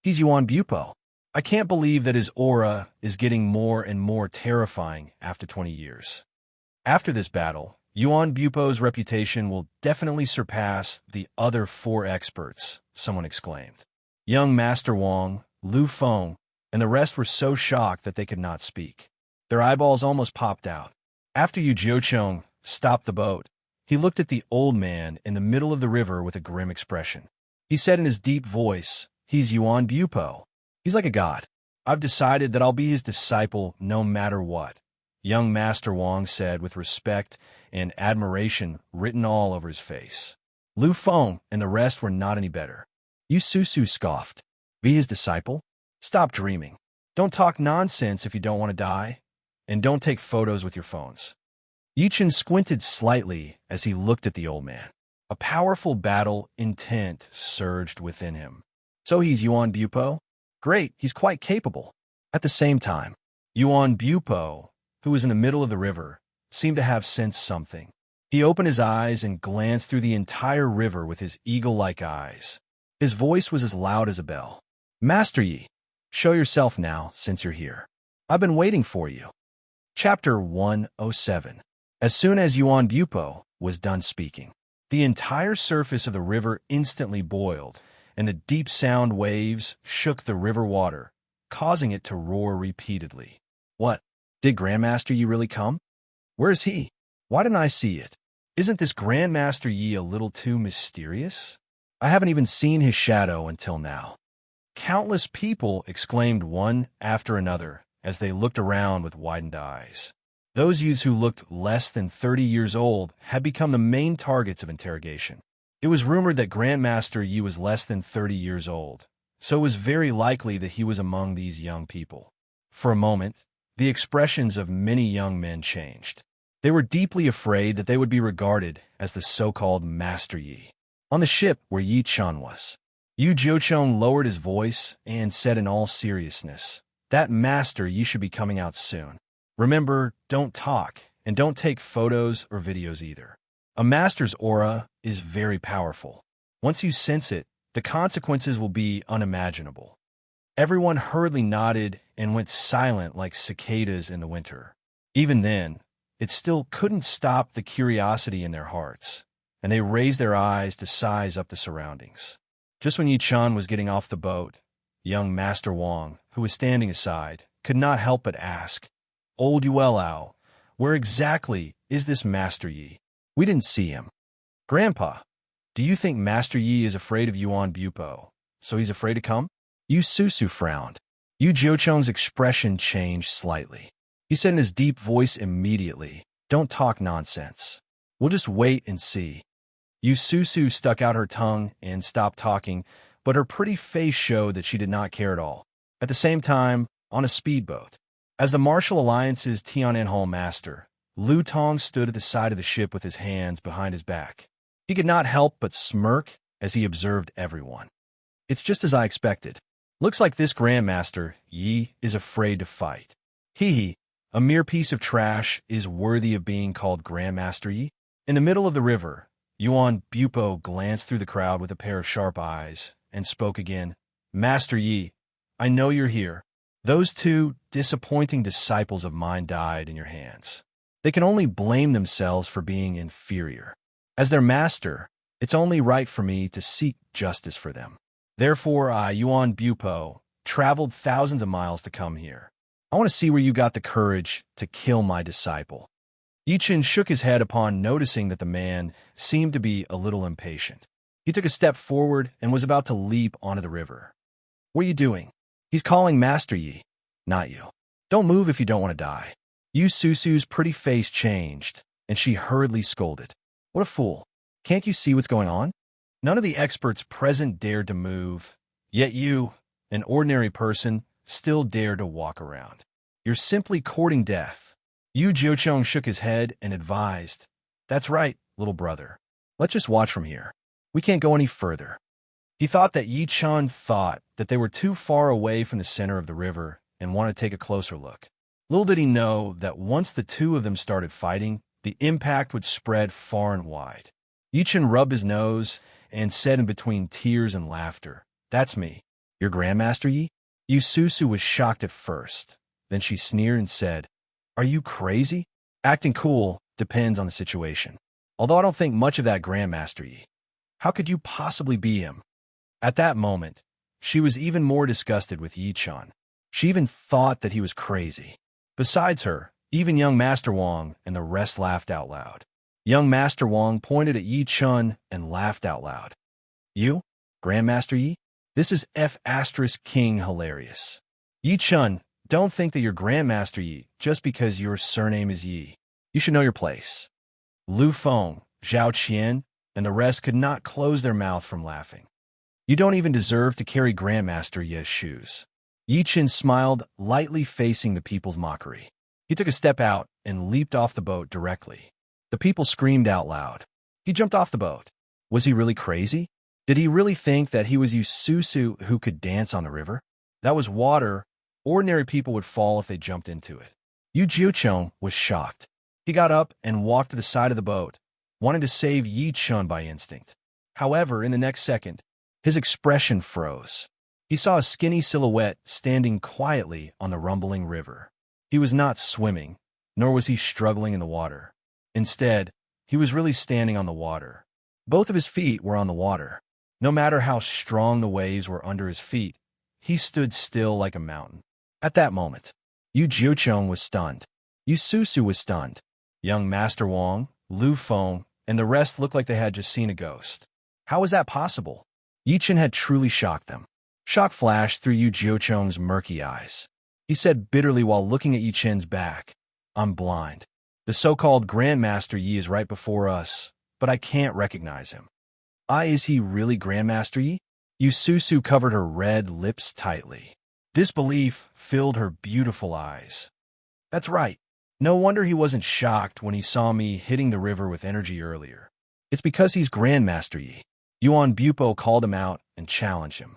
He's Yuan Bupo. I can't believe that his aura is getting more and more terrifying after 20 years. After this battle, Yuan Bupo's reputation will definitely surpass the other 4 experts, someone exclaimed. Young Master Wang, Lu Feng, and the rest were so shocked that they could not speak. Their eyeballs almost popped out. After Yu Jiucheng stopped the boat, he looked at the old man in the middle of the river with a grim expression. He said in his deep voice, "He's Yuan Bupo. He's like a god. I've decided that I'll be his disciple no matter what." Young Master Wang said with respect and admiration written all over his face. Lu Feng and the rest were not any better. Yu Susu scoffed. "Be his disciple? Stop dreaming. Don't talk nonsense if you don't want to die. And don't take photos with your phones." Yichen squinted slightly as he looked at the old man. A powerful battle intent surged within him. So he's Yuan Bupo? Great, he's quite capable. At the same time, Yuan Bupo, who was in the middle of the river, seemed to have sensed something. He opened his eyes and glanced through the entire river with his eagle-like eyes. His voice was as loud as a bell. "Master Yi, show yourself now, since you're here. I've been waiting for you." Chapter 107. As soon as Yuan Bupo was done speaking, the entire surface of the river instantly boiled, and the deep sound waves shook the river water, causing it to roar repeatedly. "What? Did Grandmaster Yi really come? Where is he? Why didn't I see it? Isn't this Grandmaster Yi a little too mysterious? I haven't even seen his shadow until now." Countless people exclaimed one after another as they looked around with widened eyes. Those youths who looked less than 30 years old had become the main targets of interrogation. It was rumored that Grandmaster Yi was less than 30 years old, so it was very likely that he was among these young people. For a moment, the expressions of many young men changed. They were deeply afraid that they would be regarded as the so-called Master Yi. On the ship where Yi Chun was, Yu Jiucheng lowered his voice and said in all seriousness, "That Master Yi should be coming out soon. Remember, don't talk, and don't take photos or videos either. A master's aura is very powerful. Once you sense it, the consequences will be unimaginable." Everyone hurriedly nodded and went silent like cicadas in the winter. Even then, it still couldn't stop the curiosity in their hearts, and they raised their eyes to size up the surroundings. Just when Yi Chun was getting off the boat, young Master Wang, who was standing aside, could not help but ask, "Old Yuelao, where exactly is this Master Yi? We didn't see him." "Grandpa, do you think Master Yi is afraid of Yuan Bupo, so he's afraid to come?" Yu Susu frowned. Yu Jiucheng's expression changed slightly. He said in his deep voice immediately, "Don't talk nonsense. We'll just wait and see." Yu Susu stuck out her tongue and stopped talking, but her pretty face showed that she did not care at all. At the same time, on a speedboat, as the Martial Alliance's Tianan Hall master, Lu Tong stood at the side of the ship with his hands behind his back. He could not help but smirk as he observed everyone. "It's just as I expected. Looks like this Grandmaster Yi is afraid to fight. He, a mere piece of trash, is worthy of being called Grandmaster Yi." In the middle of the river, Yuan Bupo glanced through the crowd with a pair of sharp eyes and spoke again. "Master Yi, I know you're here. Those 2 disappointing disciples of mine died in your hands. They can only blame themselves for being inferior. As their master, it's only right for me to seek justice for them. Therefore, I, Yuan Bupo, traveled thousands of miles to come here. I want to see where you got the courage to kill my disciple." Yichen shook his head upon noticing that the man seemed to be a little impatient. He took a step forward and was about to leap onto the river. "What are you doing? He's calling Master Yi, not you. Don't move if you don't want to die." Yu Susu's pretty face changed, and she hurriedly scolded. "What a fool. Can't you see what's going on?" None of the experts present dared to move, yet you, an ordinary person, still dare to walk around. You're simply courting death. Yu Jiucheng shook his head and advised, "That's right, little brother. Let's just watch from here. We can't go any further." He thought that Yi Chun thought that they were too far away from the center of the river and wanted to take a closer look. Little did he know that once the 2 of them started fighting, the impact would spread far and wide. Yi Chun rubbed his nose and said in between tears and laughter, "That's me. Your Grandmaster Yi? Yu Susu was shocked at first. Then she sneered and said, "Are you crazy? Acting cool depends on the situation. Although I don't think much of that Grandmaster Yi. How could you possibly be him?" At that moment, she was even more disgusted with Yi-chan. She even thought that he was crazy. Besides her, even young Master Wang and the rest laughed out loud. Young Master Wang pointed at Yi-chun and laughed out loud. "You? Grandmaster Yi? This is F***king hilarious. Yi-chun, don't think that you're Grandmaster Yi just because your surname is Yi. You should know your place." Lu Feng, Zhao Qian, and the rest could not close their mouth from laughing. "You don't even deserve to carry Grandmaster Yi's shoes." Yi-chan smiled, lightly facing the people's mockery. He took a step out and leaped off the boat directly. The people screamed out loud. He jumped off the boat. Was he really crazy? Did he really think that he was Yu Susu who could dance on the river? That was water. Ordinary people would fall if they jumped into it. Yu Jiucheng was shocked. He got up and walked to the side of the boat, wanting to save Yi-chun by instinct. However, in the next second, his expression froze. He saw a skinny silhouette standing quietly on the rumbling river. He was not swimming, nor was he struggling in the water. Instead, he was really standing on the water. Both of his feet were on the water. No matter how strong the waves were under his feet, he stood still like a mountain. At that moment, Yu Jiucheng was stunned. Yu Susu was stunned. Young Master Wang, Lu Feng, and the rest looked like they had just seen a ghost. How was that possible? Yi-chan had truly shocked them. Shock flashed through Yu Jiucheng's murky eyes. He said bitterly while looking at Yi-chan's back, "I'm blind. The so-called Grandmaster Yi is right before us, but I can't recognize him." Is he really Grandmaster Yi? Yu Susu covered her red lips tightly. Disbelief filled her beautiful eyes. "That's right. No wonder he wasn't shocked when he saw me hitting the river with energy earlier. It's because he's Grandmaster Yi." Yuan Bupo called him out and challenged him.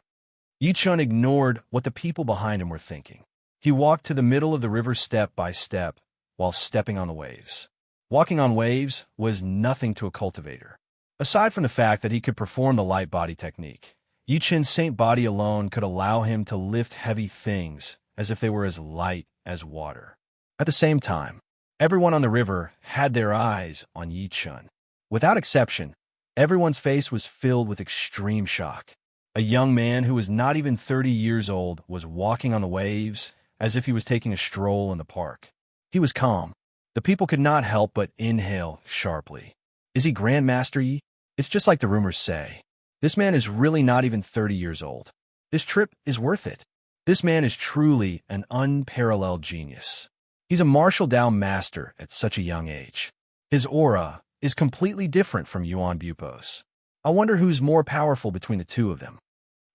Yi-chun ignored what the people behind him were thinking. He walked to the middle of the river step by step while stepping on the waves. Walking on waves was nothing to a cultivator. Aside from the fact that he could perform the light body technique, Yi-chun's saint body alone could allow him to lift heavy things as if they were as light as water. At the same time, everyone on the river had their eyes on Yi-chun. Without exception, everyone's face was filled with extreme shock. A young man who was not even 30 years old was walking on the waves as if he was taking a stroll in the park. He was calm. The people could not help but inhale sharply. Is he Grandmaster Yi? It's just like the rumors say. This man is really not even 30 years old. This trip is worth it. This man is truly an unparalleled genius. He's a martial Dao master at such a young age. His aura is completely different from Yuan Bupo's. I wonder who's more powerful between the two of them.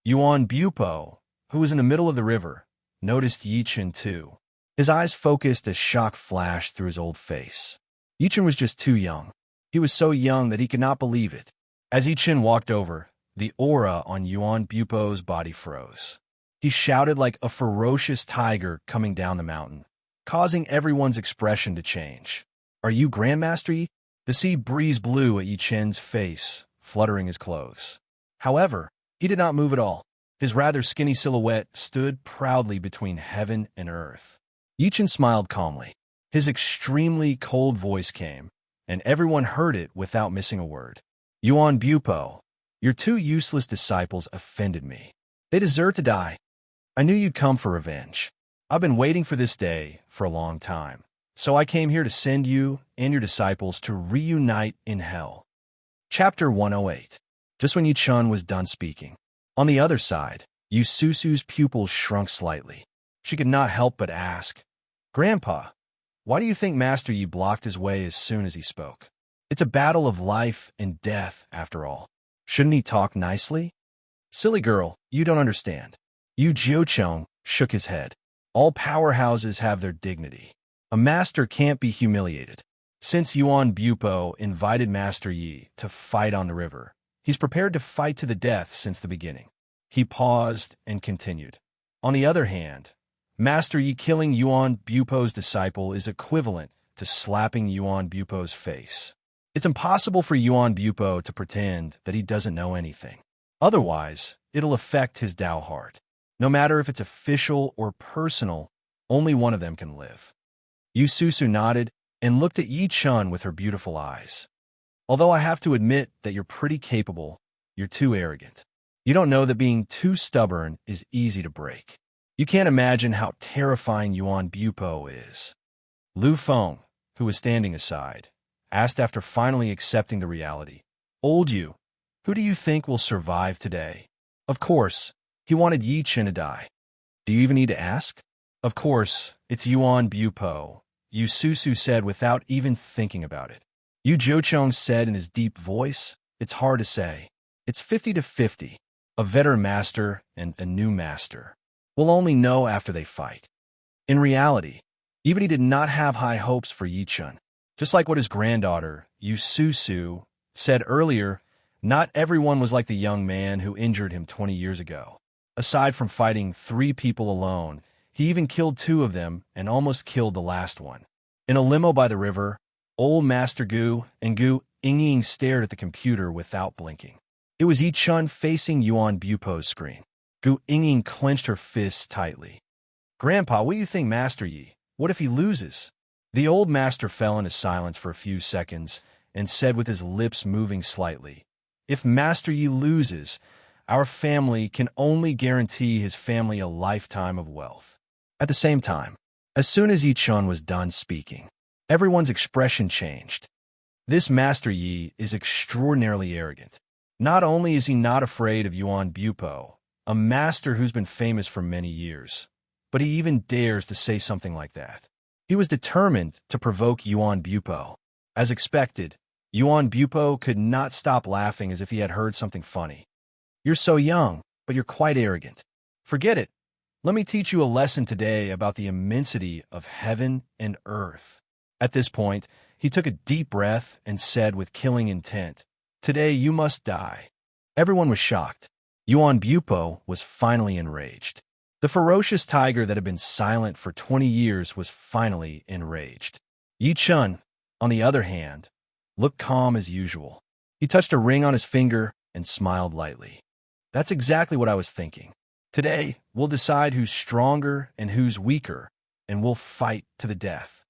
Yuan Bupo, who was in the middle of the river, noticed Yi-chan too. His eyes focused as shock flashed through his old face. Yi-chan was just too young. He was so young that he could not believe it. As Yi-chan walked over, the aura on Yuan Bupo's body froze. He shouted like a ferocious tiger coming down the mountain, causing everyone's expression to change. "Are you Grandmaster Yi?" The sea breeze blew at Yi-chan's face, fluttering his clothes. However, he did not move at all. His rather skinny silhouette stood proudly between heaven and earth. Yi-chan smiled calmly. His extremely cold voice came, and everyone heard it without missing a word. "Yuan Bupo, your two useless disciples offended me. They deserve to die. I knew you'd come for revenge. I've been waiting for this day for a long time, so I came here to send you and your disciples to reunite in hell." Chapter 108. Just when Yi-chan was done speaking, on the other side, Yu Susu's pupils shrunk slightly. She could not help but ask, "Grandpa, why do you think Master Yi blocked his way as soon as he spoke? It's a battle of life and death, after all. Shouldn't he talk nicely?" "Silly girl, you don't understand." Yu Jiucheng shook his head. "All powerhouses have their dignity. A master can't be humiliated. Since Yuan Bupo invited Master Yi to fight on the river, he's prepared to fight to the death since the beginning." He paused and continued. "On the other hand, Master Yi killing Yuan Bupo's disciple is equivalent to slapping Yuan Bupo's face. It's impossible for Yuan Bupo to pretend that he doesn't know anything. Otherwise, it'll affect his Dao heart. No matter if it's official or personal, only one of them can live. Yu Susu nodded and looked at Yi Chun with her beautiful eyes. Although I have to admit that you're pretty capable, you're too arrogant. You don't know that being too stubborn is easy to break. You can't imagine how terrifying Yuan Bupo is. Lu Feng, who was standing aside, asked after finally accepting the reality. Old Yu, who do you think will survive today? Of course, he wanted Yi Chen to die. Do you even need to ask? Of course, it's Yuan Bupo, Yu Susu said without even thinking about it. Yu Zhouchong said in his deep voice, it's hard to say. It's 50-50, a veteran master and a new master. We'll only know after they fight. In reality, even he did not have high hopes for Yi Chun. Just like what his granddaughter, Yu Susu, said earlier, not everyone was like the young man who injured him 20 years ago. Aside from fighting 3 people alone, he even killed 2 of them and almost killed the last one. In a limo by the river, old Master Gu and Gu Yingying stared at the computer without blinking. It was Yi Chun facing Yuan Bupo's screen. Gu Yingying clenched her fists tightly. Grandpa, what do you think, Master Yi? What if he loses? The old master fell into silence for a few seconds and said with his lips moving slightly, if Master Yi loses, our family can only guarantee his family a lifetime of wealth. At the same time, as soon as Yi Chun was done speaking, everyone's expression changed. This Master Yi is extraordinarily arrogant. Not only is he not afraid of Yuan Bupo, a master who's been famous for many years, but he even dares to say something like that. He was determined to provoke Yuan Bupo. As expected, Yuan Bupo could not stop laughing as if he had heard something funny. You're so young, but you're quite arrogant. Forget it. Let me teach you a lesson today about the immensity of heaven and earth. At this point, he took a deep breath and said with killing intent, today you must die. Everyone was shocked. Yuan Bupo was finally enraged. The ferocious tiger that had been silent for 20 years was finally enraged. Yi Chun, on the other hand, looked calm as usual. He touched a ring on his finger and smiled lightly. That's exactly what I was thinking. Today, we'll decide who's stronger and who's weaker, and we'll fight to the death.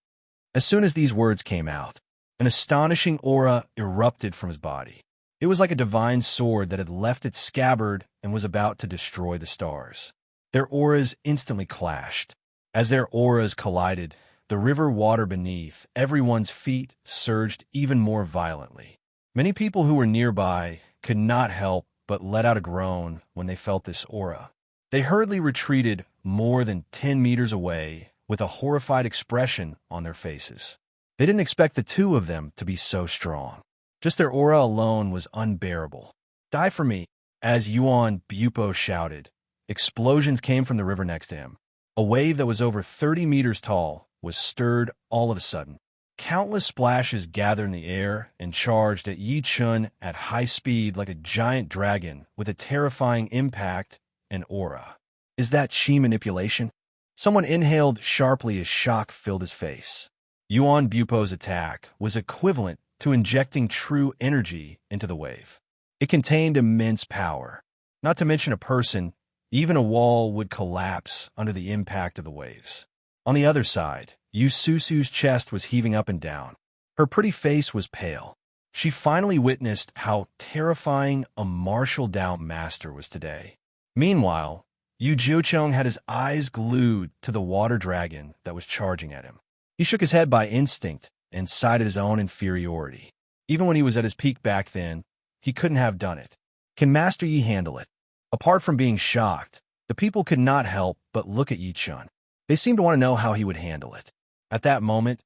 As soon as these words came out, an astonishing aura erupted from his body. It was like a divine sword that had left its scabbard and was about to destroy the stars. Their auras instantly clashed. As their auras collided, the river water beneath everyone's feet surged even more violently. Many people who were nearby could not help but let out a groan when they felt this aura. They hurriedly retreated more than 10 meters away with a horrified expression on their faces. They didn't expect the 2 of them to be so strong. Just their aura alone was unbearable. Die for me, as Yuan Bupo shouted. Explosions came from the river next to him. A wave that was over 30 meters tall was stirred all of a sudden. Countless splashes gathered in the air and charged at Yi Chun at high speed like a giant dragon with a terrifying impact and aura. Is that chi manipulation? Someone inhaled sharply as shock filled his face. Yuan Bupo's attack was equivalent to injecting true energy into the wave. It contained immense power. Not to mention a person, even a wall would collapse under the impact of the waves. On the other side, Yu Susu's chest was heaving up and down. Her pretty face was pale. She finally witnessed how terrifying a martial out master was today. Meanwhile, Yu Zhouchong had his eyes glued to the water dragon that was charging at him. He shook his head by instinct and cited his own inferiority. Even when he was at his peak back then, he couldn't have done it. Can Master Yi handle it? Apart from being shocked, the people could not help but look at Yi Chun. They seemed to want to know how he would handle it. At that moment,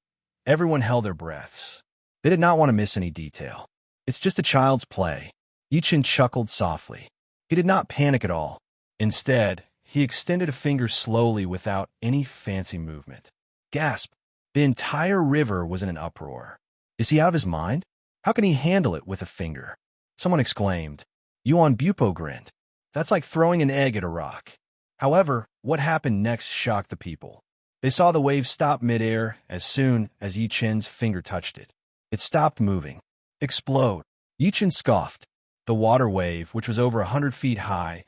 everyone held their breaths. They did not want to miss any detail. It's just a child's play. Yi Chun chuckled softly. He did not panic at all. Instead, he extended a finger slowly without any fancy movement. Gasp! The entire river was in an uproar. Is he out of his mind? How can he handle it with a finger? Someone exclaimed. Yuan Bupo grinned. That's like throwing an egg at a rock. However, what happened next shocked the people. They saw the wave stop midair as soon as Yi Chun's finger touched it. It stopped moving. Explode. Yi Chun scoffed. The water wave, which was over 100 feet high,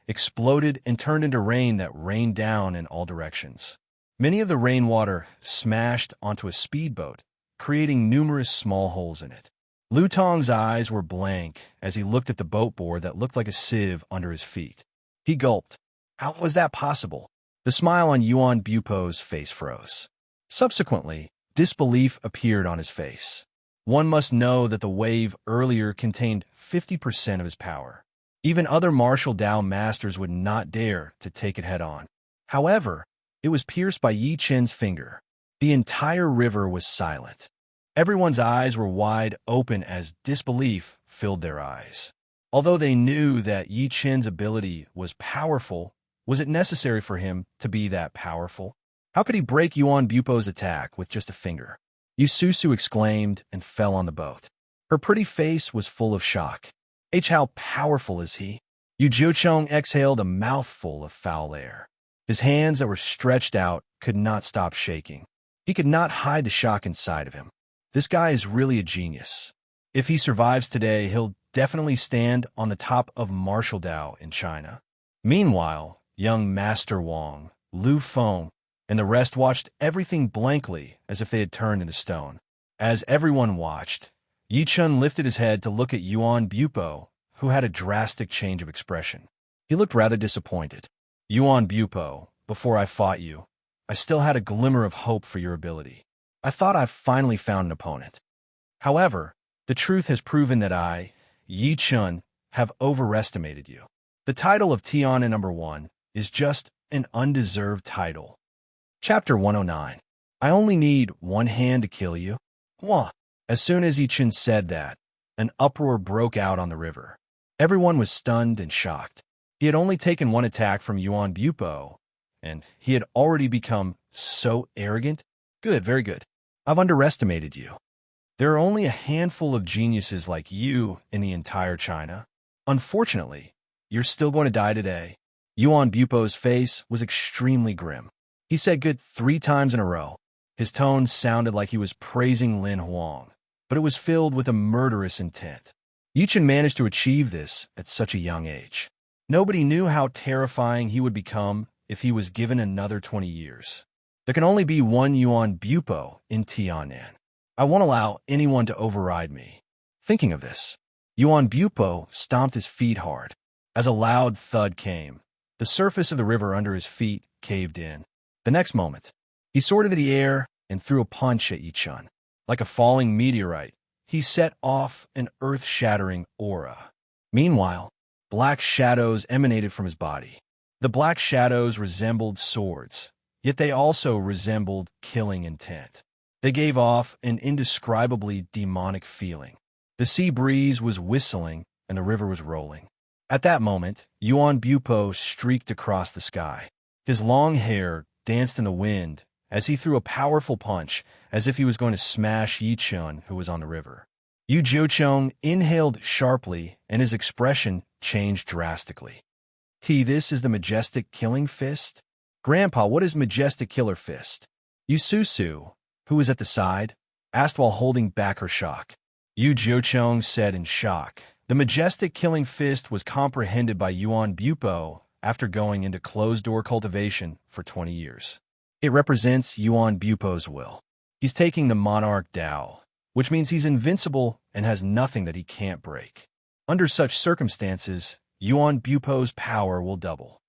exploded and turned into rain that rained down in all directions. Many of the rainwater smashed onto a speedboat, creating numerous small holes in it. Lu Tong's eyes were blank as he looked at the boat board that looked like a sieve under his feet. He gulped. How was that possible? The smile on Yuan Bupo's face froze. Subsequently, disbelief appeared on his face. One must know that the wave earlier contained 50% of his power. Even other martial Dao masters would not dare to take it head-on. However, it was pierced by Yi Chen's finger. The entire river was silent. Everyone's eyes were wide open as disbelief filled their eyes. Although they knew that Yi Chen's ability was powerful, was it necessary for him to be that powerful? How could he break Yuan Bupo's attack with just a finger? Yu Susu exclaimed and fell on the boat. Her pretty face was full of shock. How powerful is he? Yu Jiucheng exhaled a mouthful of foul air. His hands that were stretched out could not stop shaking. He could not hide the shock inside of him. This guy is really a genius. If he survives today, he'll definitely stand on the top of martial Dao in China. Meanwhile, young Master Wang, Lu Feng, and the rest watched everything blankly as if they had turned into stone. As everyone watched, Yi Chun lifted his head to look at Yuan Bupo, who had a drastic change of expression. He looked rather disappointed. Yuan Bupo, before I fought you, I still had a glimmer of hope for your ability. I thought I've finally found an opponent. However, the truth has proven that I, Yi Chun, have overestimated you. The title of Tiana #1 is just an undeserved title. Chapter 109. I only need one hand to kill you. Wah! As soon as Yi Chun said that, an uproar broke out on the river. Everyone was stunned and shocked. He had only taken one attack from Yuan Bupo, and he had already become so arrogant. Good, very good. I've underestimated you. There are only a handful of geniuses like you in the entire China. Unfortunately, you're still going to die today. Yuan Bupo's face was extremely grim. He said good 3 times in a row. His tone sounded like he was praising Lin Huang, but it was filled with a murderous intent. Yi Chun managed to achieve this at such a young age. Nobody knew how terrifying he would become if he was given another 20 years. There can only be one Yuan Bupo in Tianan. I won't allow anyone to override me. Thinking of this, Yuan Bupo stomped his feet hard. As a loud thud came, the surface of the river under his feet caved in. The next moment, he soared into the air and threw a punch at Yi Chun. Like a falling meteorite, he set off an earth-shattering aura. Meanwhile, black shadows emanated from his body. The black shadows resembled swords, yet they also resembled killing intent. They gave off an indescribably demonic feeling. The sea breeze was whistling and the river was rolling. At that moment, Yuan Bupo streaked across the sky. His long hair danced in the wind as he threw a powerful punch as if he was going to smash Yi Chun, who was on the river. Yu Jiucheng inhaled sharply and his expression changed drastically. This is the majestic killing fist? Grandpa, what is majestic killer fist? Yu Susu, who was at the side, asked while holding back her shock. Yu Jiucheng said in shock. The majestic killing fist was comprehended by Yuan Bupo after going into closed-door cultivation for 20 years. It represents Yuan Bupo's will. He's taking the monarch Dao, which means he's invincible and has nothing that he can't break. Under such circumstances, Yuan Bupo's power will double.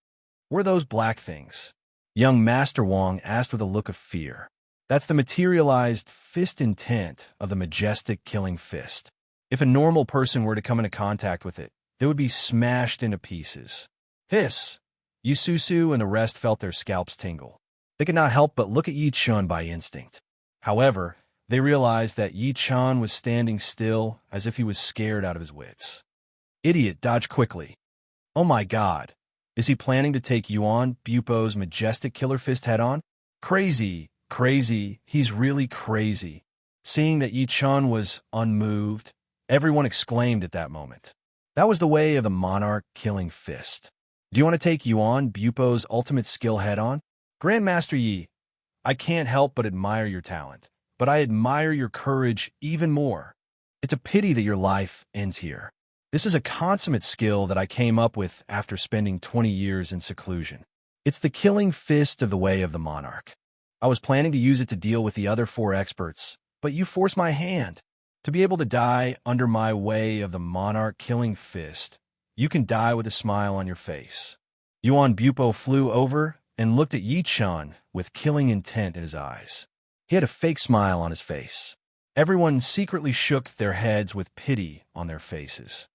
Were those black things? Young Master Wang asked with a look of fear. That's the materialized fist intent of the majestic killing fist. If a normal person were to come into contact with it, they would be smashed into pieces. Hiss! Yu Susu and the rest felt their scalps tingle. They could not help but look at Yi Chun by instinct. However, they realized that Yi Chun was standing still as if he was scared out of his wits. Idiot, dodge quickly. Oh my god. Is he planning to take Yuan Bupo's majestic killer fist head-on? Crazy, crazy, he's really crazy. Seeing that Yi Chun was unmoved, everyone exclaimed at that moment. That was the way of the monarch killing fist. Do you want to take Yuan Bupo's ultimate skill head-on? Grandmaster Yi, I can't help but admire your talent, but I admire your courage even more. It's a pity that your life ends here. This is a consummate skill that I came up with after spending 20 years in seclusion. It's the killing fist of the way of the monarch. I was planning to use it to deal with the other 4 experts, but you forced my hand. To be able to die under my way of the monarch killing fist, you can die with a smile on your face. Yuan Bupo flew over and looked at Yi Chun with killing intent in his eyes. He had a fake smile on his face. Everyone secretly shook their heads with pity on their faces.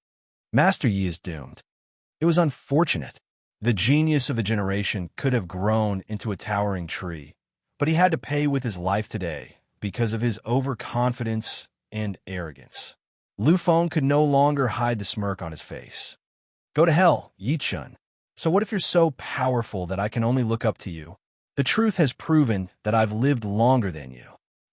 Master Yi is doomed. It was unfortunate. The genius of the generation could have grown into a towering tree, but he had to pay with his life today because of his overconfidence and arrogance. Lu Feng could no longer hide the smirk on his face. Go to hell, Yi Chun. So what if you're so powerful that I can only look up to you? The truth has proven that I've lived longer than you.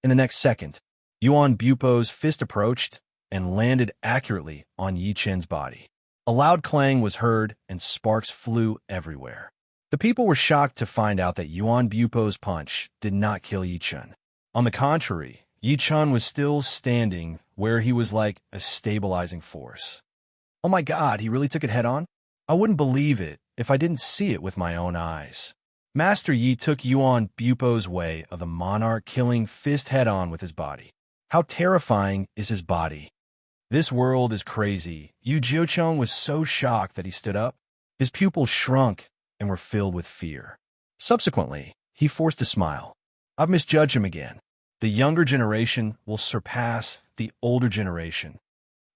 In the next second, Yuan Bupo's fist approached and landed accurately on Yi Chun's body. A loud clang was heard and sparks flew everywhere. The people were shocked to find out that Yuan Bupo's punch did not kill Yi Chun. On the contrary, Yi Chun was still standing where he was like a stabilizing force. Oh my God, he really took it head on? I wouldn't believe it if I didn't see it with my own eyes. Master Yi took Yuan Bupo's way of the monarch killing fist head on with his body. How terrifying is his body? This world is crazy. Yu Jiucheng was so shocked that he stood up. His pupils shrunk and were filled with fear. Subsequently, he forced a smile. I've misjudged him again. The younger generation will surpass the older generation.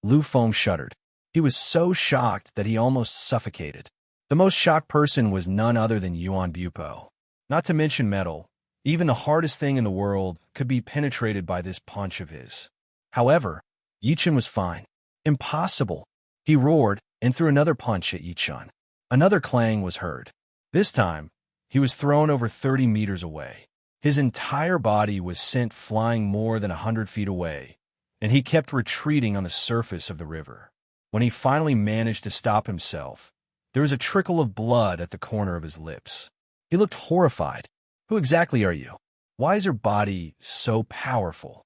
Lu Feng shuddered. He was so shocked that he almost suffocated. The most shocked person was none other than Yuan Bupo. Not to mention metal, even the hardest thing in the world could be penetrated by this punch of his. However, Yi Chun was fine. Impossible. He roared and threw another punch at Yi Chun. Another clang was heard. This time, he was thrown over 30 meters away. His entire body was sent flying more than 100 feet away, and he kept retreating on the surface of the river. When he finally managed to stop himself, there was a trickle of blood at the corner of his lips. He looked horrified. Who exactly are you? Why is your body so powerful?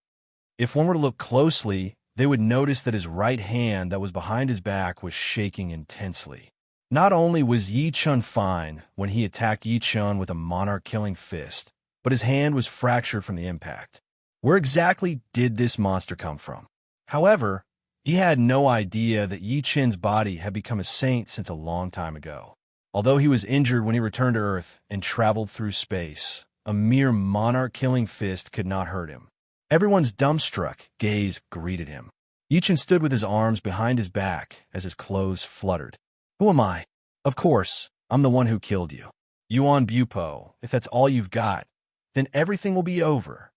If one were to look closely, they would notice that his right hand that was behind his back was shaking intensely. Not only was Yi Chun fine when he attacked Yi Chun with a monarch-killing fist, but his hand was fractured from the impact. Where exactly did this monster come from? However, he had no idea that Yi Chun's body had become a saint since a long time ago. Although he was injured when he returned to Earth and traveled through space, a mere monarch-killing fist could not hurt him. Everyone's dumbstruck gaze greeted him. Yi Chun stood with his arms behind his back as his clothes fluttered. Who am I? Of course, I'm the one who killed you. Yuan Bupo, if that's all you've got, then everything will be over.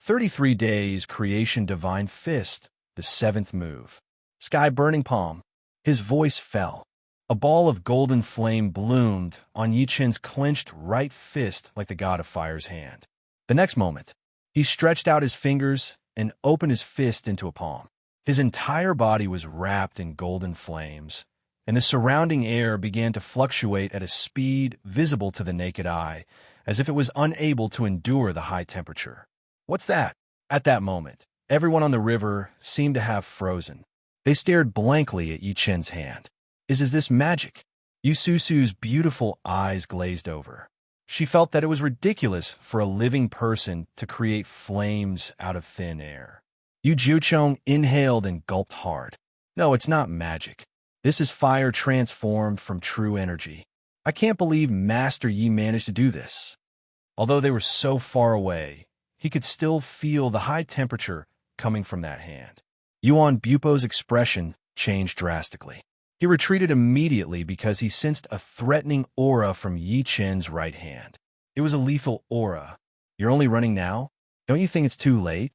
33 days creation divine fist. The 7th move. Sky burning palm. His voice fell. A ball of golden flame bloomed on Yi Chun's clenched right fist like the god of fire's hand. The next moment, he stretched out his fingers and opened his fist into a palm. His entire body was wrapped in golden flames, and the surrounding air began to fluctuate at a speed visible to the naked eye, as if it was unable to endure the high temperature. What's that? At that moment, everyone on the river seemed to have frozen. They stared blankly at Yi Chun's hand. Is this magic? Yu Susu's beautiful eyes glazed over. She felt that it was ridiculous for a living person to create flames out of thin air. Yu Jiucheng inhaled and gulped hard. No, it's not magic. This is fire transformed from true energy. I can't believe Master Yi managed to do this. Although they were so far away, he could still feel the high temperature coming from that hand. Yuan Bupo's expression changed drastically. He retreated immediately because he sensed a threatening aura from Yi Chun's right hand. It was a lethal aura. You're only running now? Don't you think it's too late?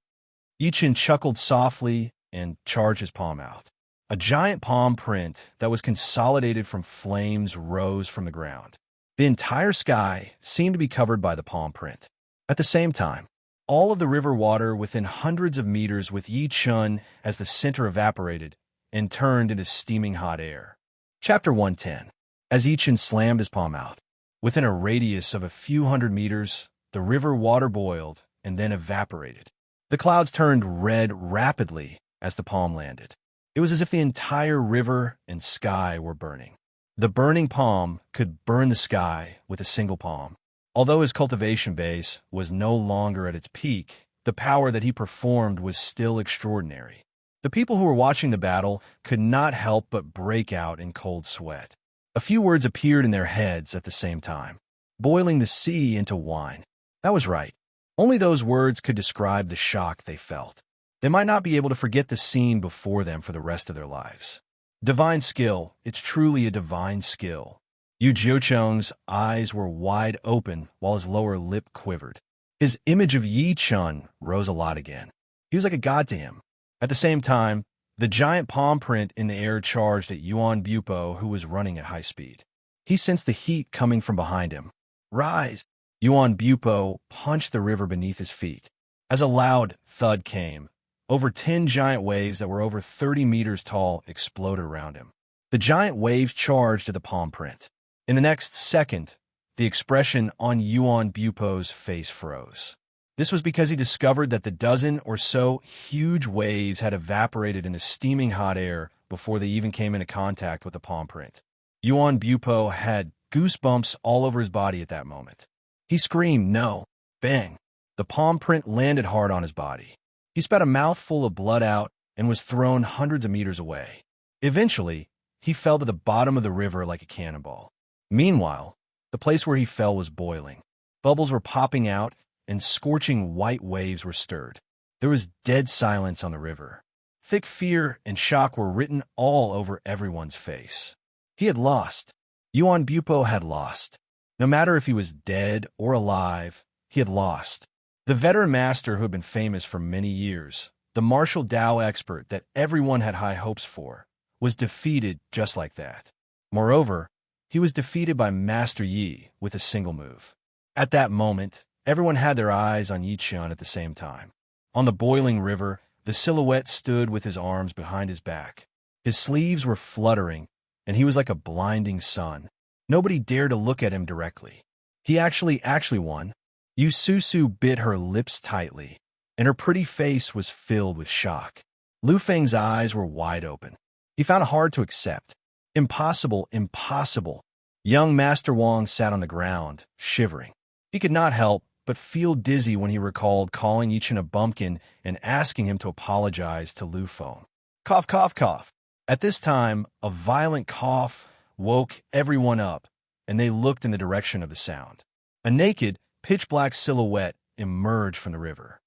Yi Chun chuckled softly and charged his palm out. A giant palm print that was consolidated from flames rose from the ground. The entire sky seemed to be covered by the palm print. At the same time, all of the river water within hundreds of meters with Yi Chun as the center evaporated and turned into steaming hot air. Chapter 110. As Yi Chun slammed his palm out, within a radius of a few hundred meters, the river water boiled and then evaporated. The clouds turned red rapidly as the palm landed. It was as if the entire river and sky were burning. The burning palm could burn the sky with a single palm. Although his cultivation base was no longer at its peak, the power that he performed was still extraordinary. The people who were watching the battle could not help but break out in cold sweat. A few words appeared in their heads at the same time. Boiling the sea into wine. That was right. Only those words could describe the shock they felt. They might not be able to forget the scene before them for the rest of their lives. Divine skill. It's truly a divine skill. Yu Jiucheng's eyes were wide open while his lower lip quivered. His image of Yi Chun rose a lot again. He was like a god to him. At the same time, the giant palm print in the air charged at Yuan Bupo, who was running at high speed. He sensed the heat coming from behind him. Rise! Yuan Bupo punched the river beneath his feet. As a loud thud came, over 10 giant waves that were over 30 meters tall exploded around him. The giant waves charged at the palm print. In the next second, the expression on Yuan Bupo's face froze. This was because he discovered that the dozen or so huge waves had evaporated into steaming hot air before they even came into contact with the palm print. Yuan Bupo had goosebumps all over his body at that moment. He screamed, "No!" Bang! The palm print landed hard on his body. He spat a mouthful of blood out and was thrown hundreds of meters away. Eventually, he fell to the bottom of the river like a cannonball. Meanwhile, the place where he fell was boiling. Bubbles were popping out, and scorching white waves were stirred. There was dead silence on the river. Thick fear and shock were written all over everyone's face. He had lost. Yuan Bupo had lost. No matter if he was dead or alive, he had lost. The veteran master who had been famous for many years, the martial Dao expert that everyone had high hopes for, was defeated just like that. Moreover, he was defeated by Master Yi with a single move. At that moment, everyone had their eyes on Yi Chun at the same time. On the boiling river, the silhouette stood with his arms behind his back. His sleeves were fluttering, and he was like a blinding sun. Nobody dared to look at him directly. He actually won. Yu Susu bit her lips tightly, and her pretty face was filled with shock. Lu Feng's eyes were wide open. He found it hard to accept. Impossible, impossible. Young Master Wang sat on the ground, shivering. He could not help but feel dizzy when he recalled calling Yi Chun a bumpkin and asking him to apologize to Lu Feng. Cough, cough, cough. At this time, a violent cough woke everyone up, and they looked in the direction of the sound. A naked, pitch-black silhouette emerged from the river.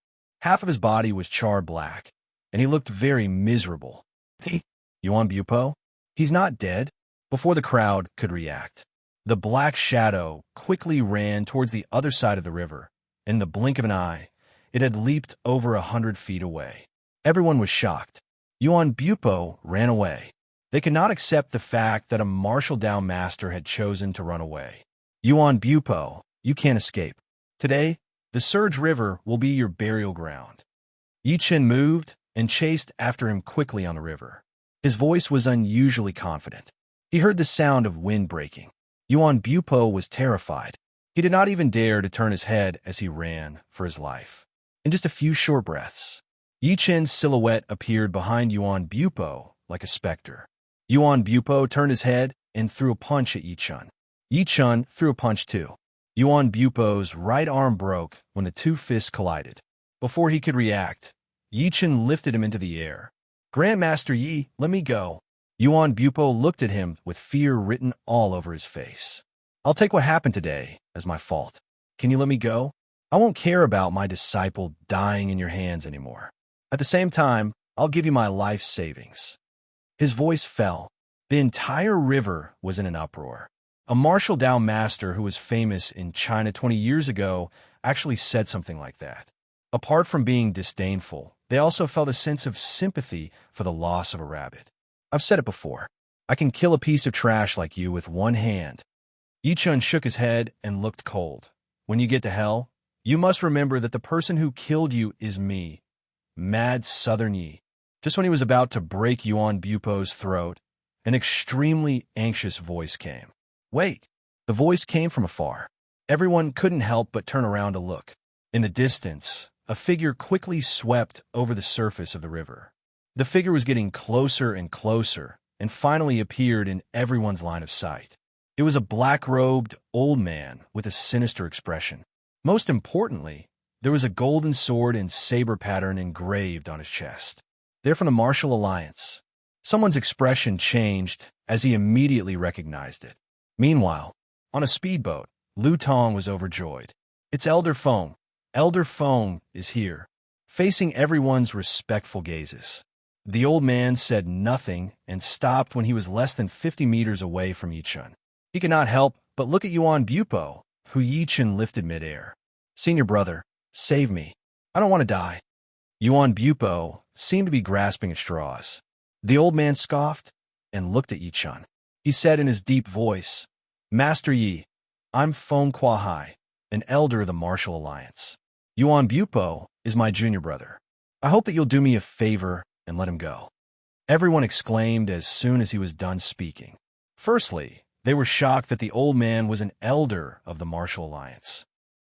Half of his body was charred black, and he looked very miserable. Hey, Yuan Bupo? He's not dead. Before the crowd could react, the black shadow quickly ran towards the other side of the river. In the blink of an eye, it had leaped over 100 feet away. Everyone was shocked. Yuan Bupo ran away. They could not accept the fact that a martial Dao master had chosen to run away. Yuan Bupo, you can't escape. Today, the Surge River will be your burial ground. Yi Chun moved and chased after him quickly on the river. His voice was unusually confident. He heard the sound of wind breaking. Yuan Bupo was terrified. He did not even dare to turn his head as he ran for his life. In just a few short breaths, Yi Chun's silhouette appeared behind Yuan Bupo like a specter. Yuan Bupo turned his head and threw a punch at Yi Chun. Yi Chun threw a punch too. Yuan Bupo's right arm broke when the two fists collided. Before he could react, Yi Chun lifted him into the air. Grandmaster Yi, let me go. Yuan Bupo looked at him with fear written all over his face. I'll take what happened today as my fault. Can you let me go? I won't care about my disciple dying in your hands anymore. At the same time, I'll give you my life savings. His voice fell. The entire river was in an uproar. A martial Dao master who was famous in China 20 years ago actually said something like that. Apart from being disdainful, they also felt a sense of sympathy for the loss of a rabbit. I've said it before. I can kill a piece of trash like you with one hand. Yi Chun shook his head and looked cold. When you get to hell, you must remember that the person who killed you is me, Mad Southern Yi. Just when he was about to break Yuan Bupo's throat, an extremely anxious voice came. Wait! The voice came from afar. Everyone couldn't help but turn around to look. In the distance, a figure quickly swept over the surface of the river. The figure was getting closer and closer, and finally appeared in everyone's line of sight. It was a black-robed old man with a sinister expression. Most importantly, there was a golden sword and saber pattern engraved on his chest. They're from the Martial Alliance. Someone's expression changed as he immediately recognized it. Meanwhile, on a speedboat, Lu Tong was overjoyed. It's Elder Feng. Elder Feng is here, facing everyone's respectful gazes. The old man said nothing and stopped when he was less than 50 meters away from Yichun. He could not help but look at Yuan Bupo, who Yichun lifted midair. Senior brother, save me. I don't want to die. Yuan Bupo seemed to be grasping at straws. The old man scoffed and looked at Yichun. He said in his deep voice, Master Yi, I'm Feng Kuahai, an elder of the Martial Alliance. Yuan Bupo is my junior brother. I hope that you'll do me a favor and let him go. Everyone exclaimed as soon as he was done speaking. Firstly, they were shocked that the old man was an elder of the Martial Alliance.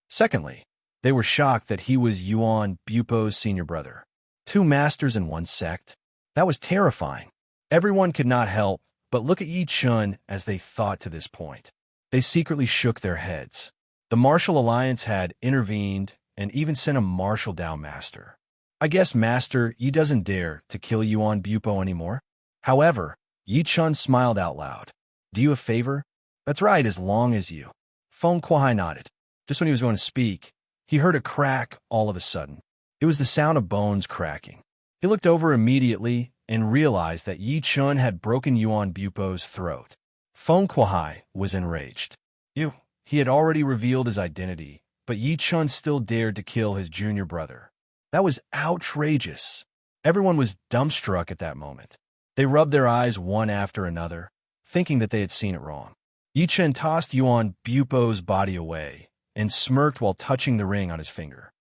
Secondly, they were shocked that he was Yuan Bupo's senior brother. 2 masters in one sect? That was terrifying. Everyone could not help but look at Yichun as they thought to this point. They secretly shook their heads. The Martial Alliance had intervened and even sent a martial Dao master. I guess Master Yi doesn't dare to kill Yuan Bupo anymore. However, Yichun smiled out loud. Do you a favor? That's right, as long as you. Feng Kuai nodded. Just when he was going to speak, he heard a crack all of a sudden. It was the sound of bones cracking. He looked over immediately and realized that Yichun had broken Yuan Bupo's throat. Feng Kuai was enraged. He had already revealed his identity, but Yichun still dared to kill his junior brother. That was outrageous. Everyone was dumbstruck at that moment. They rubbed their eyes one after another, thinking that they had seen it wrong. Yichun tossed Yuan Bupo's body away and smirked while touching the ring on his finger.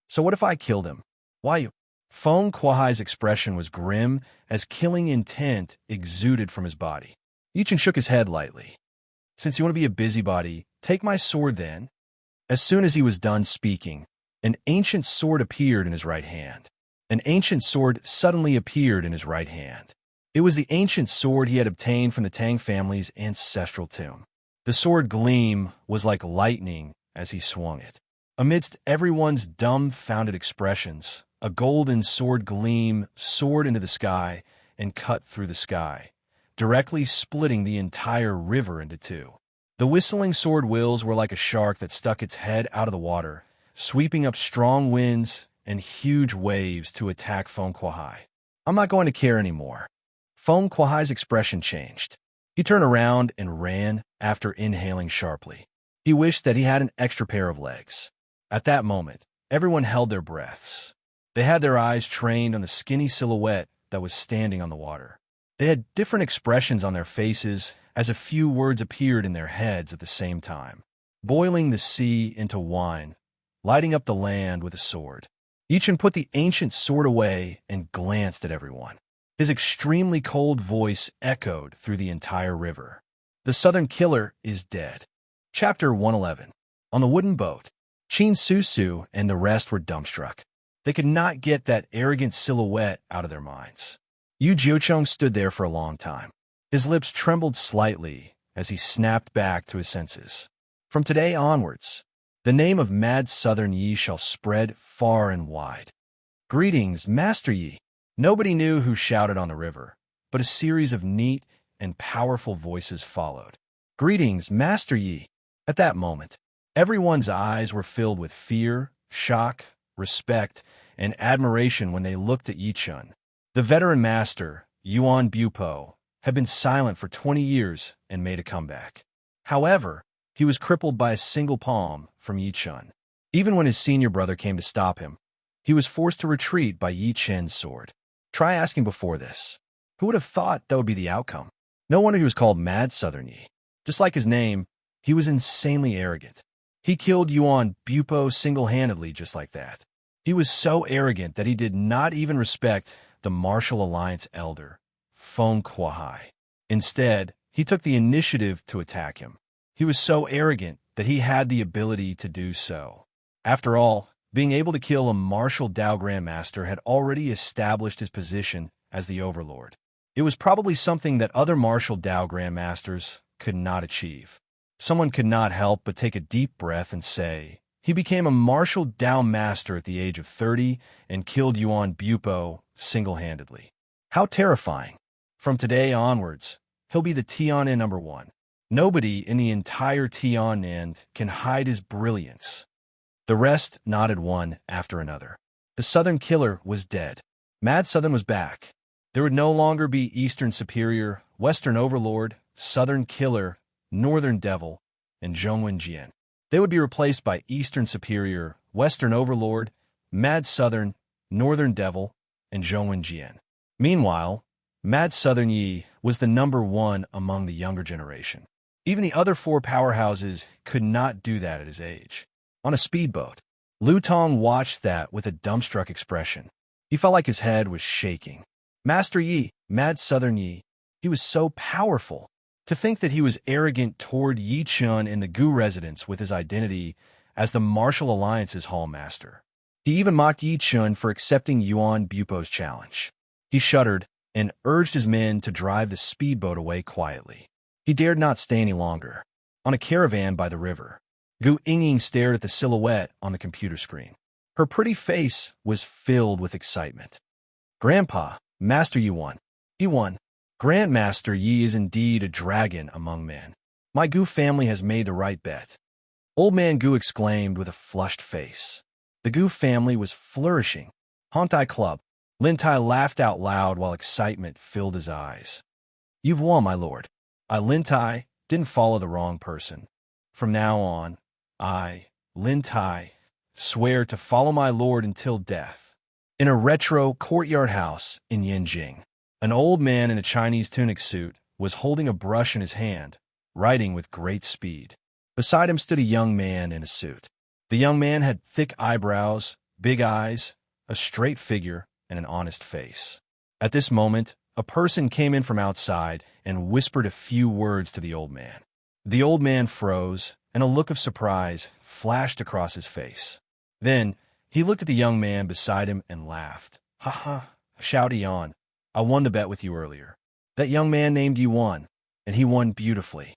So what if I killed him? Why? Feng Kuai's expression was grim as killing intent exuded from his body. Yichun shook his head lightly. Since you want to be a busybody, take my sword then. As soon as he was done speaking, an ancient sword appeared in his right hand. An ancient sword suddenly appeared in his right hand. It was the ancient sword he had obtained from the Tang family's ancestral tomb. The sword gleam was like lightning as he swung it. Amidst everyone's dumbfounded expressions, a golden sword gleam soared into the sky and cut through the sky, directly splitting the entire river into 2. The whistling sword wheels were like a shark that stuck its head out of the water, sweeping up strong winds and huge waves to attack Feng Kuai. I'm not going to care anymore. Feng Kuai's expression changed. He turned around and ran after inhaling sharply. He wished that he had an extra pair of legs. At that moment, everyone held their breaths. They had their eyes trained on the skinny silhouette that was standing on the water. They had different expressions on their faces as a few words appeared in their heads at the same time. Boiling the sea into wine, lighting up the land with a sword. Yichun put the ancient sword away and glanced at everyone. His extremely cold voice echoed through the entire river. The Southern Killer is dead. Chapter 111. On the wooden boat, Qin Susu and the rest were dumbstruck. They could not get that arrogant silhouette out of their minds. Yu Jiucheng stood there for a long time. His lips trembled slightly as he snapped back to his senses. From today onwards, the name of Mad Southern Yi shall spread far and wide. Greetings, Master Yi. Nobody knew who shouted on the river, but a series of neat and powerful voices followed. Greetings, Master Yi. At that moment, everyone's eyes were filled with fear, shock, respect, and admiration when they looked at Yichun. The veteran master, Yuan Bupo, had been silent for 20 years and made a comeback. However, he was crippled by a single palm from Yichun. Even when his senior brother came to stop him, he was forced to retreat by Yichun's sword. Try asking before this. Who would have thought that would be the outcome? No wonder he was called Mad Southern Yi. Just like his name, he was insanely arrogant. He killed Yuan Bupo single-handedly just like that. He was so arrogant that he did not even respect the Martial Alliance elder, Feng Kuai. Instead, he took the initiative to attack him. He was so arrogant that he had the ability to do so. After all, being able to kill a martial Dao Grandmaster had already established his position as the overlord. It was probably something that other martial Dao grandmasters could not achieve. Someone could not help but take a deep breath and say, he became a martial Dao master at the age of 30 and killed Yuan Bupo single-handedly. How terrifying. From today onwards, he'll be the Tianan #1. Nobody in the entire Tianan can hide his brilliance. The rest nodded one after another. The Southern Killer was dead. Mad Southern was back. There would no longer be Eastern Superior, Western Overlord, Southern Killer, Northern Devil, and Zhongwen Jian. They would be replaced by Eastern Superior, Western Overlord, Mad Southern, Northern Devil, and Zhongwen Jian. Meanwhile, Mad Southern Yi was the #1 among the younger generation. Even the other 4 powerhouses could not do that at his age. On a speedboat, Lu Tong watched that with a dumbstruck expression. He felt like his head was shaking. Master Yi, Mad Southern Yi, he was so powerful. To think that he was arrogant toward Yi Chun in the Gu residence with his identity as the Martial Alliance's Hallmaster. He even mocked Yi Chun for accepting Yuan Bupo's challenge. He shuddered and urged his men to drive the speedboat away quietly. He dared not stay any longer. On a caravan by the river, Gu Yingying stared at the silhouette on the computer screen. Her pretty face was filled with excitement. Grandpa, Master Yi won. He won. Grandmaster Yi is indeed a dragon among men. My Gu family has made the right bet. Old Man Gu exclaimed with a flushed face. The Gu family was flourishing. Hontai Club. Lin Tai laughed out loud while excitement filled his eyes. You've won, my lord. Lin Tai, didn't follow the wrong person. From now on, I, Lin Tai, swear to follow my lord until death. In a retro courtyard house in Yanjing, an old man in a Chinese tunic suit was holding a brush in his hand, writing with great speed. Beside him stood a young man in a suit. The young man had thick eyebrows, big eyes, a straight figure, and an honest face. At this moment, a person came in from outside and whispered a few words to the old man. The old man froze, and a look of surprise flashed across his face. Then, he looked at the young man beside him and laughed. Ha ha, shouted on. I won the bet with you earlier. That young man named you won, and he won beautifully.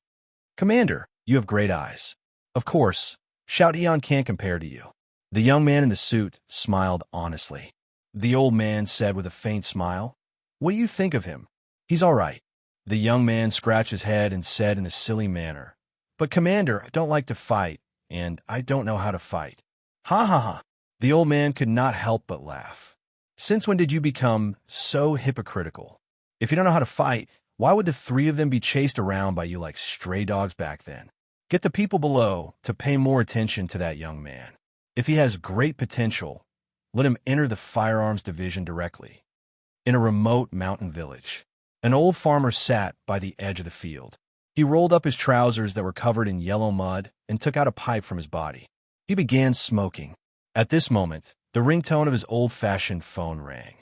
Commander, you have great eyes. Of course, Shout Eon can't compare to you. The young man in the suit smiled honestly. The old man said with a faint smile, What do you think of him? He's all right. The young man scratched his head and said in a silly manner, But Commander, I don't like to fight, and I don't know how to fight. Ha ha ha. The old man could not help but laugh. Since when did you become so hypocritical? If you don't know how to fight, why would the 3 of them be chased around by you like stray dogs back then? Get the people below to pay more attention to that young man. If he has great potential, let him enter the firearms division directly. In a remote mountain village, an old farmer sat by the edge of the field. He rolled up his trousers that were covered in yellow mud and took out a pipe from his body. He began smoking. At this moment, the ringtone of his old-fashioned phone rang.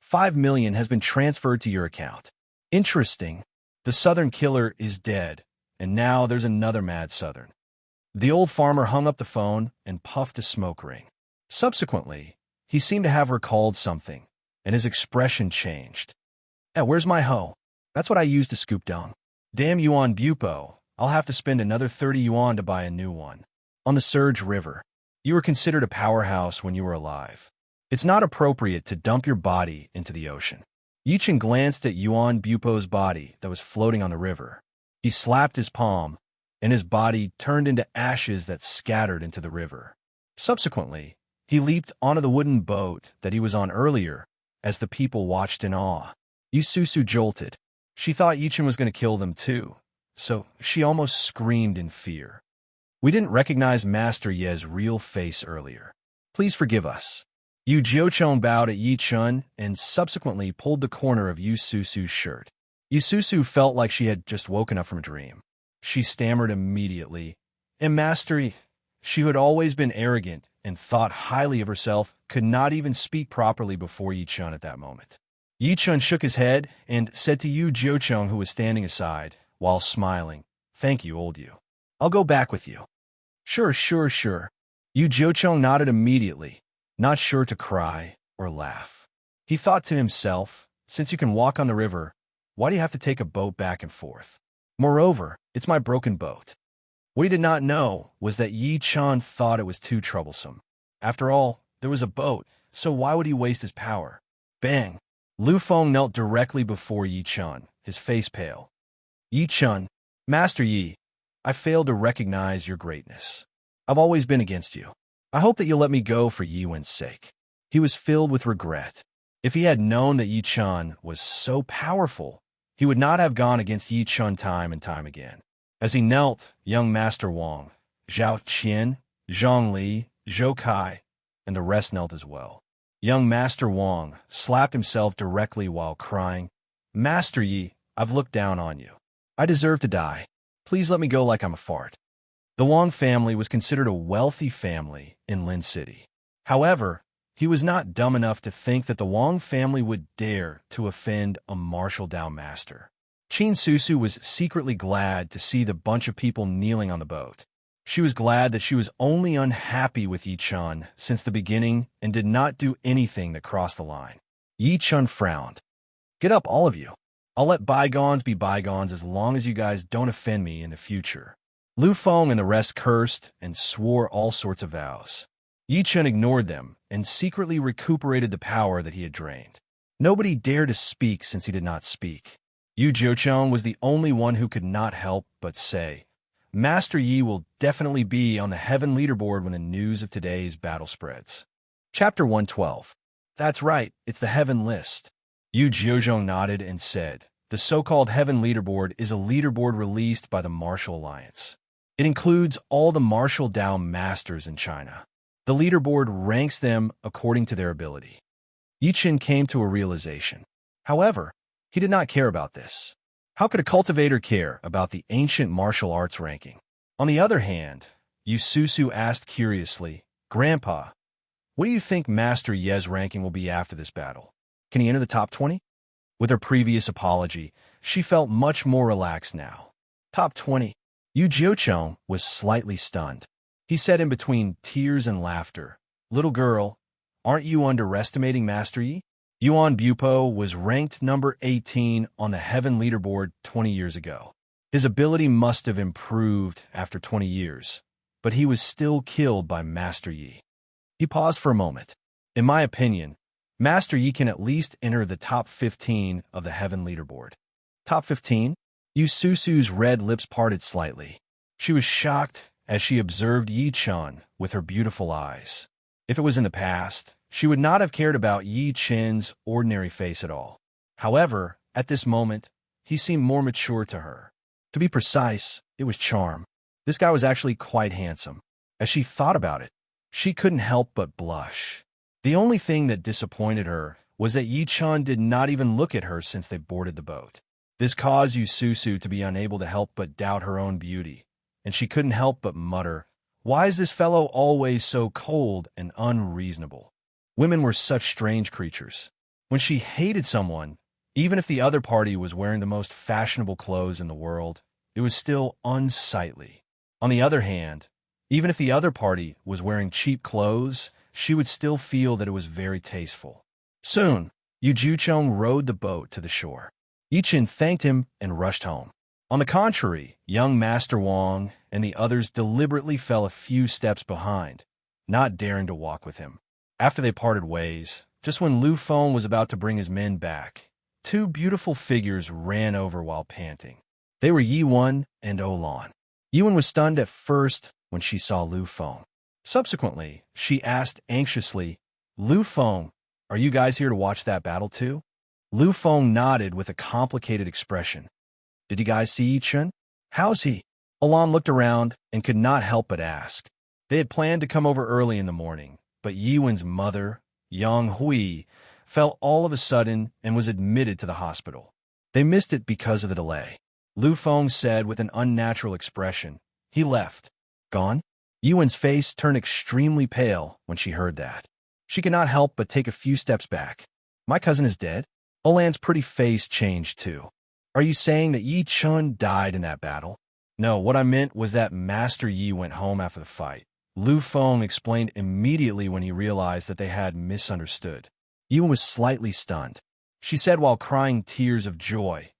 5 million has been transferred to your account. Interesting. The Southern Killer is dead, and now there's another Mad Southern. The old farmer hung up the phone and puffed a smoke ring. Subsequently, he seemed to have recalled something, and his expression changed. Where's my hoe? That's what I used to scoop dung. Damn Yuan Bupo, I'll have to spend another 30 yuan to buy a new one. On the Surge River, you were considered a powerhouse when you were alive. It's not appropriate to dump your body into the ocean. Yichen glanced at Yuan Bupo's body that was floating on the river. He slapped his palm, and his body turned into ashes that scattered into the river. Subsequently, he leaped onto the wooden boat that he was on earlier as the people watched in awe. Yususu jolted. She thought Yichen was going to kill them too, so she almost screamed in fear. We didn't recognize Master Ye's real face earlier. Please forgive us. Yu Jiuchong bowed at Yi Chun and subsequently pulled the corner of Yususu's shirt. Yususu felt like she had just woken up from a dream. She stammered immediately. And Master Yi, she who had always been arrogant and thought highly of herself, could not even speak properly before Yi Chun at that moment. Yi Chun shook his head and said to Yu Jiuchong, who was standing aside, while smiling, Thank you, old Yu. I'll go back with you. Sure. Yu Jiuchong nodded immediately, not sure to cry or laugh. He thought to himself, Since you can walk on the river, why do you have to take a boat back and forth? Moreover, it's my broken boat. What he did not know was that Yi Chun thought it was too troublesome. After all, there was a boat, so why would he waste his power? Bang! Lu Feng knelt directly before Yi Chun, his face pale. Yi Chun, Master Yi, I failed to recognize your greatness. I've always been against you. I hope that you'll let me go for Yi Wen's sake. He was filled with regret. If he had known that Yi Chun was so powerful, he would not have gone against Yi Chun time and time again. As he knelt, young Master Wang, Zhao Qian, Zhang Li, Zhou Kai, and the rest knelt as well. Young Master Wang slapped himself directly while crying, Master Yi, I've looked down on you. I deserve to die. Please let me go like I'm a fart. The Wang family was considered a wealthy family in Lin City. However, he was not dumb enough to think that the Wang family would dare to offend a martial Dao master. Qin Susu was secretly glad to see the bunch of people kneeling on the boat. She was glad that she was only unhappy with Yi Chun since the beginning and did not do anything that crossed the line. Yi Chun frowned. Get up, all of you. I'll let bygones be bygones as long as you guys don't offend me in the future. Lu Feng and the rest cursed and swore all sorts of vows. Yi Chun ignored them and secretly recuperated the power that he had drained. Nobody dared to speak since he did not speak. Yu Jiucheng was the only one who could not help but say, Master Yi will definitely be on the heaven leaderboard when the news of today's battle spreads. Chapter 112. That's right, it's the heaven list. Yu Jiucheng nodded and said, the so-called heaven leaderboard is a leaderboard released by the Martial Alliance. It includes all the martial Dao masters in China. The leaderboard ranks them according to their ability. Yi Chun came to a realization. However, he did not care about this. How could a cultivator care about the ancient martial arts ranking? On the other hand, Yu Susu asked curiously, Grandpa, what do you think Master Ye's ranking will be after this battle? Can he enter the top 20? With her previous apology, she felt much more relaxed now. Top 20. Yu Jiucheng was slightly stunned. He said in between tears and laughter, Little girl, aren't you underestimating Master Yi? Yuan Bupo was ranked number 18 on the Heaven leaderboard 20 years ago. His ability must have improved after 20 years, but he was still killed by Master Yi. He paused for a moment. In my opinion, Master Yi can at least enter the top 15 of the Heaven leaderboard. Top 15? Yu Susu's red lips parted slightly. She was shocked as she observed Yi Chun with her beautiful eyes. If it was in the past, she would not have cared about Yi Chun's ordinary face at all. However, at this moment, he seemed more mature to her. To be precise, it was charm. This guy was actually quite handsome. As she thought about it, she couldn't help but blush. The only thing that disappointed her was that Yi Chun did not even look at her since they boarded the boat. This caused Yu Susu to be unable to help but doubt her own beauty, and she couldn't help but mutter, Why is this fellow always so cold and unreasonable? Women were such strange creatures. When she hated someone, even if the other party was wearing the most fashionable clothes in the world, it was still unsightly. On the other hand, even if the other party was wearing cheap clothes, she would still feel that it was very tasteful. Soon, Yu Jiucheng rowed the boat to the shore. Yi Chun thanked him and rushed home. On the contrary, young Master Wang and the others deliberately fell a few steps behind, not daring to walk with him. After they parted ways, just when Lu Feng was about to bring his men back, two beautiful figures ran over while panting. They were Yi Wen and Olan. Yi Wen was stunned at first when she saw Lu Feng. Subsequently, she asked anxiously, Lu Feng, are you guys here to watch that battle too? Lu Feng nodded with a complicated expression. Did you guys see Yi Chun? How's he? Alan looked around and could not help but ask. They had planned to come over early in the morning, but Yi Wen's mother, Yang Hui, fell all of a sudden and was admitted to the hospital. They missed it because of the delay. Lu Feng said with an unnatural expression. He left. Gone? Yi Wen's face turned extremely pale when she heard that. She could not help but take a few steps back. My cousin is dead? Olan's pretty face changed too. Are you saying that Yi Chun died in that battle? No, what I meant was that Master Yi went home after the fight. Lu Feng explained immediately when he realized that they had misunderstood. Yi Wen was slightly stunned. She said while crying tears of joy.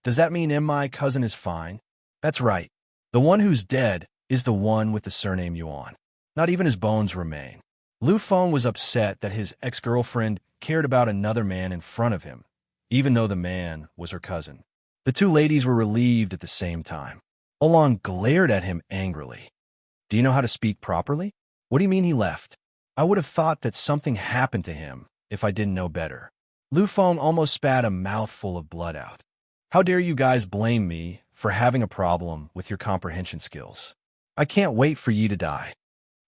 Does that mean my cousin is fine? That's right. The one who's dead is the one with the surname Yuan. Not even his bones remain. Lu Feng was upset that his ex-girlfriend cared about another man in front of him, even though the man was her cousin. The two ladies were relieved at the same time. Oolong glared at him angrily. Do you know how to speak properly? What do you mean he left? I would have thought that something happened to him if I didn't know better. Lu Feng almost spat a mouthful of blood out. How dare you guys blame me for having a problem with your comprehension skills? I can't wait for you to die.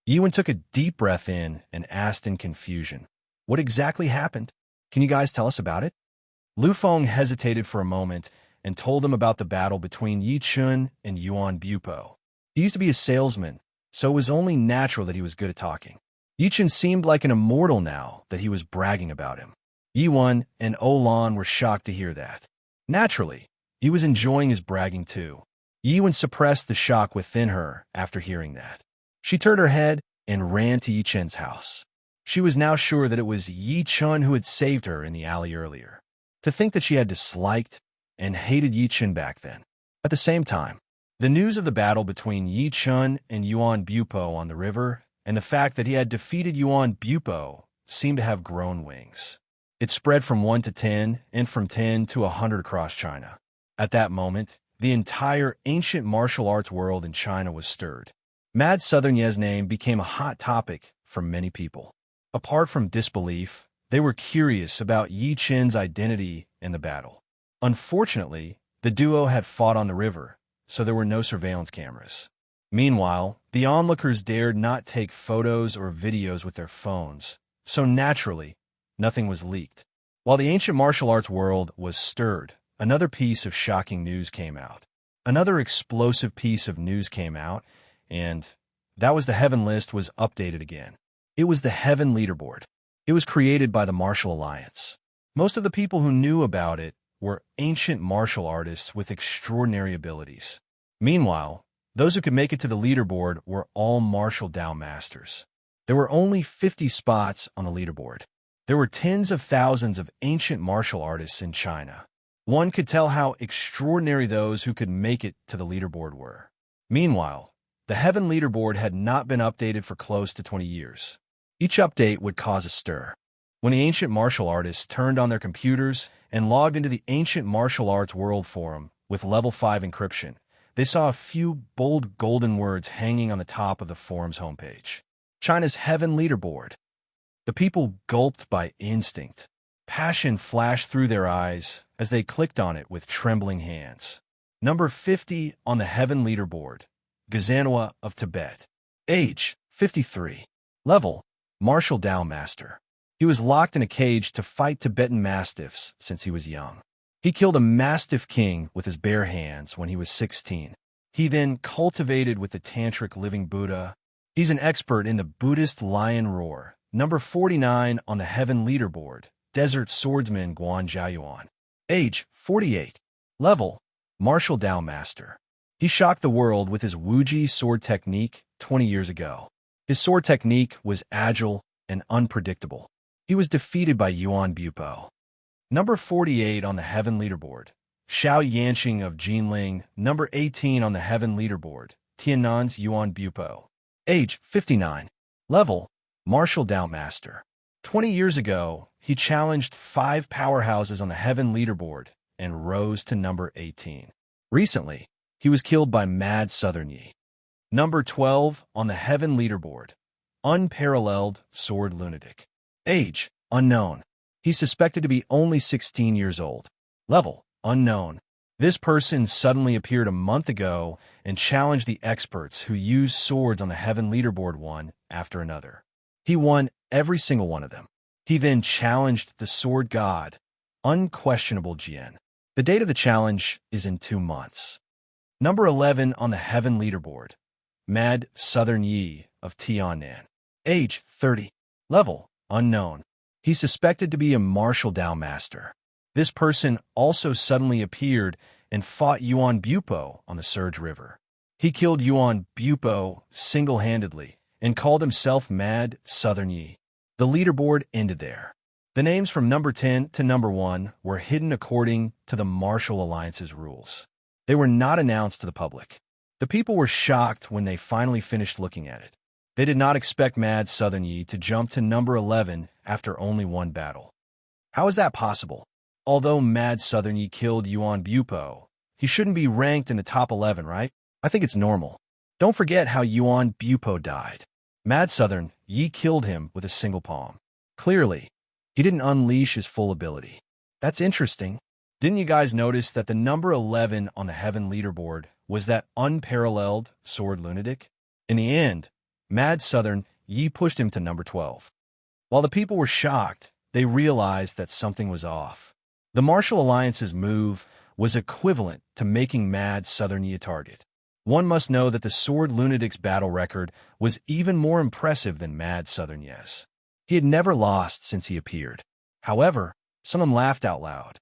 Yuan took a deep breath in and asked in confusion, what exactly happened? Can you guys tell us about it? Lu Feng hesitated for a moment and told them about the battle between Yi Chun and Yuan Bupo. He used to be a salesman, so it was only natural that he was good at talking. Yi Chun seemed like an immortal now that he was bragging about him. Yuan and Oolong were shocked to hear that. Naturally, he was enjoying his bragging too. Yuan suppressed the shock within her after hearing that. She turned her head and ran to Yi Chun's house. She was now sure that it was Yi Chun who had saved her in the alley earlier. To think that she had disliked and hated Yi Chun back then. At the same time, the news of the battle between Yi Chun and Yuan Bupo on the river and the fact that he had defeated Yuan Bupo seemed to have grown wings. It spread from 1 to 10 and from 10 to 100 across China. At that moment, the entire ancient martial arts world in China was stirred. Mad Southern Ye's name became a hot topic for many people. Apart from disbelief, they were curious about Yi Chun's identity in the battle. Unfortunately, the duo had fought on the river, so there were no surveillance cameras. Meanwhile, the onlookers dared not take photos or videos with their phones, so naturally, nothing was leaked. While the ancient martial arts world was stirred, another piece of shocking news came out. Another explosive piece of news came out, and that was the Heaven list was updated again. It was the Heaven leaderboard. It was created by the Martial Alliance. Most of the people who knew about it were ancient martial artists with extraordinary abilities. Meanwhile, those who could make it to the leaderboard were all martial Dao masters. There were only 50 spots on the leaderboard. There were tens of thousands of ancient martial artists in China. One could tell how extraordinary those who could make it to the leaderboard were. Meanwhile, the Heaven leaderboard had not been updated for close to 20 years. Each update would cause a stir. When the ancient martial artists turned on their computers and logged into the Ancient Martial Arts World Forum with Level 5 encryption, they saw a few bold golden words hanging on the top of the forum's homepage. China's Heaven leaderboard. The people gulped by instinct. Passion flashed through their eyes as they clicked on it with trembling hands. Number 50 on the Heaven leaderboard, Gazanwa of Tibet. Age, 53. Level, Martial Dao Master. He was locked in a cage to fight Tibetan mastiffs since he was young. He killed a mastiff king with his bare hands when he was 16. He then cultivated with the Tantric living Buddha. He's an expert in the Buddhist lion roar. Number 49 on the Heaven leaderboard, Desert Swordsman Guan Jiayuan. Age, 48. Level, Martial Dao Master. He shocked the world with his Wuji sword technique 20 years ago. His sword technique was agile and unpredictable. He was defeated by Yuan Bupo. Number 48 on the Heaven leaderboard, Xiao Yanqing of Jinling. Number 18 on the Heaven leaderboard, Tiannan's Yuan Bupo. Age, 59. Level, Martial Dao Master. 20 years ago, he challenged 5 powerhouses on the Heaven leaderboard and rose to number 18. Recently, he was killed by Mad Southern Yi. Number 12 on the Heaven leaderboard, Unparalleled Sword Lunatic. Age, unknown. He's suspected to be only 16 years old. Level, unknown. This person suddenly appeared a month ago and challenged the experts who use swords on the Heaven leaderboard one after another. He won every single one of them. He then challenged the sword god, Unquestionable Jian. The date of the challenge is in 2 months. Number 11 on the Heaven leaderboard, Mad Southern Yi of Tiannan. Age, 30. Level, unknown. He's suspected to be a martial Dao master. This person also suddenly appeared and fought Yuan Bupo on the Surge River. He killed Yuan Bupo single-handedly and called himself Mad Southern Yi. The leaderboard ended there. The names from number 10 to number 1 were hidden according to the Martial Alliance's rules. They were not announced to the public. The people were shocked when they finally finished looking at it. They did not expect Mad Southern Yi to jump to number 11 after only one battle. How is that possible? Although Mad Southern Yi killed Yuan Bupo, he shouldn't be ranked in the top 11, right? I think it's normal. Don't forget how Yuan Bupo died. Mad Southern Yi killed him with a single palm. Clearly, he didn't unleash his full ability. That's interesting. Didn't you guys notice that the number 11 on the Heaven leaderboard was that unparalleled Sword Lunatic? In the end, Mad Southern Yi pushed him to number 12. While the people were shocked, they realized that something was off. The Martial Alliance's move was equivalent to making Mad Southern Yi a target. One must know that the Sword Lunatic's battle record was even more impressive than Mad Southern Yi's. He had never lost since he appeared. However, some of them laughed out loud.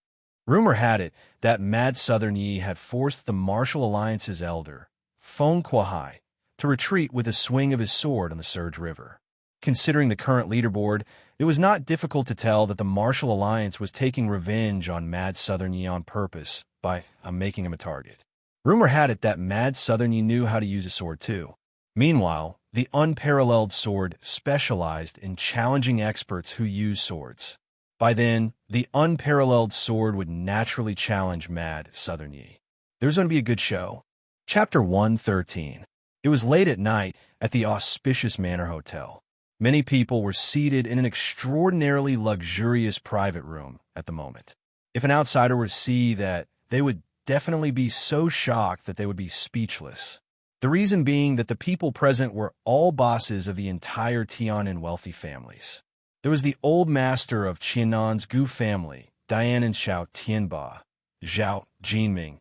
Rumor had it that Mad Southern Yi had forced the Martial Alliance's elder, Feng Kuai, to retreat with a swing of his sword on the Surge River. Considering the current leaderboard, it was not difficult to tell that the Martial Alliance was taking revenge on Mad Southern Yi on purpose by making him a target. Rumor had it that Mad Southern Yi knew how to use a sword too. Meanwhile, the unparalleled sword specialized in challenging experts who use swords. By then, the unparalleled sword would naturally challenge Mad Southern Yi. There's going to be a good show. Chapter 113. It was late at night at the auspicious Manor Hotel. Many people were seated in an extraordinarily luxurious private room at the moment. If an outsider were to see that, they would definitely be so shocked that they would be speechless. The reason being that the people present were all bosses of the entire Tianan wealthy families. There was the old master of Qiannan's Gu family, Dianan Xiao Tianba, Zhao Jinming.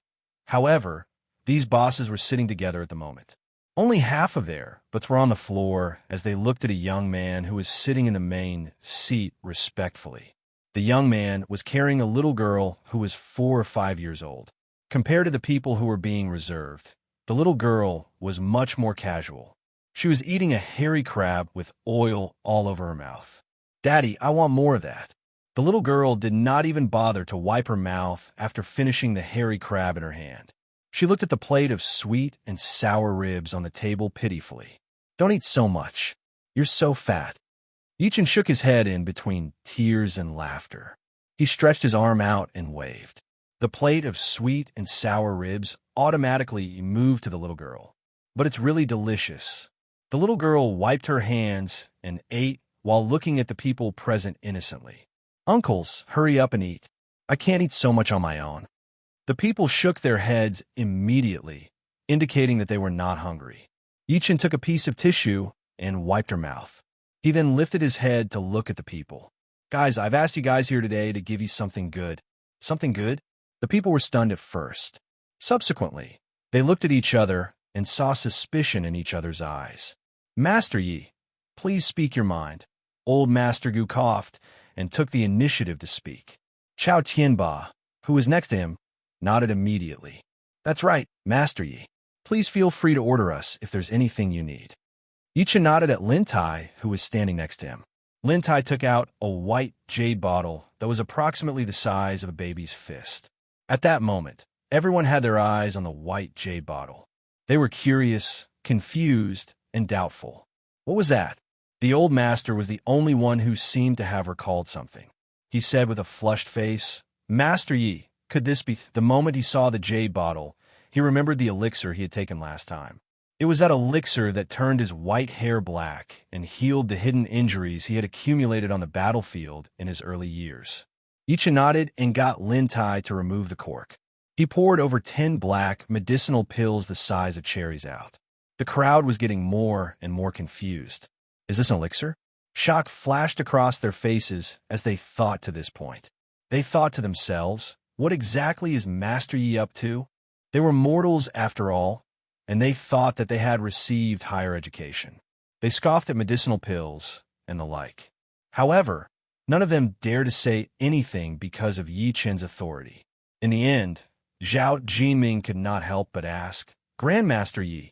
However, these bosses were sitting together at the moment. Only half of their butts were on the floor as they looked at a young man who was sitting in the main seat respectfully. The young man was carrying a little girl who was 4 or 5 years old. Compared to the people who were being reserved, the little girl was much more casual. She was eating a hairy crab with oil all over her mouth. "Daddy, I want more of that." The little girl did not even bother to wipe her mouth after finishing the hairy crab in her hand. She looked at the plate of sweet and sour ribs on the table pitifully. "Don't eat so much. You're so fat." Yichin shook his head in between tears and laughter. He stretched his arm out and waved. The plate of sweet and sour ribs automatically moved to the little girl. "But it's really delicious." The little girl wiped her hands and ate while looking at the people present innocently. "Uncles, hurry up and eat. I can't eat so much on my own." The people shook their heads immediately, indicating that they were not hungry. Yichin took a piece of tissue and wiped her mouth. He then lifted his head to look at the people. "Guys, I've asked you guys here today to give you something good." "Something good?" The people were stunned at first. Subsequently, they looked at each other and saw suspicion in each other's eyes. "Master Yi, please speak your mind." Old Master Gu coughed and took the initiative to speak. Chao Tianba, who was next to him, nodded immediately. "That's right, Master Yi. Please feel free to order us if there's anything you need." Yichin nodded at Lin Tai, who was standing next to him. Lin Tai took out a white jade bottle that was approximately the size of a baby's fist. At that moment, everyone had their eyes on the white jade bottle. They were curious, confused, and doubtful. What was that? The old master was the only one who seemed to have recalled something. He said with a flushed face, "Master Yi, could this be?" The moment he saw the jade bottle, he remembered the elixir he had taken last time. It was that elixir that turned his white hair black and healed the hidden injuries he had accumulated on the battlefield in his early years. Yichin nodded and got Lin Tai to remove the cork. He poured over 10 black medicinal pills the size of cherries out. The crowd was getting more and more confused. Is this an elixir? Shock flashed across their faces as they thought to this point. They thought to themselves, what exactly is Master Yi up to? They were mortals after all, and they thought that they had received higher education. They scoffed at medicinal pills and the like. However, none of them dared to say anything because of Yi Chen's authority. In the end, Zhao Jinming could not help but ask, "Grandmaster Yi,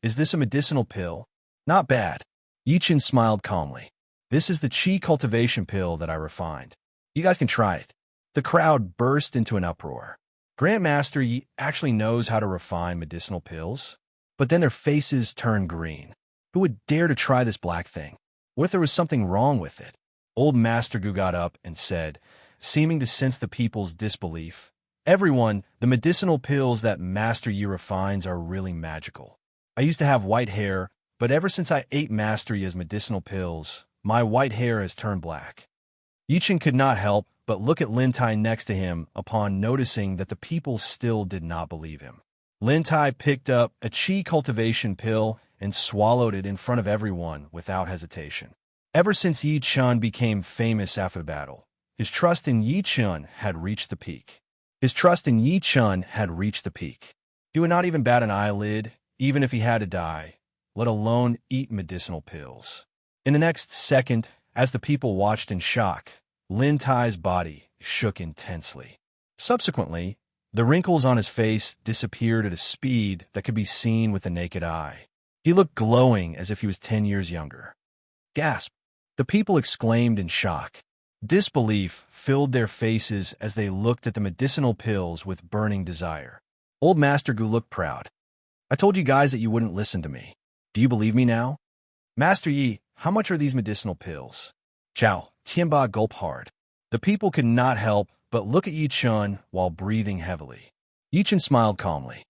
is this a medicinal pill?" "Not bad." Yi Chen smiled calmly. This is the chi cultivation pill that I refined. You guys can try it." The crowd burst into an uproar. Grandmaster Yi actually knows how to refine medicinal pills? But then their faces turn green. Who would dare to try this black thing? What if there was something wrong with it? Old Master Gu got up and said, seeming to sense the people's disbelief, "Everyone, the medicinal pills that Master Yi refines are really magical. I used to have white hair, but ever since I ate Master Yi's medicinal pills, my white hair has turned black." Yichen could not help but look at Lin Tai next to him upon noticing that the people still did not believe him. Lin Tai picked up a chi cultivation pill and swallowed it in front of everyone without hesitation. Ever since Yi Chun became famous after the battle, his trust in Yi Chun had reached the peak. He would not even bat an eyelid, even if he had to die, let alone eat medicinal pills. In the next second, as the people watched in shock, Lin Tai's body shook intensely. Subsequently, the wrinkles on his face disappeared at a speed that could be seen with the naked eye. He looked glowing as if he was 10 years younger. Gasp! The people exclaimed in shock. Disbelief filled their faces as they looked at the medicinal pills with burning desire. Old Master Gu looked proud. "I told you guys that you wouldn't listen to me. Do you believe me now?" "Master Yi, how much are these medicinal pills?" Chow Tianba gulped hard. The people could not help but look at Yi Chun while breathing heavily. Yi Chun smiled calmly.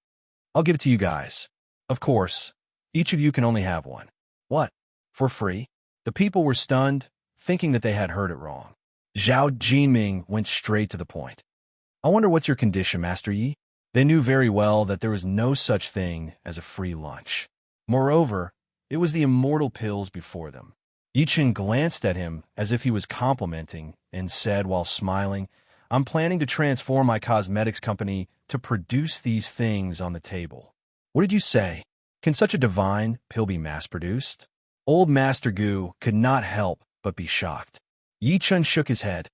"I'll give it to you guys. Of course, each of you can only have one." "What? For free?" The people were stunned, thinking that they had heard it wrong. Zhao Jinming went straight to the point. "I wonder what's your condition, Master Yi?" They knew very well that there was no such thing as a free lunch. Moreover, it was the immortal pills before them. Yi Chun glanced at him as if he was complimenting and said while smiling, "I'm planning to transform my cosmetics company to produce these things on the table." "What did you say? Can such a divine pill be mass-produced?" Old Master Gu could not help but be shocked. Yi Chun shook his head.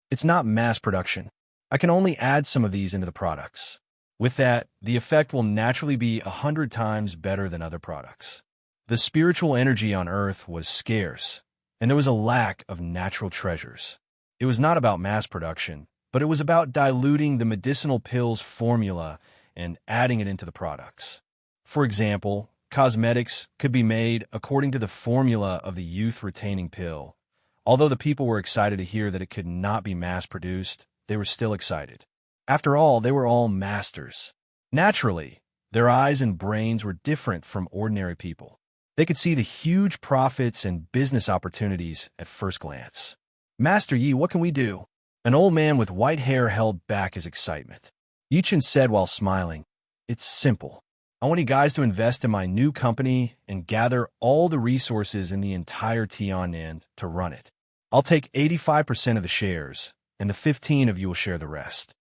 "It's not mass production. I can only add some of these into the products. With that, the effect will naturally be 100 times better than other products." The spiritual energy on Earth was scarce, and there was a lack of natural treasures. It was not about mass production, but it was about diluting the medicinal pills formula and adding it into the products. For example, cosmetics could be made according to the formula of the youth-retaining pill. Although the people were excited to hear that it could not be mass-produced, they were still excited. After all, they were all masters. Naturally, their eyes and brains were different from ordinary people. They could see the huge profits and business opportunities at first glance. "Master Yi, what can we do?" An old man with white hair held back his excitement. Yi Chun said while smiling, "It's simple. I want you guys to invest in my new company and gather all the resources in the entire Tiannan to run it. I'll take 85% of the shares, and the 15 of you will share the rest."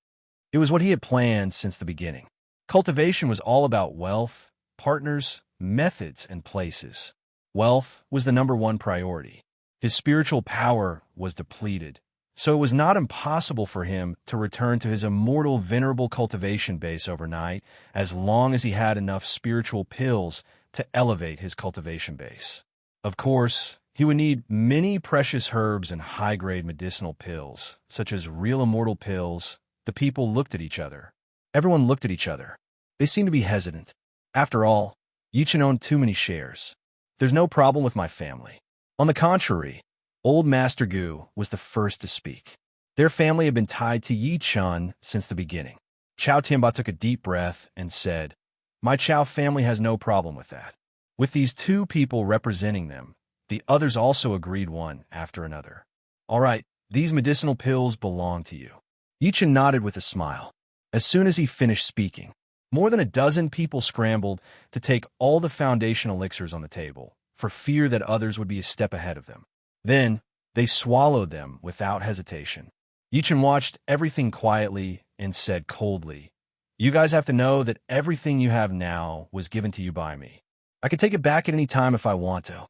It was what he had planned since the beginning. Cultivation was all about wealth, partners, methods, and places. Wealth was the #1 priority. His spiritual power was depleted, so it was not impossible for him to return to his immortal venerable cultivation base overnight as long as he had enough spiritual pills to elevate his cultivation base. Of course, he would need many precious herbs and high-grade medicinal pills, such as real immortal pills. The people looked at each other. Everyone looked at each other. They seemed to be hesitant. After all, Yi Chun owned too many shares. "There's no problem with my family." On the contrary, Old Master Gu was the first to speak. Their family had been tied to Yi Chun since the beginning. Chow Tianba took a deep breath and said, "My Chow family has no problem with that." With these two people representing them, the others also agreed one after another. "All right, these medicinal pills belong to you." Yi Chun nodded with a smile. As soon as he finished speaking, more than a dozen people scrambled to take all the foundation elixirs on the table, for fear that others would be a step ahead of them. Then, they swallowed them without hesitation. Yi Chun watched everything quietly and said coldly, "You guys have to know that everything you have now was given to you by me. I can take it back at any time if I want to.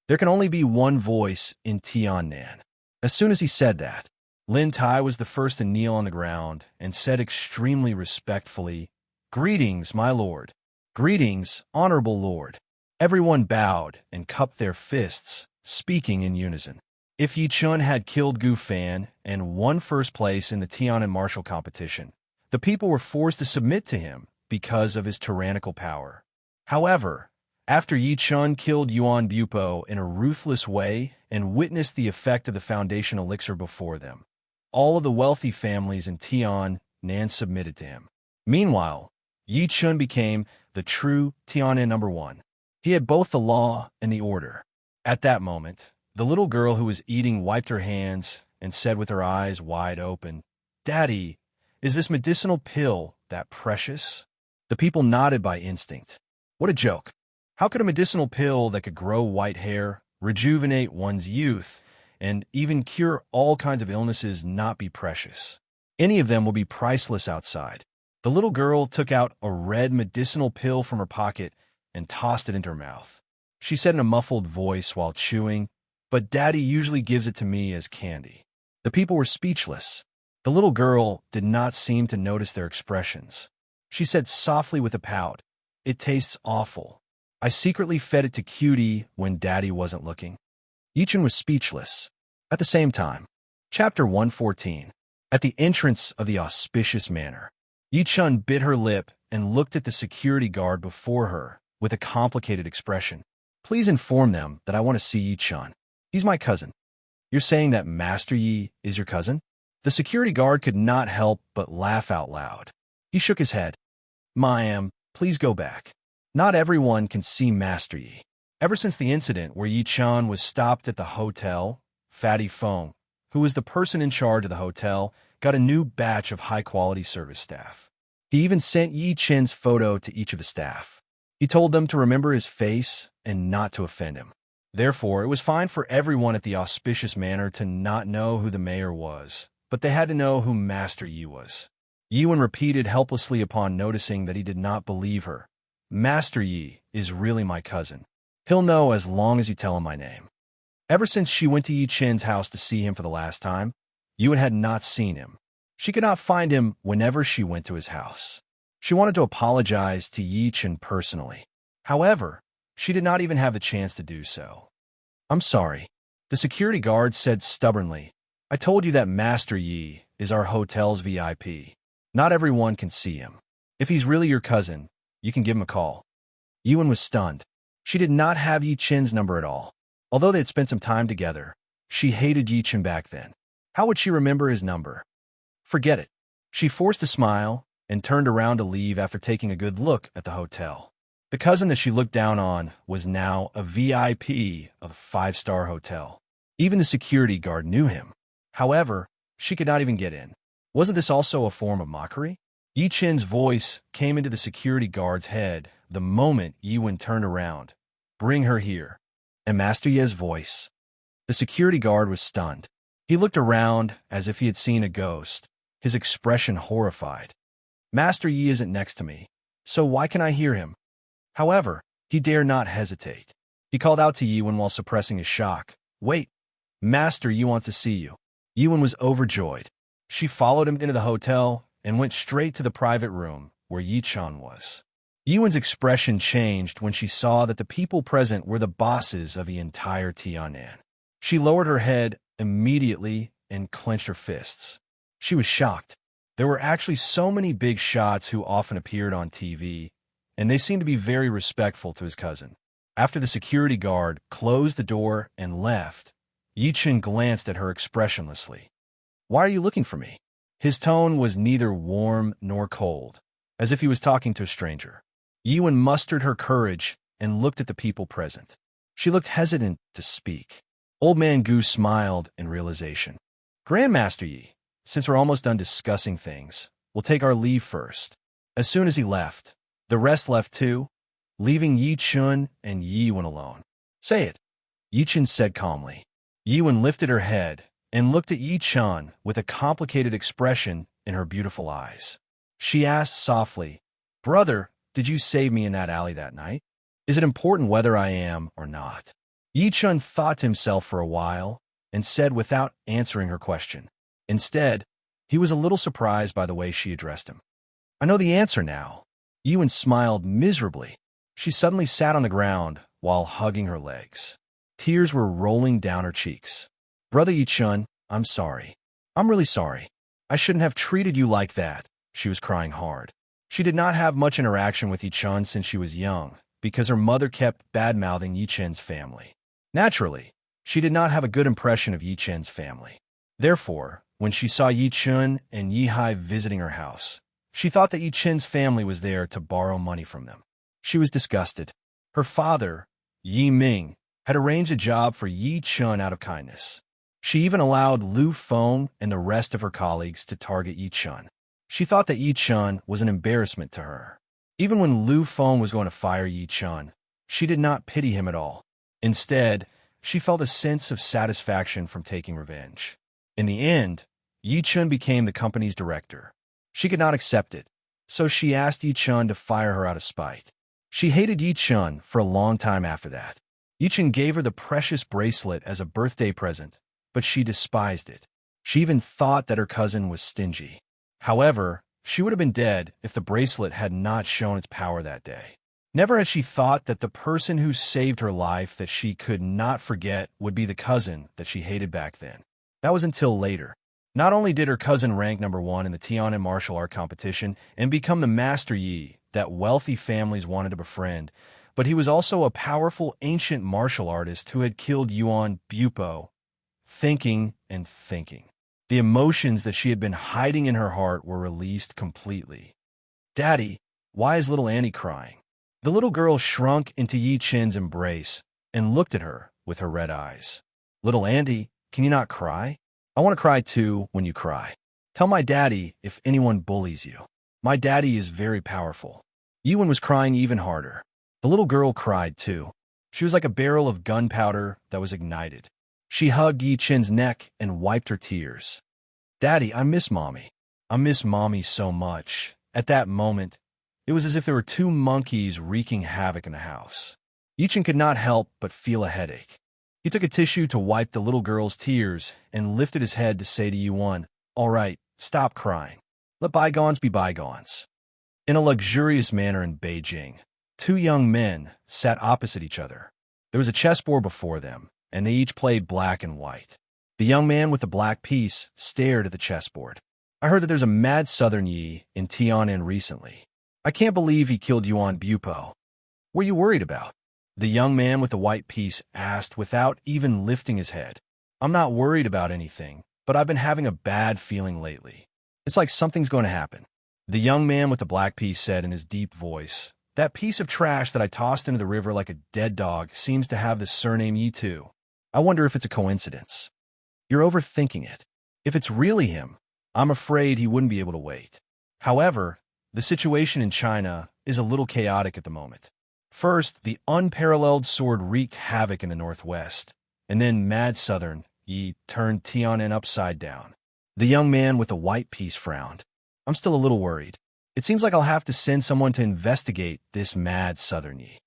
There can only be one voice in Tiannan." As soon as he said that, Lin Tai was the first to kneel on the ground and said extremely respectfully, "Greetings, my lord. Greetings, honorable lord." Everyone bowed and cupped their fists, speaking in unison. If Yi Chun had killed Gu Fan and won first place in the Tian'an martial competition, the people were forced to submit to him because of his tyrannical power. However, after Yi Chun killed Yuan Bupo in a ruthless way and witnessed the effect of the foundation elixir before them, all of the wealthy families in Tian'an submitted to him. Meanwhile, Yi Chun became the true Tian'an #1. He had both the law and the order. At that moment, the little girl who was eating wiped her hands and said with her eyes wide open, "Daddy, is this medicinal pill that precious?" The people nodded by instinct. What a joke. How could a medicinal pill that could grow white hair, rejuvenate one's youth, and even cure all kinds of illnesses not be precious? Any of them will be priceless outside. The little girl took out a red medicinal pill from her pocket and tossed it into her mouth. She said in a muffled voice while chewing, "But Daddy usually gives it to me as candy." The people were speechless. The little girl did not seem to notice their expressions. She said softly with a pout, "It tastes awful. I secretly fed it to Cutie when Daddy wasn't looking." Yi Chun was speechless. At the same time, Chapter 114. At the entrance of the auspicious manor, Yi Chun bit her lip and looked at the security guard before her with a complicated expression. "Please inform them that I want to see Yi Chun. He's my cousin." "You're saying that Master Yi is your cousin?" The security guard could not help but laugh out loud. He shook his head. "Ma'am, please go back. Not everyone can see Master Yi." Ever since the incident where Yi Chun was stopped at the hotel, Fatty Feng, who was the person in charge of the hotel, got a new batch of high-quality service staff. He even sent Yi Chun's photo to each of the staff. He told them to remember his face and not to offend him. Therefore, it was fine for everyone at the auspicious manor to not know who the mayor was, but they had to know who Master Yi was. Yiwen repeated helplessly upon noticing that he did not believe her. "Master Yi is really my cousin. He'll know as long as you tell him my name." Ever since she went to Yi Chen's house to see him for the last time, Yuan had not seen him. She could not find him whenever she went to his house. She wanted to apologize to Yi Chen personally. However, she did not even have the chance to do so. "I'm sorry," the security guard said stubbornly. "I told you that Master Yi is our hotel's VIP. Not everyone can see him. If he's really your cousin, you can give him a call." Yuan was stunned. She did not have Yi Chen's number at all. Although they had spent some time together, she hated Yi Chen back then. How would she remember his number? Forget it. She forced a smile and turned around to leave after taking a good look at the hotel. The cousin that she looked down on was now a VIP of a five-star hotel. Even the security guard knew him. However, she could not even get in. Wasn't this also a form of mockery? Yi Chen's voice came into the security guard's head the moment Yiwen turned around. "Bring her here." And Master Yi's voice. The security guard was stunned. He looked around as if he had seen a ghost, his expression horrified. "Master Yi isn't next to me, so why can I hear him?" However, he dared not hesitate. He called out to Yiwen while suppressing his shock. "Wait, Master Yi wants to see you." Yiwen was overjoyed. She followed him into the hotel and went straight to the private room where Yi Chun was. Yiwen's expression changed when she saw that the people present were the bosses of the entire Tian'an. She lowered her head immediately and clenched her fists. She was shocked. There were actually so many big shots who often appeared on TV, and they seemed to be very respectful to his cousin. After the security guard closed the door and left, Yi Chen glanced at her expressionlessly. "Why are you looking for me?" His tone was neither warm nor cold, as if he was talking to a stranger. Yiwen mustered her courage and looked at the people present. She looked hesitant to speak. Old Man Gu smiled in realization. "Grandmaster Yi, since we're almost done discussing things, we'll take our leave first." As soon as he left, the rest left too, leaving Yi Chun and Yiwen alone. "Say it," Yi Chun said calmly. Yiwen lifted her head and looked at Yi Chun with a complicated expression in her beautiful eyes. She asked softly, "Brother, did you save me in that alley that night? Is it important whether I am or not?" Yi Chun thought to himself for a while and said without answering her question. Instead, he was a little surprised by the way she addressed him. "I know the answer now." Yiwen smiled miserably. She suddenly sat on the ground while hugging her legs. Tears were rolling down her cheeks. Brother Yi-chun, I'm sorry. I'm really sorry. I shouldn't have treated you like that. She was crying hard. She did not have much interaction with Yi-chun since she was young, because her mother kept bad-mouthing Yi-chun's family. Naturally, she did not have a good impression of Yi-chun's family. Therefore, when she saw Yi-chun and Yi-hai visiting her house, she thought that Yi-chun's family was there to borrow money from them. She was disgusted. Her father, Yi-ming, had arranged a job for Yi-chun out of kindness. She even allowed Lu Feng and the rest of her colleagues to target Yi-chun. She thought that Yi-chun was an embarrassment to her. Even when Lu Feng was going to fire Yi-chun, she did not pity him at all. Instead, she felt a sense of satisfaction from taking revenge. In the end, Yi-chun became the company's director. She could not accept it, so she asked Yi-chun to fire her out of spite. She hated Yi-chun for a long time after that. Yi-chun gave her the precious bracelet as a birthday present, but she despised it. She even thought that her cousin was stingy. However, she would have been dead if the bracelet had not shown its power that day. Never had she thought that the person who saved her life that she could not forget would be the cousin that she hated back then. That was until later. Not only did her cousin rank #1 in the Tian'an martial art competition and become the Master Yi that wealthy families wanted to befriend, but he was also a powerful ancient martial artist who had killed Yuan Bupo. Thinking and thinking. The emotions that she had been hiding in her heart were released completely. "Daddy, why is little Annie crying?" The little girl shrunk into Yi-chun's embrace and looked at her with her red eyes. "Little Andy, can you not cry? I want to cry too when you cry. Tell my daddy if anyone bullies you. My daddy is very powerful." Yuan was crying even harder. The little girl cried too. She was like a barrel of gunpowder that was ignited. She hugged Yi-chun's neck and wiped her tears. "Daddy, I miss Mommy. I miss Mommy so much." At that moment, it was as if there were two monkeys wreaking havoc in the house. Yi-chun could not help but feel a headache. He took a tissue to wipe the little girl's tears and lifted his head to say to Yuan, "All right, stop crying. Let bygones be bygones." In a luxurious manner in Beijing, two young men sat opposite each other. There was a chessboard before them, and they each played black and white. The young man with the black piece stared at the chessboard. "I heard that there's a mad Southern Yi in Tian'an recently. I can't believe he killed Yuan Bupo. What are you worried about?" The young man with the white piece asked without even lifting his head. "I'm not worried about anything, but I've been having a bad feeling lately. It's like something's going to happen." The young man with the black piece said in his deep voice, "That piece of trash that I tossed into the river like a dead dog seems to have the surname Yi too. I wonder if it's a coincidence." "You're overthinking it. If it's really him, I'm afraid he wouldn't be able to wait." However, the situation in China is a little chaotic at the moment. First, the unparalleled sword wreaked havoc in the northwest, and then mad Southern Yi turned Tian'an upside down. The young man with the white piece frowned. "I'm still a little worried. It seems like I'll have to send someone to investigate this mad Southern Yi."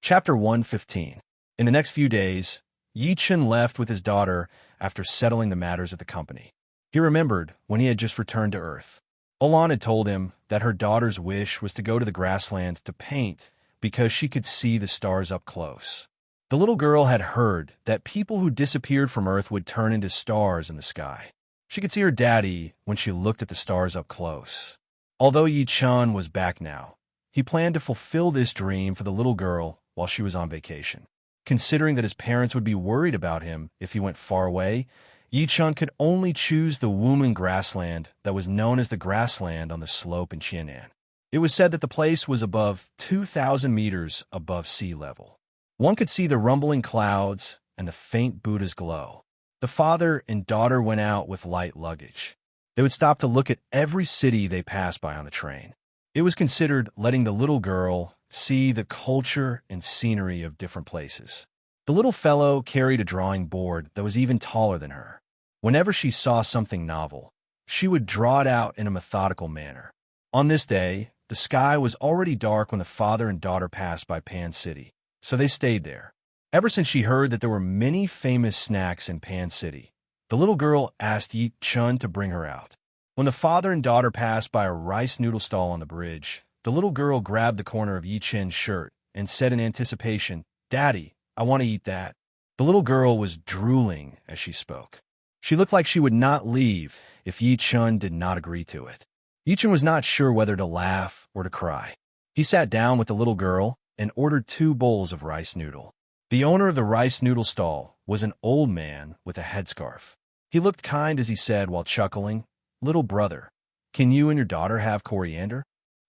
Chapter 115. In the next few days, Yi-chun left with his daughter after settling the matters at the company. He remembered when he had just returned to Earth. Olan had told him that her daughter's wish was to go to the grassland to paint because she could see the stars up close. The little girl had heard that people who disappeared from Earth would turn into stars in the sky. She could see her daddy when she looked at the stars up close. Although Yi-chun was back now, he planned to fulfill this dream for the little girl while she was on vacation. Considering that his parents would be worried about him if he went far away, Yi-chun could only choose the Wumen grassland that was known as the grassland on the slope in Qianan. It was said that the place was above 2,000 meters above sea level. One could see the rumbling clouds and the faint Buddha's glow. The father and daughter went out with light luggage. They would stop to look at every city they passed by on the train. It was considered letting the little girl see the culture and scenery of different places. The little fellow carried a drawing board that was even taller than her. Whenever she saw something novel, she would draw it out in a methodical manner. On this day, the sky was already dark when the father and daughter passed by Pan City, so they stayed there. Ever since she heard that there were many famous snacks in Pan City, the little girl asked Yi-chun to bring her out. When the father and daughter passed by a rice noodle stall on the bridge, the little girl grabbed the corner of Yi-chun's shirt and said in anticipation, "Daddy, I want to eat that." The little girl was drooling as she spoke. She looked like she would not leave if Yi-chun did not agree to it. Yi-chun was not sure whether to laugh or to cry. He sat down with the little girl and ordered 2 bowls of rice noodle. The owner of the rice noodle stall was an old man with a headscarf. He looked kind as he said while chuckling, "Little brother, can you and your daughter have coriander?"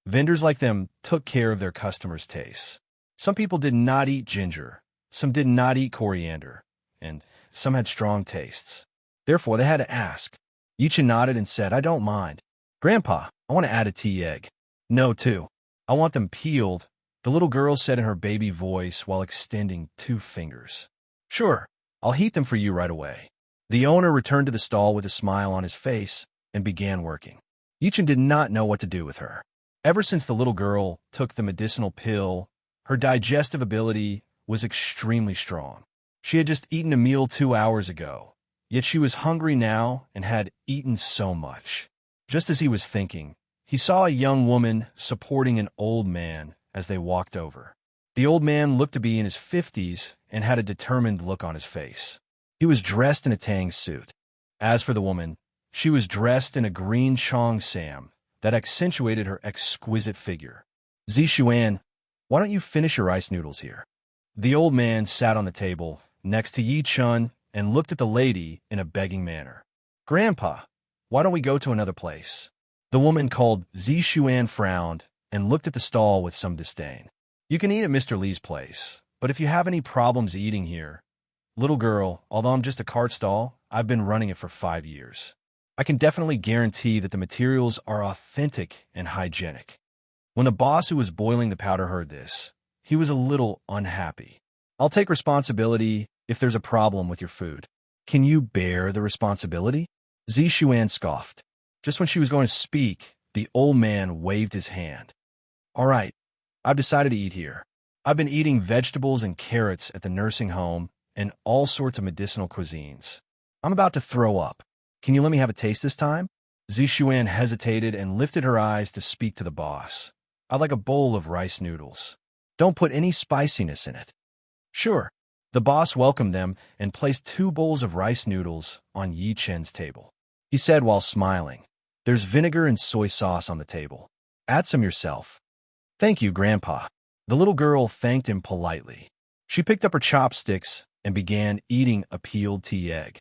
Vendors like them took care of their customers' tastes. Some people did not eat ginger, some did not eat coriander, and some had strong tastes. Therefore, they had to ask. Yichun nodded and said, "I don't mind. Grandpa, I want to add a tea egg." "No, too. I want them peeled," the little girl said in her baby voice while extending 2 fingers. "Sure, I'll heat them for you right away." The owner returned to the stall with a smile on his face and began working. Yichun did not know what to do with her. Ever since the little girl took the medicinal pill, her digestive ability was extremely strong. She had just eaten a meal 2 hours ago, yet she was hungry now and had eaten so much. Just as he was thinking, he saw a young woman supporting an old man as they walked over. The old man looked to be in his 50s and had a determined look on his face. He was dressed in a tang suit. As for the woman, she was dressed in a green cheongsam that accentuated her exquisite figure. "Zishuan, why don't you finish your rice noodles here?" The old man sat on the table next to Yi-chun and looked at the lady in a begging manner. "Grandpa, why don't we go to another place?" The woman called Zishuan frowned and looked at the stall with some disdain. "You can eat at Mr. Lee's place, but if you have any problems eating here, little girl, although I'm just a cart stall, I've been running it for 5 years. I can definitely guarantee that the materials are authentic and hygienic." When the boss who was boiling the powder heard this, he was a little unhappy. "I'll take responsibility if there's a problem with your food." "Can you bear the responsibility?" Zishuan scoffed. Just when she was going to speak, the old man waved his hand. "All right, I've decided to eat here. I've been eating vegetables and carrots at the nursing home and all sorts of medicinal cuisines. I'm about to throw up. Can you let me have a taste this time?" Zishuan hesitated and lifted her eyes to speak to the boss. "I'd like a bowl of rice noodles. Don't put any spiciness in it." "Sure." The boss welcomed them and placed 2 bowls of rice noodles on Yi-chun's table. He said while smiling, "There's vinegar and soy sauce on the table. Add some yourself." "Thank you, Grandpa." The little girl thanked him politely. She picked up her chopsticks and began eating a peeled tea egg.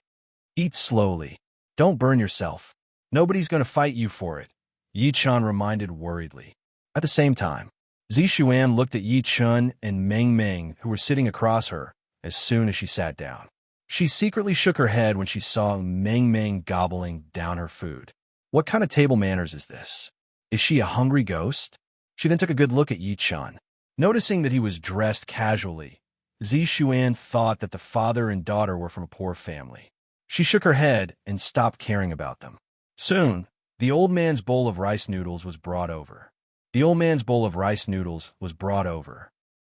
"Eat slowly. Don't burn yourself. Nobody's going to fight you for it," Yi-chun reminded worriedly. At the same time, Zishuan looked at Yi-chun and Meng Meng, who were sitting across her, as soon as she sat down. She secretly shook her head when she saw Meng Meng gobbling down her food. What kind of table manners is this? Is she a hungry ghost? She then took a good look at Yi-chun. Noticing that he was dressed casually, Zishuan thought that the father and daughter were from a poor family. She shook her head and stopped caring about them. Soon, the old man's bowl of rice noodles was brought over.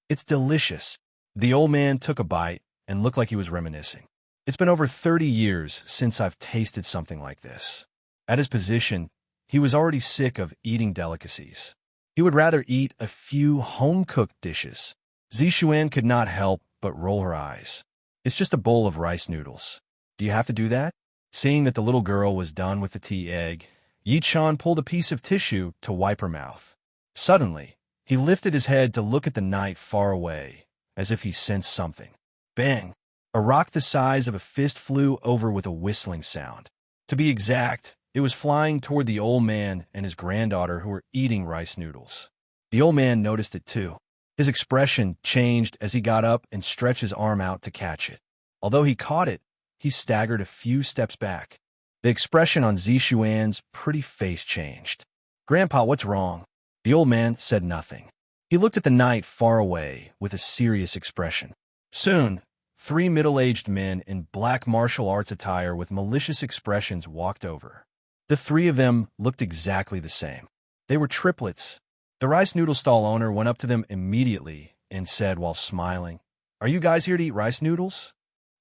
"It's delicious." The old man took a bite and looked like he was reminiscing. "It's been over 30 years since I've tasted something like this." At his position, he was already sick of eating delicacies. He would rather eat a few home-cooked dishes. Zishuan could not help but roll her eyes. "It's just a bowl of rice noodles. Do you have to do that?" Seeing that the little girl was done with the tea egg, Yi-chun pulled a piece of tissue to wipe her mouth. Suddenly, he lifted his head to look at the night far away, as if he sensed something. Bang! A rock the size of a fist flew over with a whistling sound. To be exact, it was flying toward the old man and his granddaughter who were eating rice noodles. The old man noticed it too. His expression changed as he got up and stretched his arm out to catch it. Although he caught it, he staggered a few steps back. The expression on Zishuan's pretty face changed. "Grandpa, what's wrong?" The old man said nothing. He looked at the night far away with a serious expression. Soon, 3 middle-aged men in black martial arts attire with malicious expressions walked over. The 3 of them looked exactly the same. They were triplets. The rice noodle stall owner went up to them immediately and said while smiling, "Are you guys here to eat rice noodles?"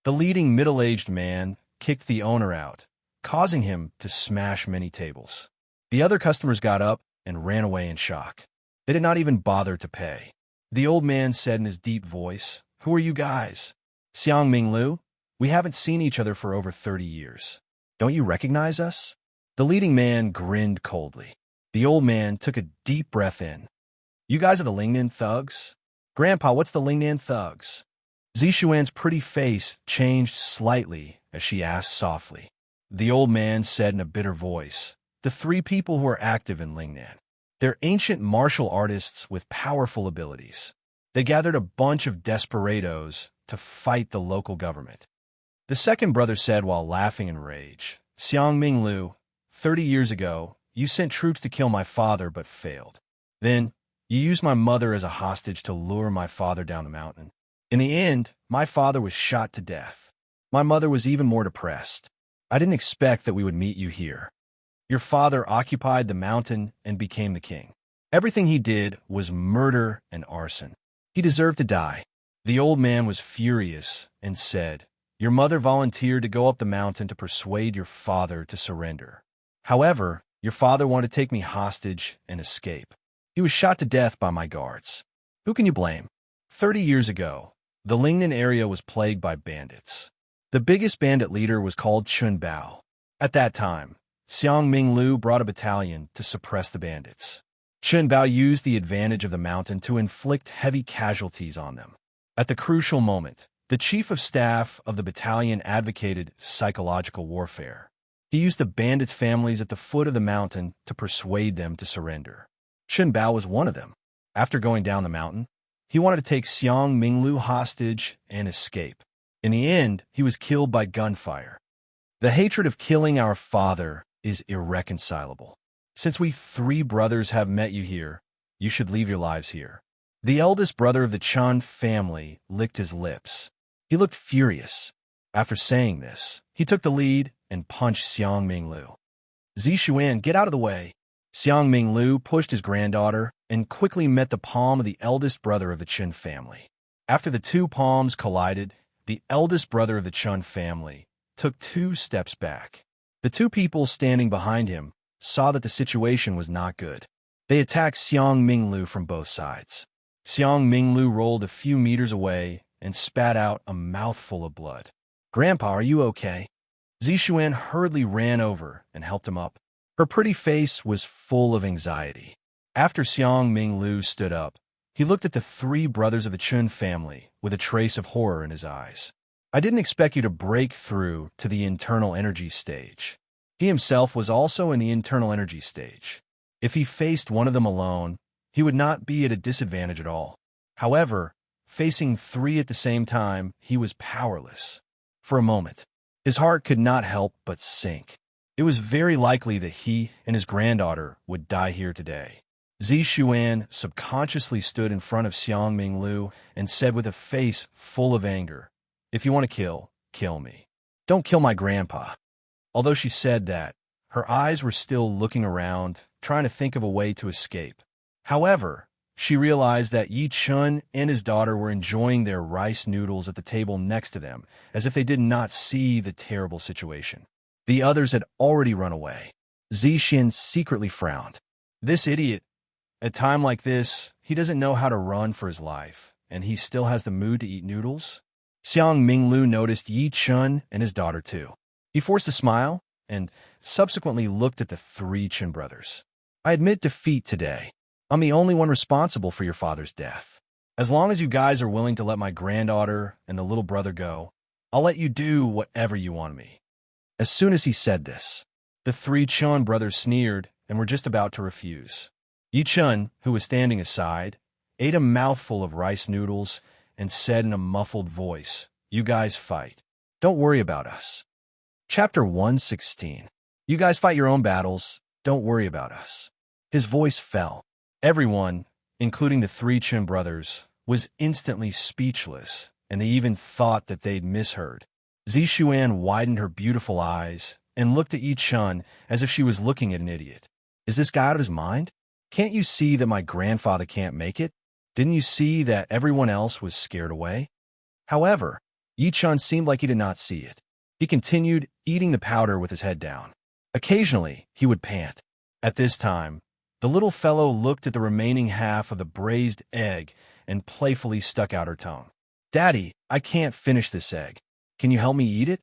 The leading middle-aged man kicked the owner out, causing him to smash many tables. The other customers got up and ran away in shock. They did not even bother to pay. The old man said in his deep voice, "Who are you guys?" Xiang Minglu, we haven't seen each other for over 30 years. Don't you recognize us? The leading man grinned coldly. The old man took a deep breath in. You guys are the Lingnan thugs? Grandpa, what's the Lingnan thugs? Zishuan's pretty face changed slightly as she asked softly. The old man said in a bitter voice, the three people who are active in Lingnan. They're ancient martial artists with powerful abilities. They gathered a bunch of desperados to fight the local government. The second brother said while laughing in rage, Xiang Minglu, 30 years ago, you sent troops to kill my father but failed. Then, you used my mother as a hostage to lure my father down the mountain. In the end, my father was shot to death. My mother was even more depressed. I didn't expect that we would meet you here. Your father occupied the mountain and became the king. Everything he did was murder and arson. He deserved to die. The old man was furious and said, your mother volunteered to go up the mountain to persuade your father to surrender. However, your father wanted to take me hostage and escape. He was shot to death by my guards. Who can you blame? 30 years ago, the Lingnan area was plagued by bandits. The biggest bandit leader was called Chun Bao. At that time, Xiang Minglu brought a battalion to suppress the bandits. Chun Bao used the advantage of the mountain to inflict heavy casualties on them. At the crucial moment, the chief of staff of the battalion advocated psychological warfare. He used the bandits' families at the foot of the mountain to persuade them to surrender. Chun Bao was one of them. After going down the mountain, he wanted to take Xiang Minglu hostage and escape. In the end, he was killed by gunfire. The hatred of killing our father is irreconcilable. Since we three brothers have met you here, you should leave your lives here. The eldest brother of the Chun family licked his lips. He looked furious. After saying this, he took the lead and punched Xiang Minglu. Zishuan, get out of the way. Xiang Minglu pushed his granddaughter and quickly met the palm of the eldest brother of the Chun family. After the two palms collided, the eldest brother of the Chun family took 2 steps back. The two people standing behind him saw that the situation was not good. They attacked Xiang Minglu from both sides. Xiang Minglu rolled a few meters away and spat out a mouthful of blood. Grandpa, are you okay? Zishuan hurriedly ran over and helped him up. Her pretty face was full of anxiety. After Xiang Minglu stood up, he looked at the 3 brothers of the Chun family with a trace of horror in his eyes. I didn't expect you to break through to the internal energy stage. He himself was also in the internal energy stage. If he faced one of them alone, he would not be at a disadvantage at all. However, facing 3 at the same time, he was powerless. For a moment, his heart could not help but sink. It was very likely that he and his granddaughter would die here today. Zishuan subconsciously stood in front of Xiang Minglu and said with a face full of anger, if you want to kill, kill me. Don't kill my grandpa. Although she said that, her eyes were still looking around, trying to think of a way to escape. However, she realized that Yi Chun and his daughter were enjoying their rice noodles at the table next to them, as if they did not see the terrible situation. The others had already run away. Zishin secretly frowned. This idiot. At a time like this, he doesn't know how to run for his life, and he still has the mood to eat noodles? Xiang Minglu noticed Yi Chun and his daughter too. He forced a smile and subsequently looked at the 3 Chun brothers. I admit defeat today. I'm the only one responsible for your father's death. As long as you guys are willing to let my granddaughter and the little brother go, I'll let you do whatever you want me. As soon as he said this, the 3 Chun brothers sneered and were just about to refuse. Yi Chun, who was standing aside, ate a mouthful of rice noodles and said in a muffled voice, you guys fight. Don't worry about us. Chapter 116. You guys fight your own battles. Don't worry about us. His voice fell. Everyone, including the 3 Chun brothers, was instantly speechless, and they even thought that they'd misheard. Zishuan widened her beautiful eyes and looked at Yi Chun as if she was looking at an idiot. Is this guy out of his mind? Can't you see that my grandfather can't make it? Didn't you see that everyone else was scared away? However, Yi Chun seemed like he did not see it. He continued eating the powder with his head down. Occasionally, he would pant. At this time, the little fellow looked at the remaining half of the braised egg and playfully stuck out her tongue. Daddy, I can't finish this egg. Can you help me eat it?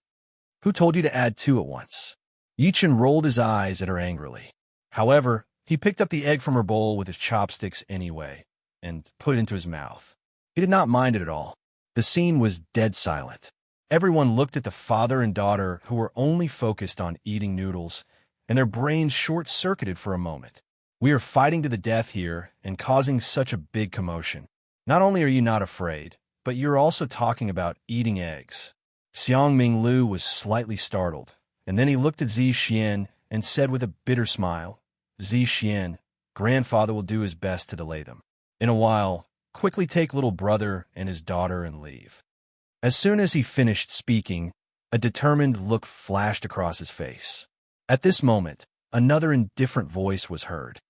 Who told you to add two at once? Yichun rolled his eyes at her angrily. However, he picked up the egg from her bowl with his chopsticks anyway and put it into his mouth. He did not mind it at all. The scene was dead silent. Everyone looked at the father and daughter who were only focused on eating noodles, and their brains short-circuited for a moment. We are fighting to the death here and causing such a big commotion. Not only are you not afraid, but you're also talking about eating eggs. Xiang Minglu was slightly startled, and then he looked at Zi Xian and said with a bitter smile, Zi Xian, grandfather will do his best to delay them. In a while, quickly take little brother and his daughter and leave. As soon as he finished speaking, a determined look flashed across his face. At this moment, another indifferent voice was heard.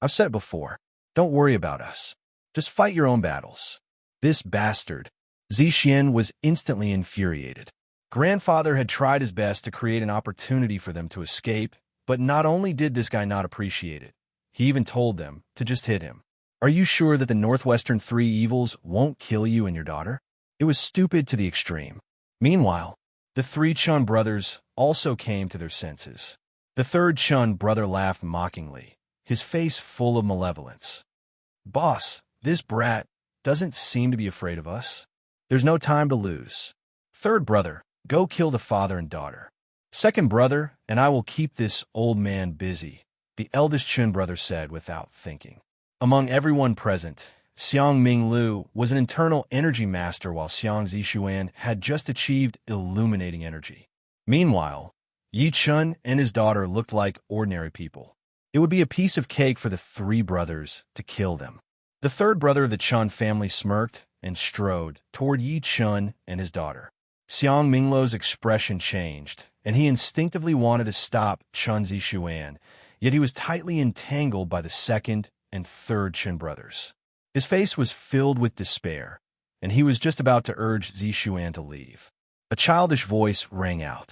I've said it before, don't worry about us. Just fight your own battles. This bastard. Zi Xian was instantly infuriated. Grandfather had tried his best to create an opportunity for them to escape, but not only did this guy not appreciate it, he even told them to just hit him. Are you sure that the Northwestern Three Evils won't kill you and your daughter? It was stupid to the extreme. Meanwhile, the three Chun brothers also came to their senses. The third Chun brother laughed mockingly, his face full of malevolence. Boss, this brat doesn't seem to be afraid of us. There's no time to lose. Third brother, go kill the father and daughter. Second brother, and I will keep this old man busy, the eldest Chun brother said without thinking. Among everyone present, Xiang Minglu was an internal energy master while Xiang Zishuan had just achieved illuminating energy. Meanwhile, Yi Chun and his daughter looked like ordinary people. It would be a piece of cake for the three brothers to kill them. The third brother of the Chun family smirked and strode toward Yi Chun and his daughter. Xiang Minglu's expression changed, and he instinctively wanted to stop Chun Zishuan, yet he was tightly entangled by the second and third Chun brothers. His face was filled with despair, and he was just about to urge Zishuan to leave. A childish voice rang out.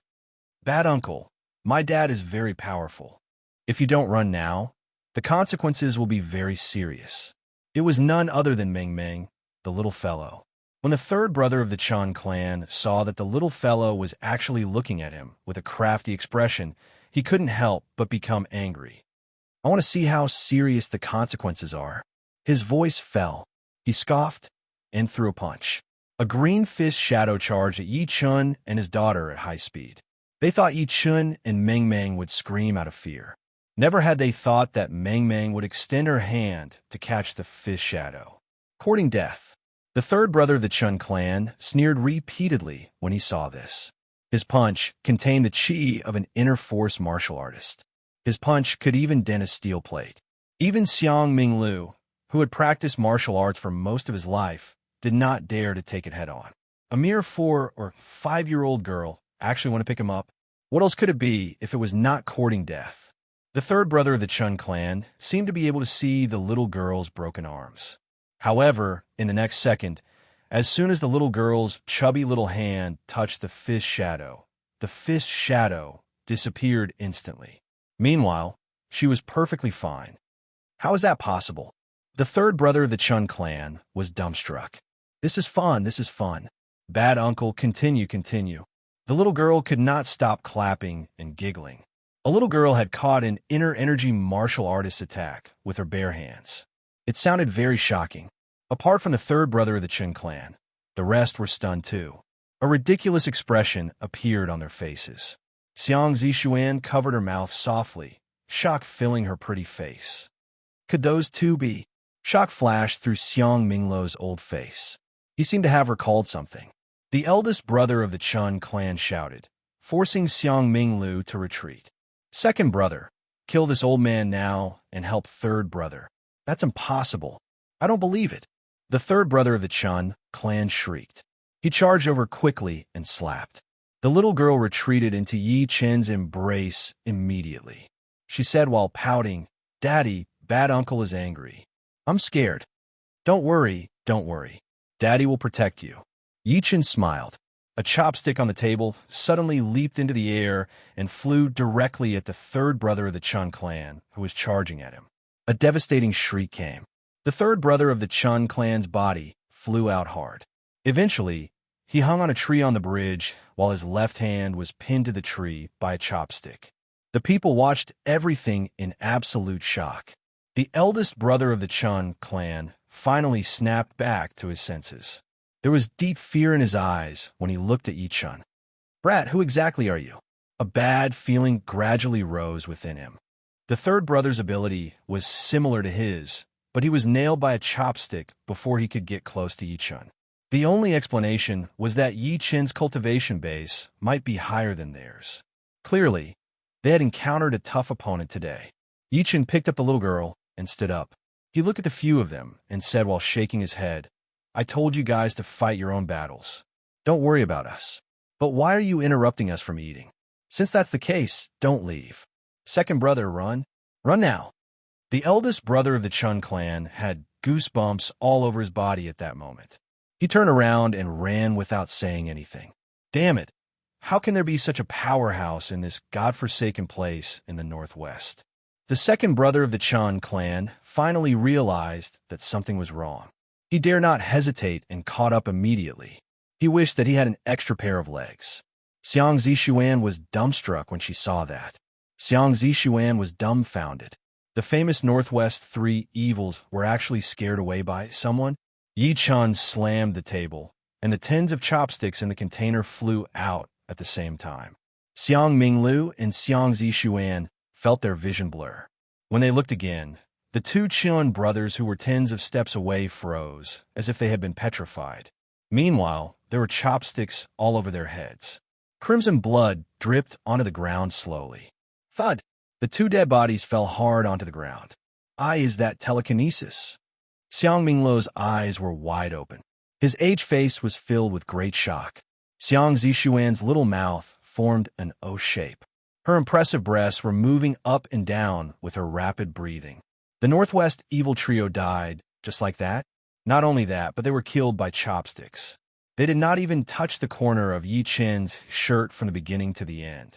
Bad uncle, my dad is very powerful. If you don't run now, the consequences will be very serious. It was none other than Meng Meng, the little fellow. When the third brother of the Chun clan saw that the little fellow was actually looking at him with a crafty expression, he couldn't help but become angry. I want to see how serious the consequences are. His voice fell. He scoffed and threw a punch. A green fist shadow charged at Yi Chun and his daughter at high speed. They thought Yi Chun and Meng Meng would scream out of fear. Never had they thought that Meng Meng would extend her hand to catch the fist shadow. Courting death. The third brother of the Chun clan sneered repeatedly when he saw this. His punch contained the chi of an inner force martial artist. His punch could even dent a steel plate. Even Xiang Minglu, who had practiced martial arts for most of his life, did not dare to take it head-on. A mere 4 or 5-year-old girl actually want to pick him up? What else could it be if it was not courting death? The third brother of the Chun clan seemed to be able to see the little girl's broken arms. However, in the next second, as soon as the little girl's chubby little hand touched the fist shadow disappeared instantly. Meanwhile, she was perfectly fine. How is that possible? The third brother of the Chun clan was dumbstruck. This is fun. Bad uncle, continue. The little girl could not stop clapping and giggling. A little girl had caught an inner energy martial artist attack with her bare hands. It sounded very shocking. Apart from the third brother of the Chun clan, the rest were stunned too. A ridiculous expression appeared on their faces. Xiang Zishuan covered her mouth softly, shock filling her pretty face. Could those two be? Shock flashed through Xiang Minglu's old face. He seemed to have recalled something. The eldest brother of the Chun clan shouted, forcing Xiang Minglu to retreat. Second brother, kill this old man now and help third brother. That's impossible. I don't believe it. The third brother of the Chun clan shrieked. He charged over quickly and slapped. The little girl retreated into Yi Chen's embrace immediately. She said while pouting, Daddy, bad uncle is angry. I'm scared. Don't worry. Daddy will protect you. Yi Chen smiled. A chopstick on the table suddenly leaped into the air and flew directly at the third brother of the Chun clan, who was charging at him. A devastating shriek came. The third brother of the Chun clan's body flew out hard. Eventually, he hung on a tree on the bridge while his left hand was pinned to the tree by a chopstick. The people watched everything in absolute shock. The eldest brother of the Chun clan finally snapped back to his senses. There was deep fear in his eyes when he looked at Yi Chun. "Brat, who exactly are you?" A bad feeling gradually rose within him. The third brother's ability was similar to his, but he was nailed by a chopstick before he could get close to Yi Chun. The only explanation was that Yi Chun's cultivation base might be higher than theirs. Clearly, they had encountered a tough opponent today. Yi Chun picked up the little girl and stood up. He looked at the few of them and said while shaking his head, "I told you guys to fight your own battles. Don't worry about us. But why are you interrupting us from eating? Since that's the case, don't leave. Second brother, run. Run now." The eldest brother of the Chun clan had goosebumps all over his body at that moment. He turned around and ran without saying anything. Damn it! How can there be such a powerhouse in this godforsaken place in the Northwest? The second brother of the Chun clan finally realized that something was wrong. He dare not hesitate and caught up immediately. He wished that he had an extra pair of legs. Xiang Zishuan was dumbstruck when she saw that. Xiang Zishuan was dumbfounded. The famous Northwest three evils were actually scared away by someone. Yi Chun slammed the table, and the tens of chopsticks in the container flew out at the same time. Xiang Minglu and Xiang Zishuan felt their vision blur. When they looked again, the two Chun brothers who were tens of steps away froze, as if they had been petrified. Meanwhile, there were chopsticks all over their heads. Crimson blood dripped onto the ground slowly. Thud! The two dead bodies fell hard onto the ground. Is that telekinesis? Xiang Minglu's eyes were wide open. His aged face was filled with great shock. Xiang Zishuan's little mouth formed an O shape. Her impressive breasts were moving up and down with her rapid breathing. The Northwest evil trio died, just like that. Not only that, but they were killed by chopsticks. They did not even touch the corner of Yi Chun's shirt from the beginning to the end.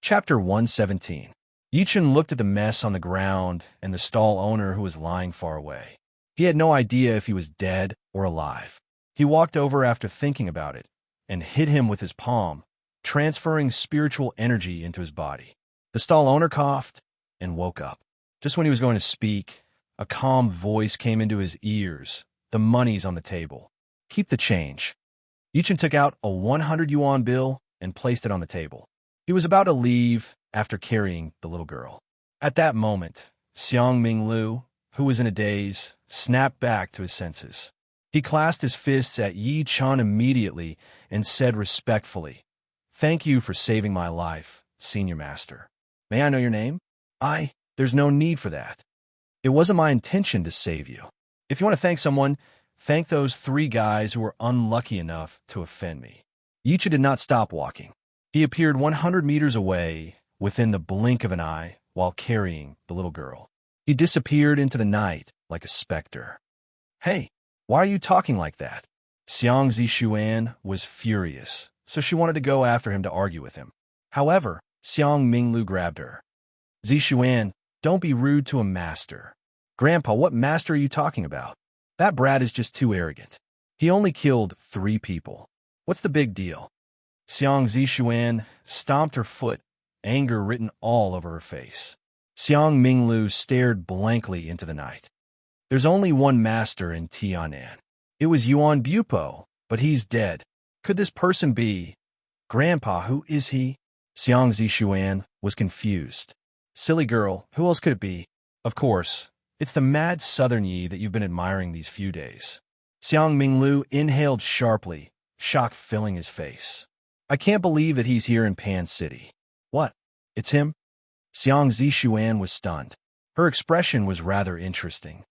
Chapter 117. Yi Chun looked at the mess on the ground and the stall owner who was lying far away. He had no idea if he was dead or alive. He walked over after thinking about it and hit him with his palm, transferring spiritual energy into his body. The stall owner coughed and woke up. Just when he was going to speak, a calm voice came into his ears. "The money's on the table. Keep the change." Yi Chun took out a 100 yuan bill and placed it on the table. He was about to leave after carrying the little girl. At that moment, Xiang Minglu, who was in a daze, snapped back to his senses. He clasped his fists at Yi Chun immediately and said respectfully, "Thank you for saving my life, Senior Master. May I know your name?" There's no need for that. It wasn't my intention to save you. If you want to thank someone, thank those three guys who were unlucky enough to offend me." Yi Chun did not stop walking. He appeared 100 meters away within the blink of an eye while carrying the little girl. He disappeared into the night like a specter. "Hey, why are you talking like that?" Xiang Zishuan was furious, so she wanted to go after him to argue with him. However, Xiang Minglu grabbed her. "Zishuan, don't be rude to a master." "Grandpa, what master are you talking about? That brat is just too arrogant. He only killed 3 people. What's the big deal?" Xiang Zishuan stomped her foot, anger written all over her face. Xiang Minglu stared blankly into the night. "There's only one master in Tianan. It was Yuan Bupo, but he's dead. Could this person be? Grandpa, who is he?" Xiang Zishuan was confused. "Silly girl, who else could it be? Of course, it's the mad Southern Yi that you've been admiring these few days." Xiang Minglu inhaled sharply, shock filling his face. "I can't believe that he's here in Pan City." "What? It's him?" Xiang Zishuan was stunned. Her expression was rather interesting.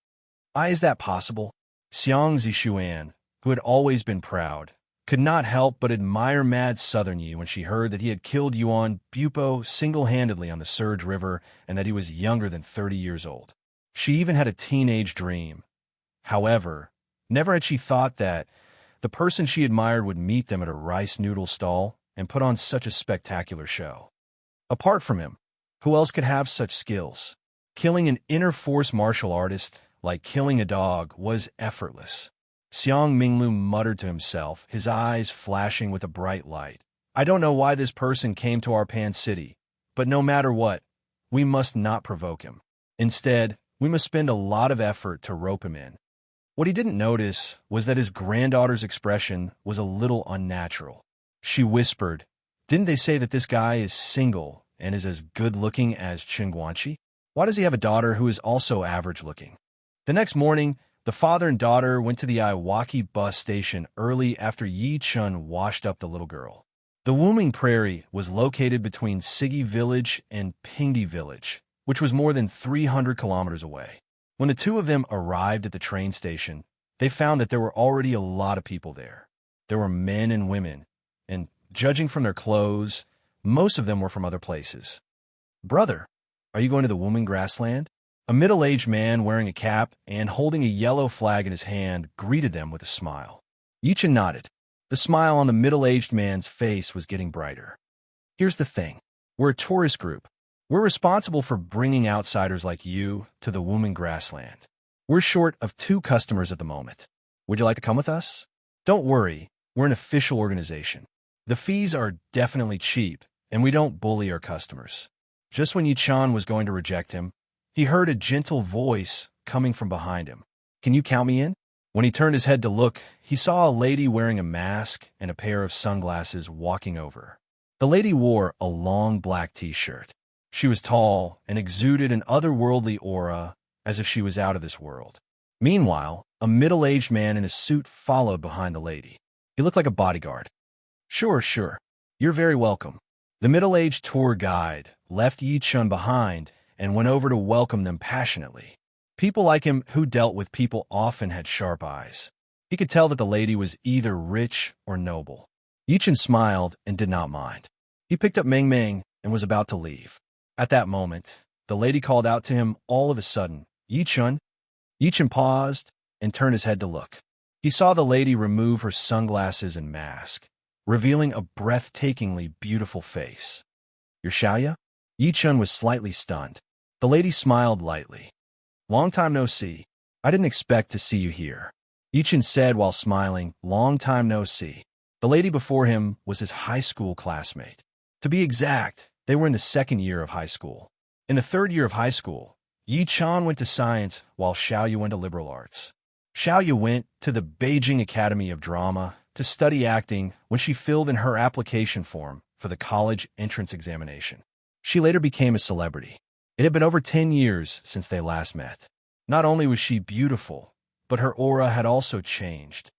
Is that possible?" Xiang Zishuan, who had always been proud, could not help but admire Mad Southern Yi when she heard that he had killed Yuan Bupo single-handedly on the Surge River and that he was younger than 30 years old. She even had a teenage dream. However, never had she thought that the person she admired would meet them at a rice noodle stall and put on such a spectacular show. Apart from him, who else could have such skills? Killing an inner force martial artist, like killing a dog, was effortless. Xiang Minglu muttered to himself, his eyes flashing with a bright light. I don't know why this person came to our Pan City, but no matter what, we must not provoke him. Instead, we must spend a lot of effort to rope him in. What he didn't notice was that his granddaughter's expression was a little unnatural. She whispered, "Didn't they say that this guy is single and is as good-looking as Qingguanqi? Why does he have a daughter who is also average-looking?" The next morning, the father and daughter went to the Iwaki bus station early after Yi Chun washed up the little girl. The Wuming Prairie was located between Sigi Village and Pingdi Village, which was more than 300 kilometers away. When the two of them arrived at the train station, they found that there were already a lot of people there. There were men and women, and judging from their clothes, most of them were from other places. "Brother, are you going to the Wuming grassland?" A middle-aged man wearing a cap and holding a yellow flag in his hand greeted them with a smile. Yichen nodded. The smile on the middle-aged man's face was getting brighter. "Here's the thing. We're a tourist group. We're responsible for bringing outsiders like you to the Wuming grassland. We're short of 2 customers at the moment. Would you like to come with us? Don't worry, we're an official organization. The fees are definitely cheap, and we don't bully our customers." Just when Yi-chan was going to reject him, he heard a gentle voice coming from behind him. "Can you count me in?" When he turned his head to look, he saw a lady wearing a mask and a pair of sunglasses walking over. The lady wore a long black t-shirt. She was tall and exuded an otherworldly aura, as if she was out of this world. Meanwhile, a middle-aged man in a suit followed behind the lady. He looked like a bodyguard. Sure. You're very welcome." The middle-aged tour guide left Yi Chun behind and went over to welcome them passionately. People like him who dealt with people often had sharp eyes. He could tell that the lady was either rich or noble. Yi Chun smiled and did not mind. He picked up Meng Meng and was about to leave. At that moment, the lady called out to him all of a sudden, "Yi Chun." Yi Chun paused and turned his head to look. He saw the lady remove her sunglasses and mask, revealing a breathtakingly beautiful face. "You're Xiaoya?" Yi Chun was slightly stunned. The lady smiled lightly. "Long time no see. I didn't expect to see you here." Yi Chun said while smiling, "Long time no see." The lady before him was his high school classmate. To be exact, they were in the 2nd year of high school. In the 3rd year of high school, Yi Chun went to science while Xiaoyu went to liberal arts. Xiaoyu went to the Beijing Academy of Drama to study acting when she filled in her application form for the college entrance examination. She later became a celebrity. It had been over 10 years since they last met. Not only was she beautiful, but her aura had also changed.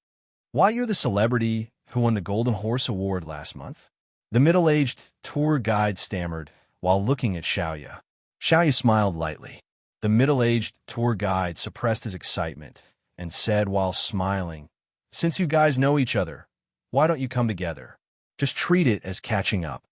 "Why, you're the celebrity who won the Golden Horse Award last month?" The middle-aged tour guide stammered while looking at Xiaoya. Xiaoya smiled lightly. The middle-aged tour guide suppressed his excitement and said while smiling, "Since you guys know each other, why don't you come together? Just treat it as catching up."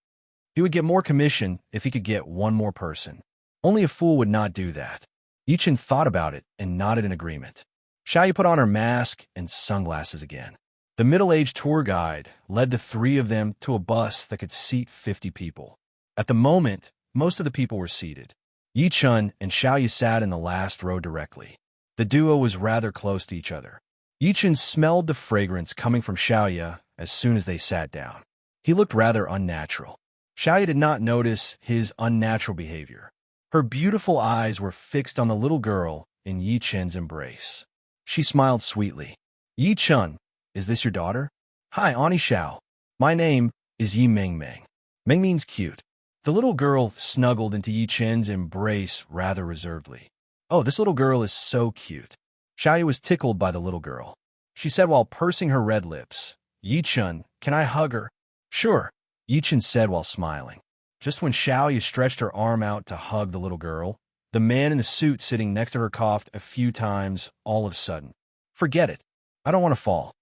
He would get more commission if he could get one more person. Only a fool would not do that. Yi Chun thought about it and nodded in agreement. Xiaoyu put on her mask and sunglasses again. The middle-aged tour guide led the 3 of them to a bus that could seat 50 people. At the moment, most of the people were seated. Yi Chun and Xiaoyu sat in the last row directly. The duo was rather close to each other. Yi Chun smelled the fragrance coming from Xiaoyu as soon as they sat down. He looked rather unnatural. Xiaoyu did not notice his unnatural behavior. Her beautiful eyes were fixed on the little girl in Yi Chun's embrace. She smiled sweetly. "Yi Chun, is this your daughter?" "Hi, Ani Xiao. My name is Yi Meng Meng." Meng means cute. The little girl snuggled into Yi Chun's embrace rather reservedly. "Oh, this little girl is so cute." Xiaoyu was tickled by the little girl. She said while pursing her red lips, "Yi Chun, can I hug her?" "Sure," Yi Chun said while smiling. Just when Xiaoyu stretched her arm out to hug the little girl, the man in the suit sitting next to her coughed a few times all of a sudden. "Forget it. I don't want to fall."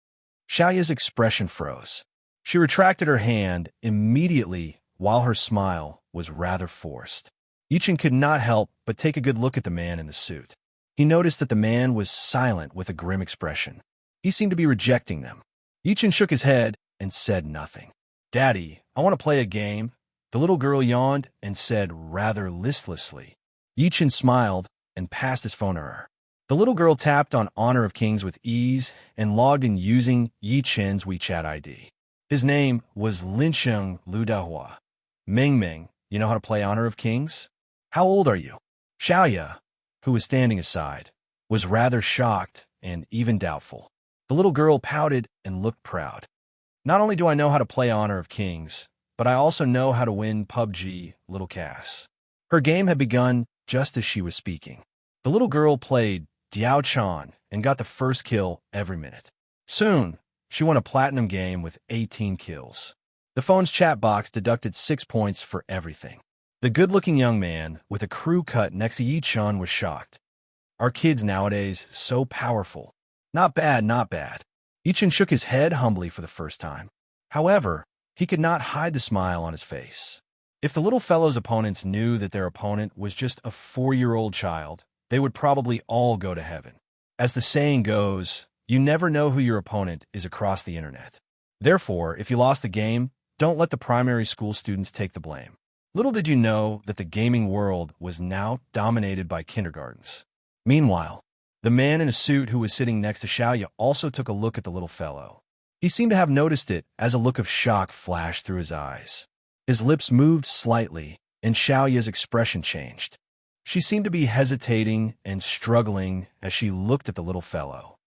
Xiaoya's expression froze. She retracted her hand immediately while her smile was rather forced. Yi Chun could not help but take a good look at the man in the suit. He noticed that the man was silent with a grim expression. He seemed to be rejecting them. Yi Chun shook his head and said nothing. "Daddy, I want to play a game." The little girl yawned and said rather listlessly. Yi Chun smiled and passed his phone to her. The little girl tapped on Honor of Kings with ease and logged in using Yi Chen's WeChat ID. His name was Linsheng Ludahua. Ming Ming, you know how to play Honor of Kings? How old are you? Xiaoya, who was standing aside, was rather shocked and even doubtful. The little girl pouted and looked proud. Not only do I know how to play Honor of Kings, but I also know how to win PUBG, little Cass. Her game had begun just as she was speaking. The little girl played Diao Chan and got the first kill every minute. Soon, she won a platinum game with 18 kills. The phone's chat box deducted 6 points for everything. The good-looking young man with a crew cut next to Yi Chun was shocked. Our kids nowadays, so powerful. Not bad, not bad. Yi Chun shook his head humbly for the first time. However, he could not hide the smile on his face. If the little fellow's opponents knew that their opponent was just a 4-year-old child, they would probably all go to heaven. As the saying goes, you never know who your opponent is across the internet. Therefore, if you lost the game, don't let the primary school students take the blame. Little did you know that the gaming world was now dominated by kindergartens. Meanwhile, the man in a suit who was sitting next to Xiaoya also took a look at the little fellow. He seemed to have noticed it as a look of shock flashed through his eyes. His lips moved slightly, and Xiaoya's expression changed. She seemed to be hesitating and struggling as she looked at the little fellow.